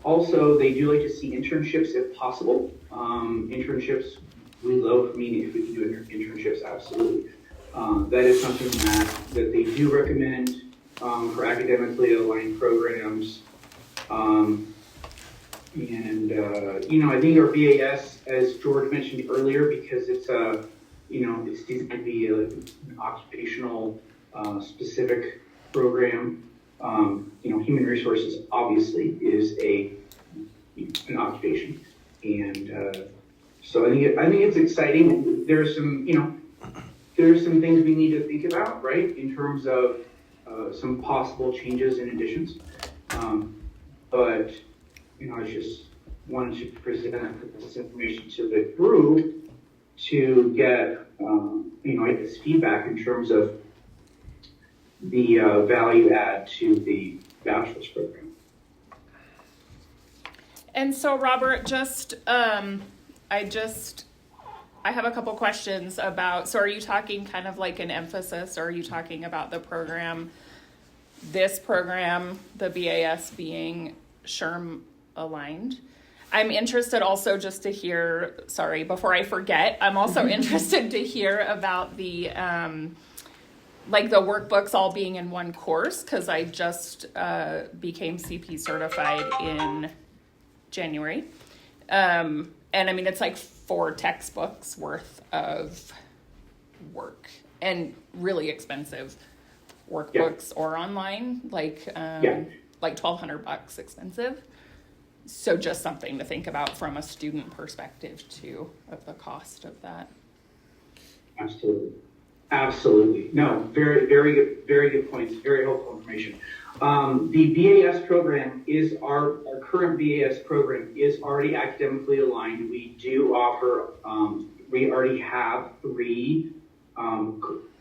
Also, they do like to see internships if possible. Internships, we love, if we can do internships, absolutely. That is something that they do recommend for academically aligned programs. I think our BAS, as George mentioned earlier, because it's it's designed to be an occupational specific program. Human resources obviously is an occupation, and so I think it's exciting. There's some things we need to think about, right, in terms of some possible changes and additions. But I just wanted to present this information to the group to get this feedback in terms of the value add to the bachelor's program. And so, Robert, I have a couple questions about, so are you talking kind of like an emphasis, or are you talking about the program, this program, the BAS being SHRM aligned? I'm interested also just to hear, sorry, before I forget, I'm also interested to hear about the, like the workbooks all being in one course, because I just became CP certified in January. And I mean, it's like 4 textbooks worth of work and really expensive workbooks or online, like $1,200 expensive. So just something to think about from a student perspective too, of the cost of that. Absolutely. No, very good points. Very helpful information. The BAS program is our current BAS program is already academically aligned. We do offer, we already have 3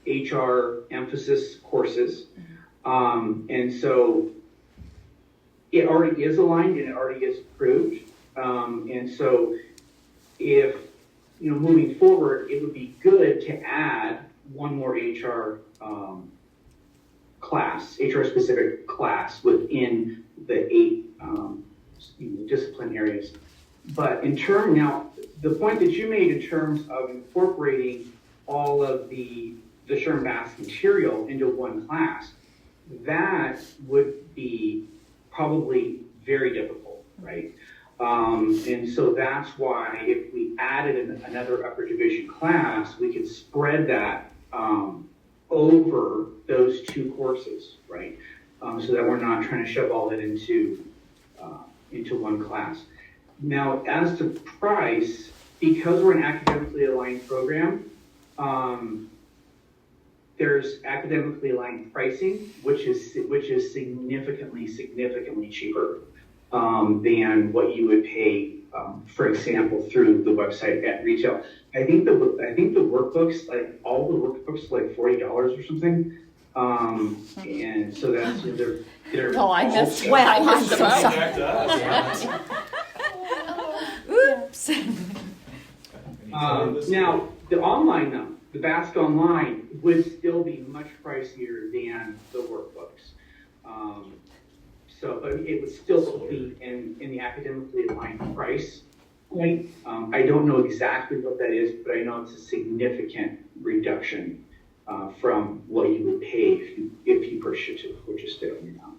HR emphasis courses. And so it already is aligned and it already is approved. And so if, moving forward, it would be good to add one more HR class, HR specific class within the 8 discipline areas. But now, the point that you made in terms of incorporating all of the SHRM BAS material into one class, that would be probably very difficult, right? And so that's why if we added another upper division class, we could spread that over those 2 courses, right? So that we're not trying to shove all that into one class. Now, as to price, because we're an academically aligned program, there's academically aligned pricing, which is significantly cheaper than what you would pay, for example, through the website at retail. I think the workbooks, like all the workbooks, like $40 or something. And so that's they're. Well, I missed. Well, I missed I'm so sorry. Oops. Now, the online though, the BASC Online would still be much pricier than the workbooks. But it would still be in the academically aligned price point. I don't know exactly what that is, but I know it's a significant reduction from what you would pay if you purchased it on your own.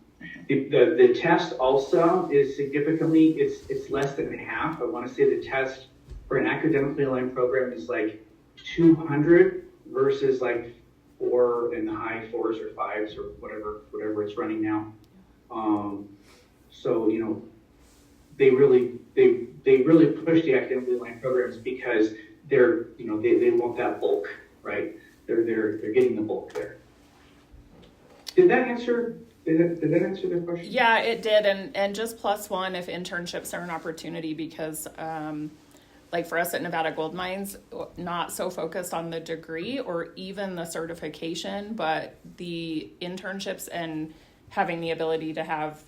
The test also is significantly, it's less than half. I want to say the test for an academically aligned program is like 200 versus like 4 in the high 4s or 5s or whatever it's running now. So they really push the academically aligned programs because they're they want that bulk, right? They're getting the bulk there. Did that answer the question? Yeah, it did, and just +1 if internships are an opportunity, because like for us at Nevada Gold Mines, not so focused on the degree or even the certification, but the internships and having the ability to have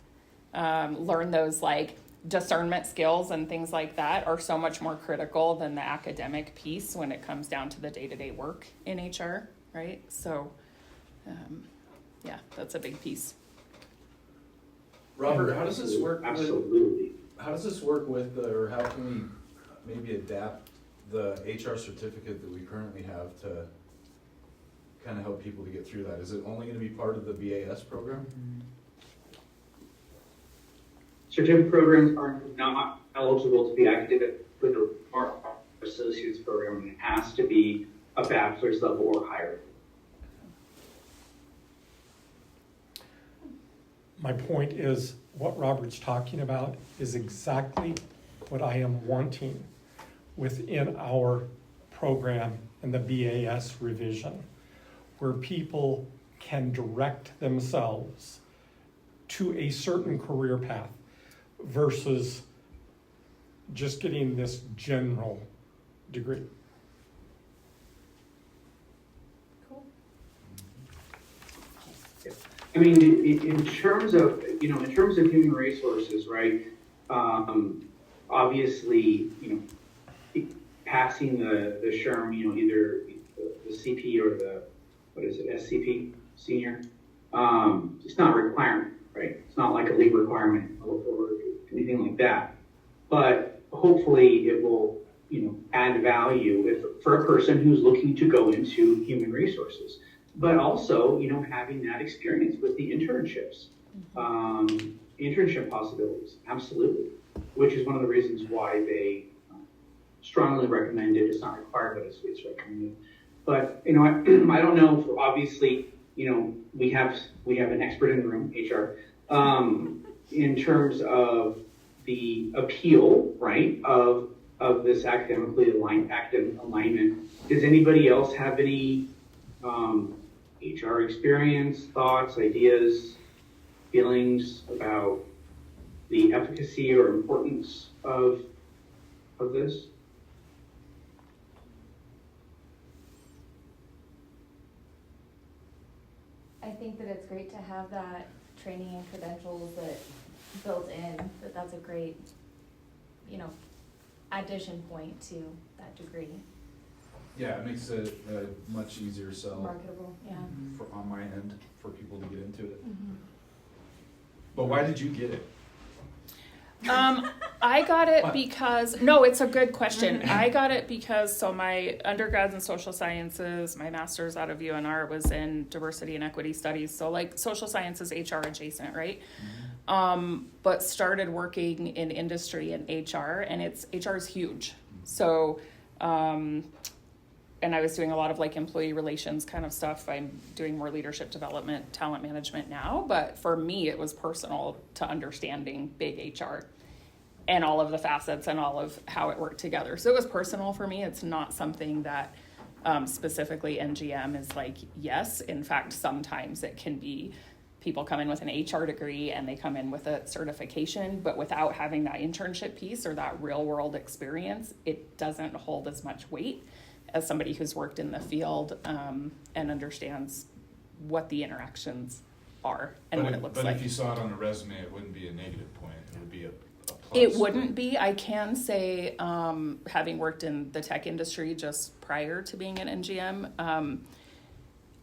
learn those like discernment skills and things like that are so much more critical than the academic piece when it comes down to the day-to-day work in HR, right? So yeah, that's a big piece. Robert, how does this work? Absolutely. How does this work with, or how can we maybe adapt the HR certificate that we currently have to kind of help people to get through that? Is it only going to be part of the BAS program? Certificate programs are not eligible to be academic with our associate's program. It has to be a bachelor's level or higher. My point is, what Robert's talking about is exactly what I am wanting within our program in the BAS revision, where people can direct themselves to a certain career path versus just getting this general degree. I mean, in terms of human resources, right? Obviously, passing the SHRM, either the CP or the SCP senior, it's not a requirement, right? It's not like a legal requirement or anything like that. But hopefully, it will add value for a person who's looking to go into human resources. But also, having that experience with the internships, internship possibilities, absolutely, which is one of the reasons why they strongly recommend it. It's not required, but it's recommended. But I don't know. Obviously, we have an expert in the room, HR, in terms of the appeal, right, of this academic alignment. Does anybody else have any HR experience, thoughts, ideas, feelings about the efficacy or importance of this? I think that it's great to have that training and credentials that built in, that's a great, addition point to that degree. Yeah, it makes it a much easier sell. Marketable, yeah. On my end, for people to get into it. Mm-hmm. But why did you get it? I got it because, no, it's a good question. I got it because, my undergrads in social sciences, my master's out of UNR was in diversity and equity studies. So like social sciences, HR adjacent, right? Mm-hmm. But started working in industry and HR, and HR is huge. So, and I was doing a lot of like employee relations kind of stuff. I'm doing more leadership development, talent management now. But for me, it was personal to understanding big HR and all of the facets and all of how it worked together. So it was personal for me. It's not something that specifically NGM is like, yes. In fact, sometimes it can be people come in with an HR degree and they come in with a certification, but without having that internship piece or that real world experience, it doesn't hold as much weight as somebody who's worked in the field and understands what the interactions are and what it looks like. But if you saw it on a resume, it wouldn't be a negative point. It would be a plus. It wouldn't be. I can say, having worked in the tech industry just prior to being at NGM,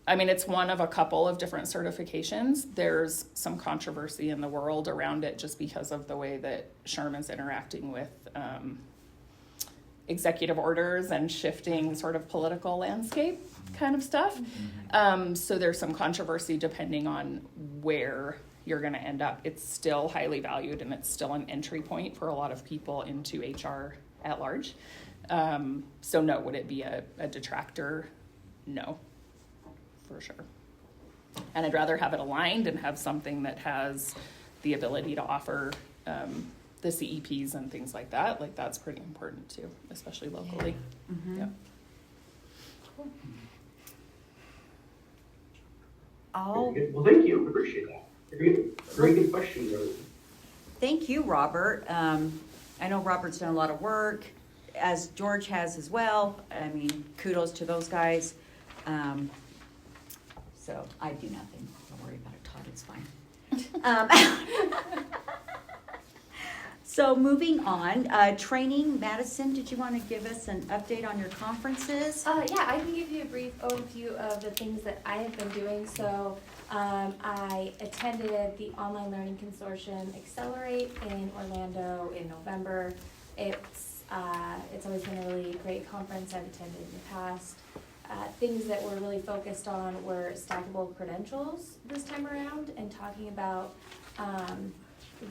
it's one of a couple of different certifications. There's some controversy in the world around it just because of the way that SHRM is interacting with executive orders and shifting sort of political landscape kind of stuff. So there's some controversy depending on where you're going to end up. It's still highly valued and it's still an entry point for a lot of people into HR at large. So no, would it be a detractor? No, for sure. And I'd rather have it aligned and have something that has the ability to offer the CEPs and things like that. Like that's pretty important too, especially locally. Yeah. Mm-hmm. Yep. Cool. Well, thank you. I appreciate that. Very good questions. Thank you, Robert. I know Robert's done a lot of work as George has as well. I mean, kudos to those guys. So I do nothing. Don't worry about it, Todd. It's fine. So moving on, training. Madison, did you want to give us an update on your conferences? Yeah, I can give you a brief overview of the things that I have been doing. So I attended the Online Learning Consortium Accelerate in Orlando in November. It's always been a really great conference I've attended in the past. Things that we're really focused on were stackable credentials this time around and talking about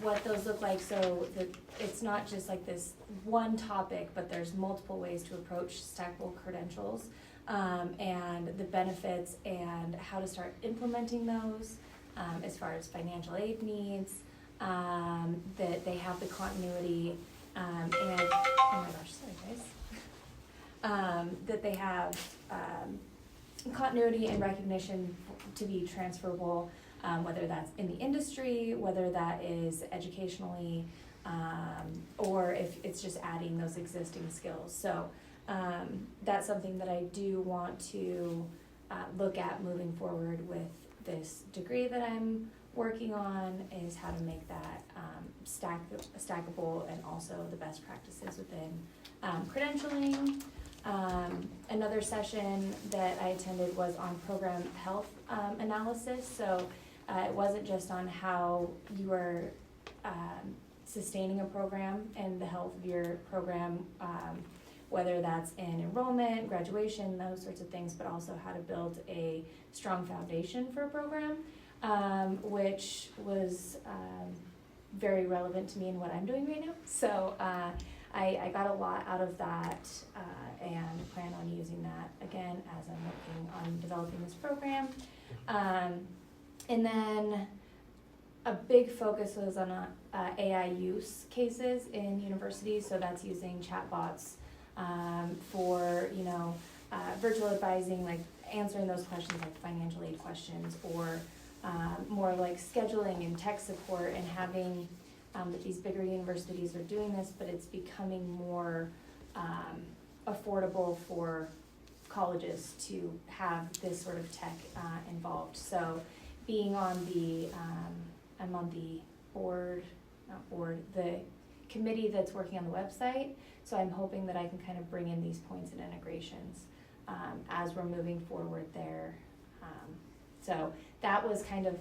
what those look like, so that it's not just like this one topic, but there's multiple ways to approach stackable credentials, and the benefits and how to start implementing those, as far as financial aid needs, that they have the continuity, and, oh my gosh, sorry guys, that they have continuity and recognition to be transferable, whether that's in the industry, whether that is educationally, or if it's just adding those existing skills. So that's something that I do want to look at moving forward with this degree that I'm working on, is how to make that stackable, and also the best practices within credentialing. Another session that I attended was on program health analysis. So it wasn't just on how you are sustaining a program and the health of your program, whether that's in enrollment, graduation, those sorts of things, but also how to build a strong foundation for a program, which was very relevant to me in what I'm doing right now. So I got a lot out of that, and plan on using that again as I'm working on developing this program. And then a big focus was on AI use cases in universities. So that's using chatbots for, virtual advising, like answering those questions like financial aid questions, or more like scheduling and tech support, and having that these bigger universities are doing this, but it's becoming more affordable for colleges to have this sort of tech involved. So being on the, I'm on the the committee that's working on the website. So I'm hoping that I can kind of bring in these points and integrations as we're moving forward there. So that was kind of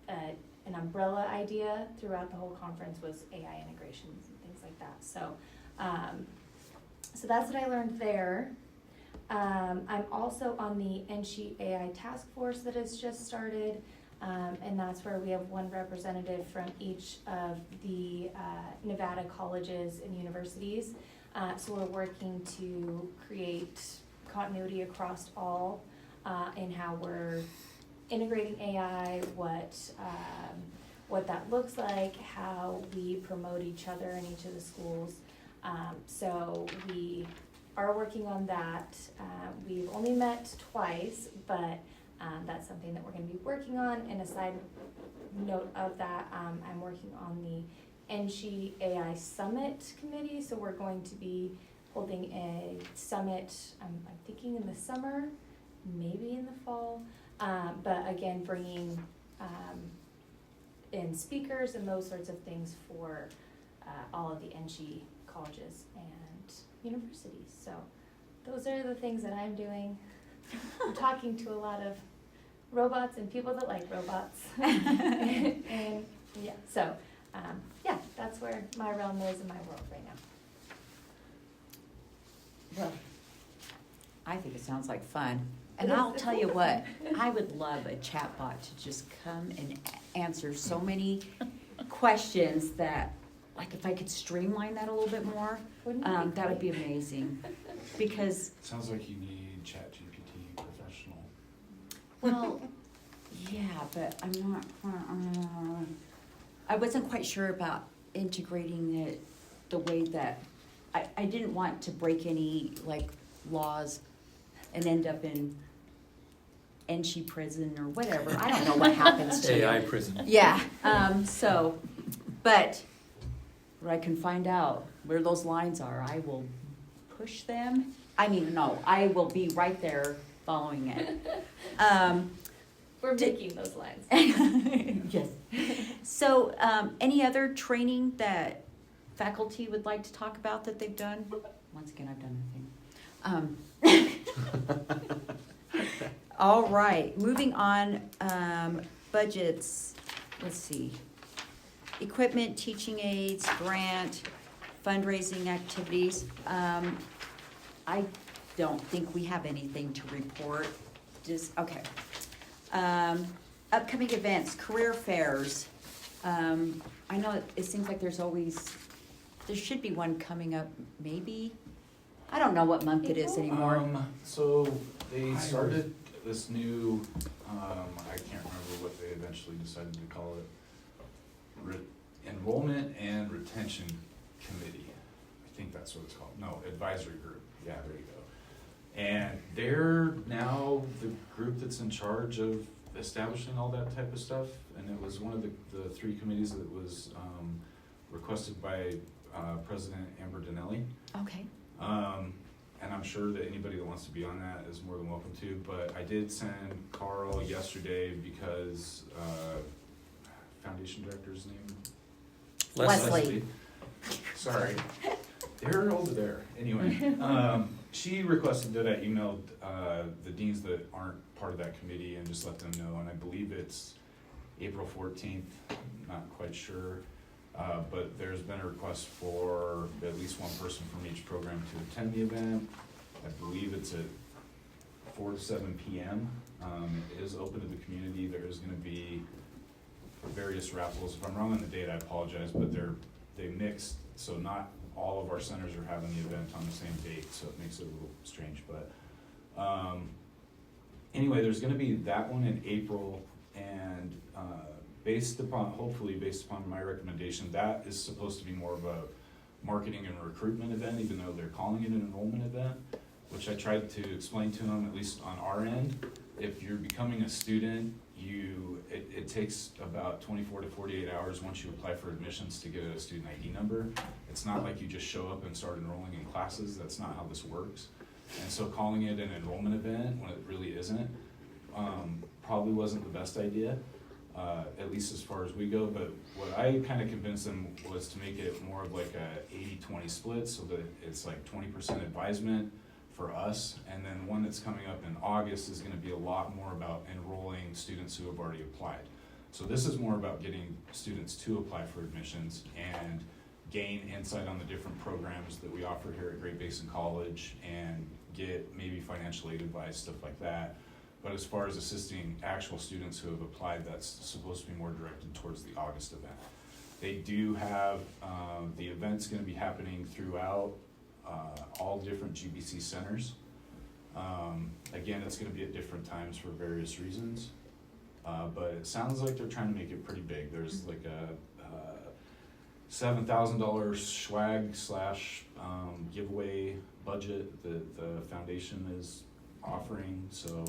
an umbrella idea throughout the whole conference, was AI integrations and things like that. So, so that's what I learned there. I'm also on the NSHE AI task force that has just started, and that's where we have one representative from each of the Nevada colleges and universities. So we're working to create continuity across all in how we're integrating AI, what that looks like, how we promote each other in each of the schools. So we are working on that. We've only met twice, but that's something that we're going to be working on. And a side note of that, I'm working on the NSHE AI Summit Committee. So we're going to be holding a summit, I'm thinking in the summer, maybe in the fall. But again, bringing in speakers and those sorts of things for all of the NSHE colleges and universities. So those are the things that I'm doing. I'm talking to a lot of robots and people that like robots. and yeah, so yeah, that's where my realm is in my world right now. Well, I think it sounds like fun. And I'll tell you what, I would love a chatbot to just come and answer so many questions that, like, if I could streamline that a little bit more, that would be amazing. Because Sounds like you need ChatGPT professional. well, yeah, but I'm not. I wasn't quite sure about integrating it the way that I didn't want to break any like laws and end up in NSHE prison or whatever. I don't know what happens to AI prison. Yeah. But where I can find out where those lines are, I will push them. I mean, no, I will be right there following it. We're making those lines. Yes. So, any other training that faculty would like to talk about that they've done? Once again, I've done nothing. All right, moving on, budgets, let's see. Equipment, teaching aids, grant, fundraising activities. I don't think we have anything to report, just, okay. Upcoming events, career fairs. I know it seems like there should be one coming up, maybe. I don't know what month it is anymore. So they started this new, I can't remember what they eventually decided to call it, Enrollment and Retention Committee. I think that's what it's called. No, Advisory Group. Yeah, there you go. And they're now the group that's in charge of establishing all that type of stuff. And it was one of the three committees that was requested by President Amber Dinelli. Okay. And I'm sure that anybody that wants to be on that is more than welcome to, but I did send Carl yesterday because, foundation director's name? Leslie. Sorry, they're over there, anyway. She requested that I emailed, the deans that aren't part of that committee and just let them know, and I believe it's April 14th, not quite sure. But there's been a request for at least one person from each program to attend the event. I believe it's at 4 to 7 p.m. It is open to the community. There is going to be various raffles. If I'm wrong on the date, I apologize, but they mixed, so not all of our centers are having the event on the same date, so it makes it a little strange. But anyway, there's going to be that one in April, and hopefully based upon my recommendation, that is supposed to be more of a marketing and recruitment event, even though they're calling it an enrollment event, which I tried to explain to them, at least on our end. If you're becoming a student, it takes about 24 to 48 hours once you apply for admissions to get a student ID number. It's not like you just show up and start enrolling in classes. That's not how this works. And so calling it an enrollment event when it really isn't, probably wasn't the best idea. At least as far as we go, but what I kind of convinced them was to make it more of like a 80-20 split, so that it's like 20% advisement for us, and then one that's coming up in August is going to be a lot more about enrolling students who have already applied. So this is more about getting students to apply for admissions and gain insight on the different programs that we offer here at Great Basin College and get maybe financial aid advice, stuff like that. But as far as assisting actual students who have applied, that's supposed to be more directed towards the August event. They do have, the event's gonna be happening throughout all different GBC centers. Again, it's gonna be at different times for various reasons. But it sounds like they're trying to make it pretty big. There's like a $7,000 swag / giveaway budget that the foundation is offering, so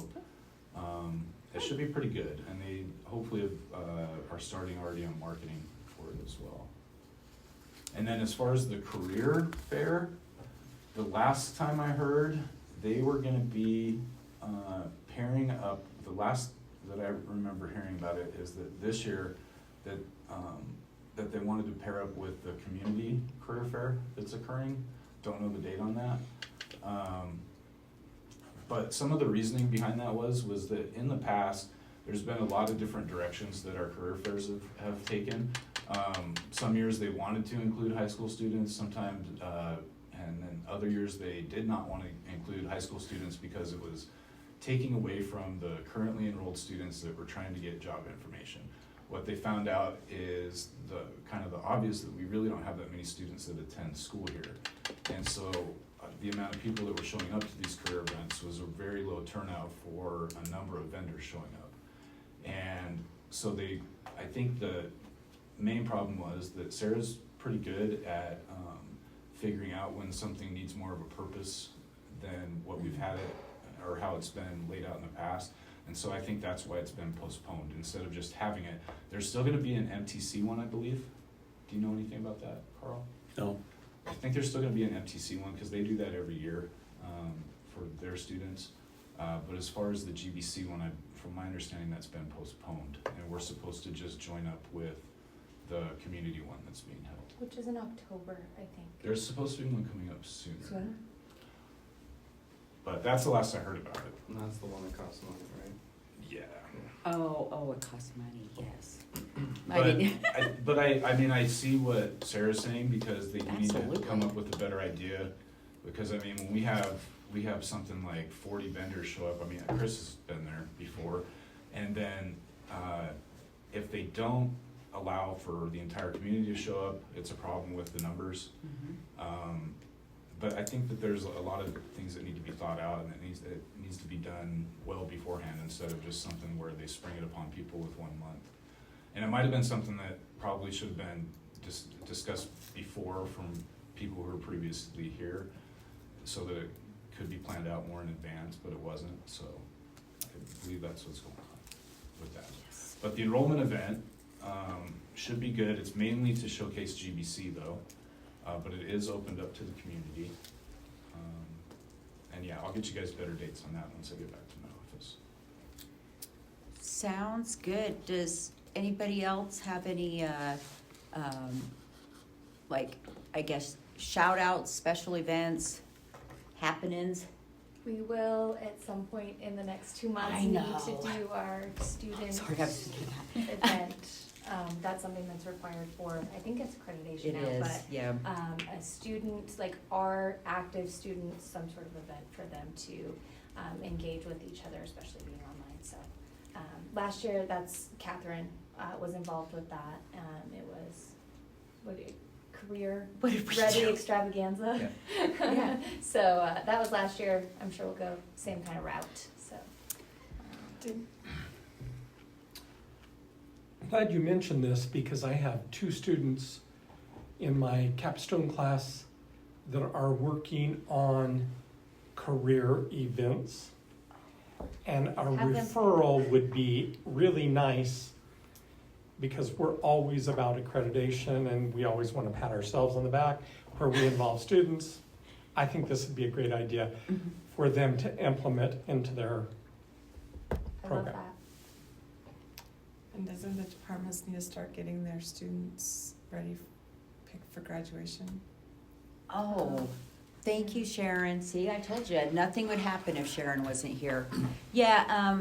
it should be pretty good, and they hopefully are starting already on marketing for it as well. And then as far as the career fair, the last time I heard, they were gonna be pairing up, the last that I remember hearing about it is that this year that they wanted to pair up with the community career fair that's occurring. Don't know the date on that. But some of the reasoning behind that was that in the past, there's been a lot of different directions that our career fairs have taken. Some years they wanted to include high school students, sometimes, and then other years they did not want to include high school students because it was taking away from the currently enrolled students that were trying to get job information. What they found out is the obvious that we really don't have that many students that attend school here. And so the amount of people that were showing up to these career events was a very low turnout for a number of vendors showing up. And so I think the main problem was that Sarah's pretty good at figuring out when something needs more of a purpose than what we've had it, or how it's been laid out in the past. And so I think that's why it's been postponed instead of just having it. There's still gonna be an MTC one, I believe. Do you know anything about that, Carl? No. I think there's still gonna be an MTC one, cause they do that every year, for their students. But as far as the GBC one, from my understanding, that's been postponed, and we're supposed to just join up with the community one that's being held. Which is in October, I think. There's supposed to be one coming up sooner, Sooner? but that's the last I heard about it. And that's the one that costs money, right? Yeah. Oh, it costs money, yes. But I mean, I see what Sarah's saying, because they need to Absolutely. come up with a better idea. Because I mean, when we have something like 40 vendors show up, I mean, Chris has been there before. And then, if they don't allow for the entire community to show up, it's a problem with the numbers. But I think that there's a lot of things that need to be thought out, and it needs to be done well beforehand, instead of just something where they spring it upon people with 1 month. And it might have been something that probably should have been discussed before from people who were previously here, so that it could be planned out more in advance, but it wasn't, so I believe that's what's going on with that. But the enrollment event should be good. It's mainly to showcase GBC though, but it is opened up to the community. And yeah, I'll get you guys better dates on that once I get back to my office. Sounds good. Does anybody else have any, like, I guess, shout outs, special events, happenings? We will, at some point in the next 2 months, I need know. to do our student Sorry, I was thinking that. event. That's something that's required for, I think it's accreditation It now, is, but yeah. a student, like our active students, some sort of event for them to engage with each other, especially being online. So last year, that's Catherine was involved with that. It was career What did we ready do? extravaganza. Yeah. So that was last year. I'm sure we'll go same kind of route. So I'm glad you mentioned this because I have 2 students in my capstone class that are working on career events. And a Have them. referral would be really nice because we're always about accreditation and we always want to pat ourselves on the back where we involve students. I think this would be a great idea for them to implement into their I love program. that. And doesn't the departments need to start getting their students ready for graduation? Oh, thank you, Sharon. See, I told you, nothing would happen if Sharon wasn't here. Yeah,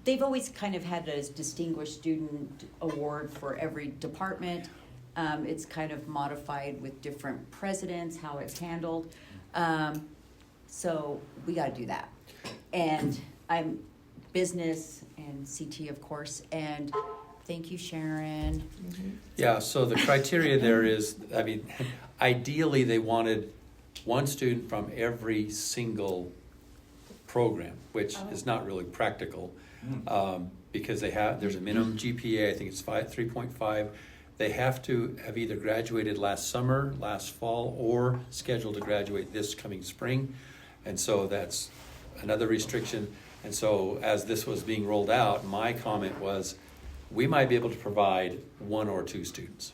they've always kind of had a distinguished student award for every department. It's kind of modified with different presidents, how it's handled. So we gotta do that. And I'm business and CT, of course, and thank you, Sharon. Yeah, so the criteria there is, I mean, ideally, they wanted 1 student from every single program, which is not really practical, because there's a minimum GPA, I think it's 3.5. They have to have either graduated last summer, last fall, or scheduled to graduate this coming spring. And so that's another restriction. And so as this was being rolled out, my comment was, we might be able to provide 1 or 2 students,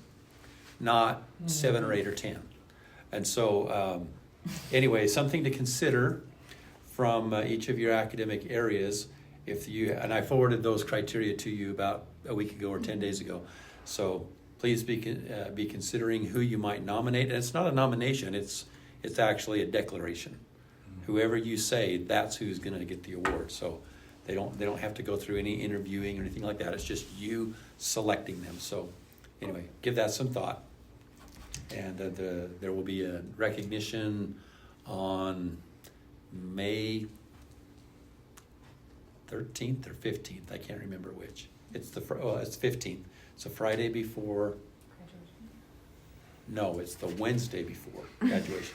not 7 or 8 or 10. And so, anyway, something to consider from each of your academic areas. And I forwarded those criteria to you about a week ago or 10 days ago. So please be considering who you might nominate. And it's not a nomination; it's actually a declaration. Whoever you say, that's who's going to get the award. So they don't have to go through any interviewing or anything like that. It's just you selecting them. So anyway, give that some thought. And there will be a recognition on May 13th or 15th. I can't remember which. It's 15th. It's a Friday before. No, it's the Wednesday before graduation.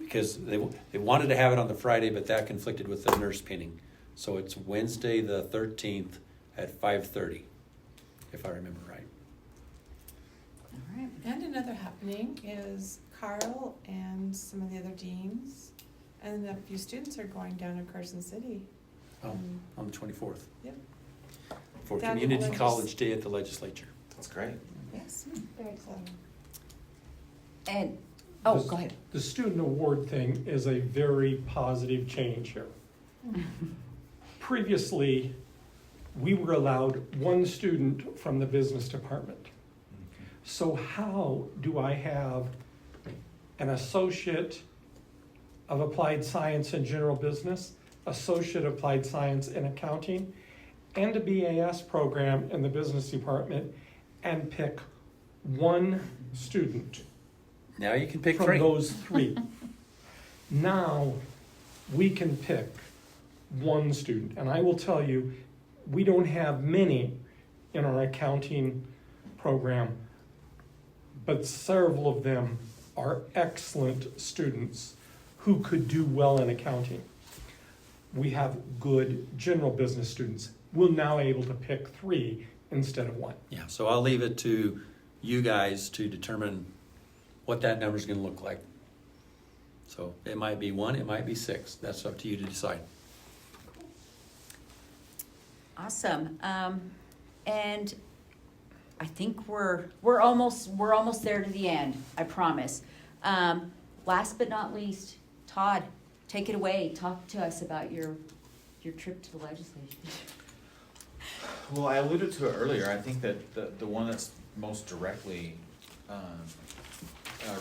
Because they wanted to have it on the Friday, but that conflicted with the nurse pinning. So it's Wednesday the 13th at 5:30, if I remember right. All right. And another happening is Carl and some of the other deans and a few students are going down to Carson City. On the 24th. Yep. For Down to Community the College Day at the legislature. That's great. Yes. Very exciting. And Oh, The- go ahead. The student award thing is a very positive change here. Previously, we were allowed one student from the business department. So how do I have an associate of applied science in general business, associate of applied science in accounting, and a BAS program in the business department, and pick one student Now you can pick from three. those three? Now, we can pick one student, and I will tell you, we don't have many in our accounting program, but several of them are excellent students who could do well in accounting. We have good general business students. We're now able to pick three instead of one. Yeah, so I'll leave it to you guys to determine what that number's gonna look like. So it might be one, it might be six. That's up to you to decide. Awesome. And I think we're almost there to the end, I promise. Last but not least, Todd, take it away. Talk to us about your trip to the legislature. Well, I alluded to it earlier. I think that the one that's most directly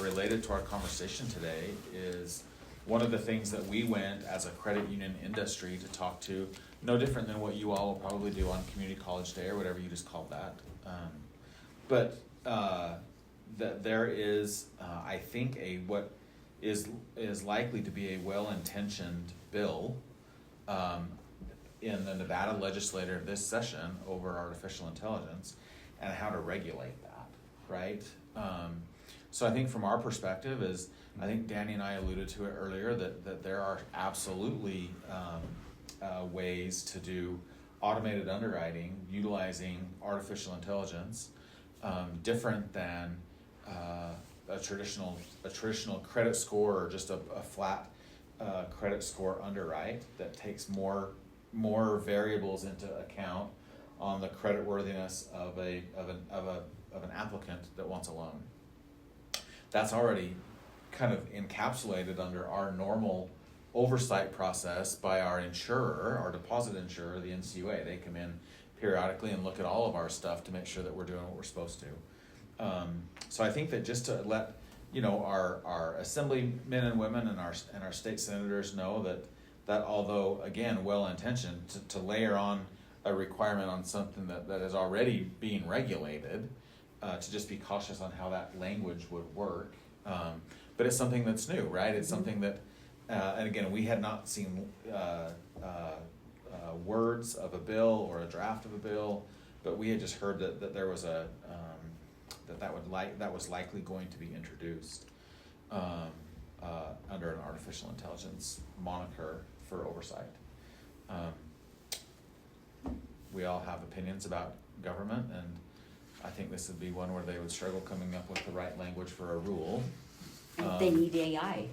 related to our conversation today is one of the things that we went as a credit union industry to talk to, no different than what you all will probably do on Community College Day or whatever you just called that. But that there is, I think, what is likely to be a well-intentioned bill in the Nevada legislature this session over artificial intelligence and how to regulate that, right? So I think from our perspective is, I think Danny and I alluded to it earlier, that there are absolutely ways to do automated underwriting utilizing artificial intelligence, different than a traditional credit score or just a flat credit score underwrite that takes more variables into account on the creditworthiness of an applicant that wants a loan. That's already kind of encapsulated under our normal oversight process by our insurer, our deposit insurer, the NCUA. They come in periodically and look at all of our stuff to make sure that we're doing what we're supposed to. So I think that just to let our assemblymen and women and our state senators know that although again well intentioned, to layer on a requirement on something that is already being regulated, to just be cautious on how that language would work. But it's something that's new, right? It's something that, and again, we had not seen words of a bill or a draft of a bill, but we had just heard that there was that was likely going to be introduced under an artificial intelligence moniker for oversight. We all have opinions about government, and I think this would be one where they would struggle coming up with the right language for a rule. They need AI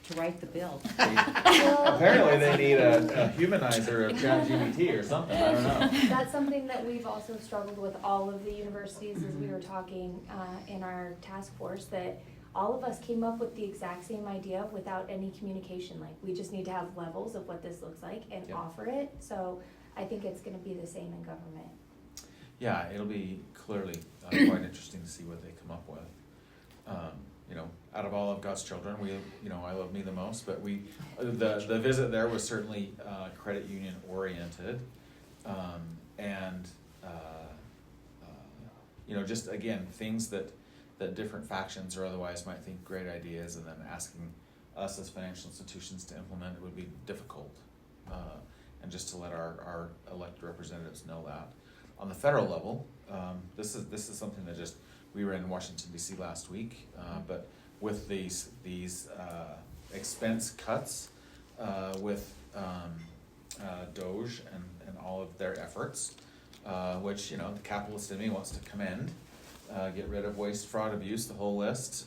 to write the bill. Apparently they need a humanizer of ChatGPT or something, I don't know. That's something that we've also struggled with all of the universities as we were talking in our task force, that all of us came up with the exact same idea without any communication. Like, we just need to have levels of what this looks like and offer it. So I think it's gonna be the same in government. Yeah, it'll be clearly quite interesting to see what they come up with. Out of all of God's children, I love me the most, but the visit there was certainly credit union oriented, and just again things that different factions or otherwise might think great ideas, and then asking us as financial institutions to implement it would be difficult, and just to let our elected representatives know that. On the federal level, this is something that we were in Washington D.C. last week, but with these expense cuts, with DOGE and all of their efforts, which the capitalist in me wants to commend, get rid of waste, fraud, abuse, the whole list.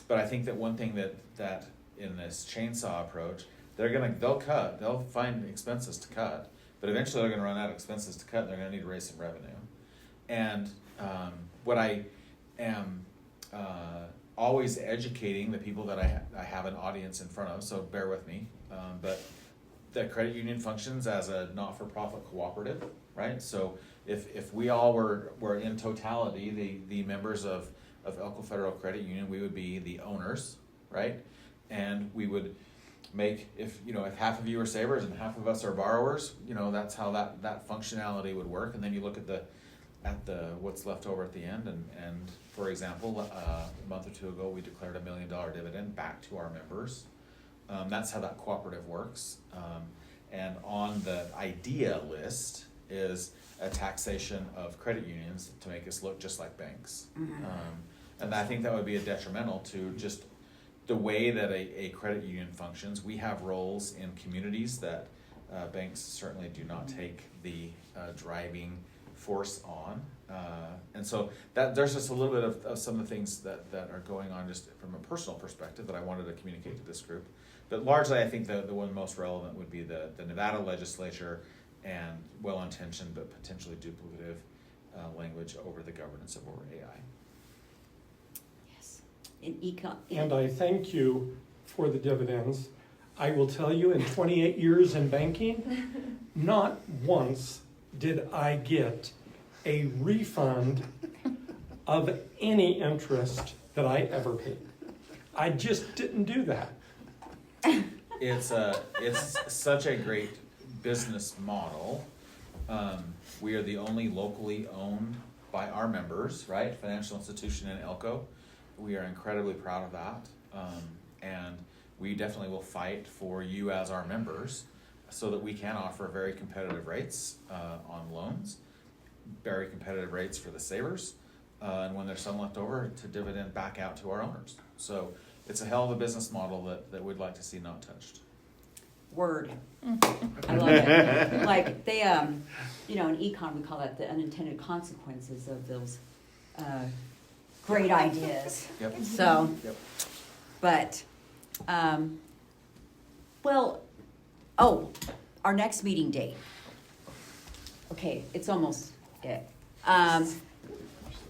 But I think that one thing that in this chainsaw approach, they'll find expenses to cut, but eventually they're going to run out of expenses to cut, and they're going to need to raise some revenue. And what I am always educating the people that I have an audience in front of, so bear with me. But the credit union functions as a not-for-profit cooperative, right? So if we all were in totality, the members of Elko Federal Credit Union, we would be the owners, right? And we would make, if half of you are savers and half of us are borrowers, that's how that functionality would work. And then you look at the what's left over at the end, and for example, a month or two ago, we declared $1 million dividend back to our members. That's how that cooperative works. And on the idea list is a taxation of credit unions to make us look just like banks. And I think that would be a detrimental to just the way that a credit union functions. We have roles in communities that banks certainly do not take the driving force on. And so there's just a little bit of some of the things that are going on just from a personal perspective that I wanted to communicate to this group. But largely, I think the one most relevant would be the Nevada legislature and well-intentioned but potentially duplicative language over the governance of over AI. Yes. In And I thank you for the dividends. I will tell you, in 28 years in banking, not once did I get a refund of any interest that I ever paid. I just didn't do that. It's such a great business model. We are the only locally owned by our members, right? Financial institution in Elko. We are incredibly proud of that. And we definitely will fight for you as our members so that we can offer very competitive rates on loans, very competitive rates for the savers, and when there's some left over, to dividend back out to our owners. So it's a hell of a business model that we'd like to see not touched. Word. I love it. Like they, in econ we call that the unintended consequences of those great ideas. Yep. So, Yep. but, our next meeting date. Okay, it's almost it.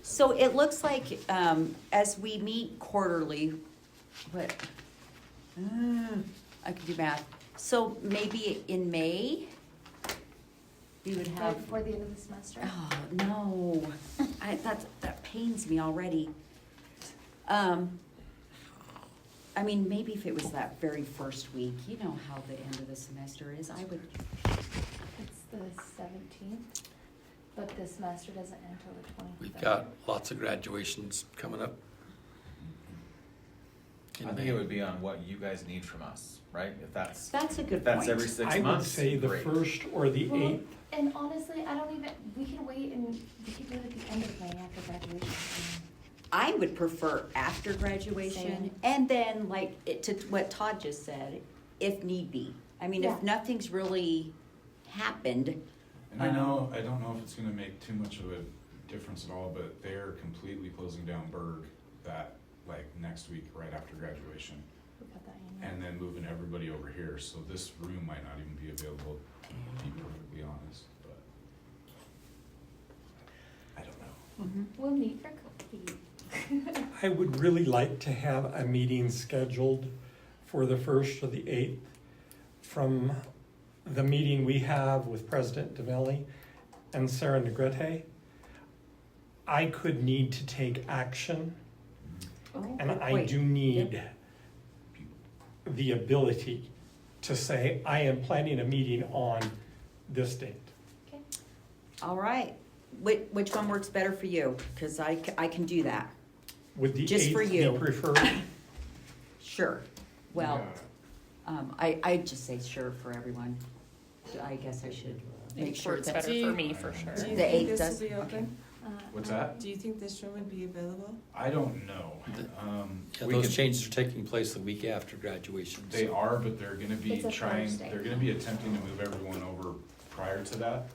So it looks like as we meet quarterly, I can do math. So maybe in May, we would have. Right before the end of the semester. Oh no, that pains me already. I mean, maybe if it was that very first week, you know how the end of the semester is. I would. It's the 17th, but the semester doesn't end until the 23rd. We've got lots of graduations coming up. I think it would be on what you guys need from us, right? If that's a good that's point. every 6 months. I would say the great. 1st or the 8th. And honestly, we can wait and we can do it at the end of May after graduation. I would prefer after graduation, Same. and then to what Todd just said, if need be. I mean, if nothing's really happened. And I don't know if it's gonna make too much of a difference at all, but they're completely closing down Berg that next week, right after graduation. We got that in. And then moving everybody over here, so this room might not even be available, to be perfectly honest, but I don't know. We'll meet for coffee. I would really like to have a meeting scheduled for the 1st or the 8th from the meeting we have with President DeMelli and Sarah Negrete. I could need to take action, and I do need the ability to say, I am planning a meeting on this date. Okay. All right. Which one works better for you? Because I can do that. Would the Just 8th for you. be preferred? Sure. Well, I just say sure for everyone. I guess I should make sure It's that better for me, for sure. Do you The think 8th this does. will be open? What's that? Do you think this room would be available? I don't know. Yeah, We those could- changes are taking place the week after graduation. They are, but they're gonna be It's a Thursday. they're gonna be attempting to move everyone over prior to that.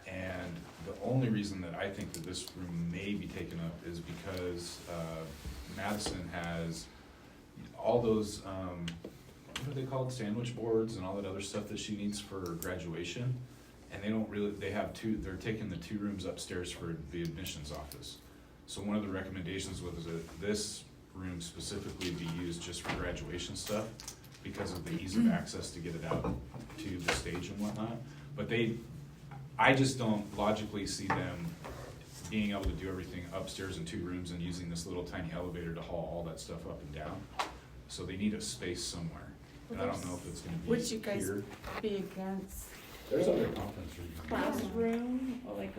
And the only reason that I think that this room may be taken up is because, Madison has all those, what are they called, sandwich boards and all that other stuff that she needs for graduation. And they're taking the 2 rooms upstairs for the admissions office. So one of the recommendations was that this room specifically be used just for graduation stuff because of the ease of access to get it out to the stage and whatnot. But I just don't logically see them being able to do everything upstairs in 2 rooms and using this little tiny elevator to haul all that stuff up and down. So they need a space somewhere. And I don't know if it's gonna be Would you guys here. be against There's other conference rooms. classroom, or like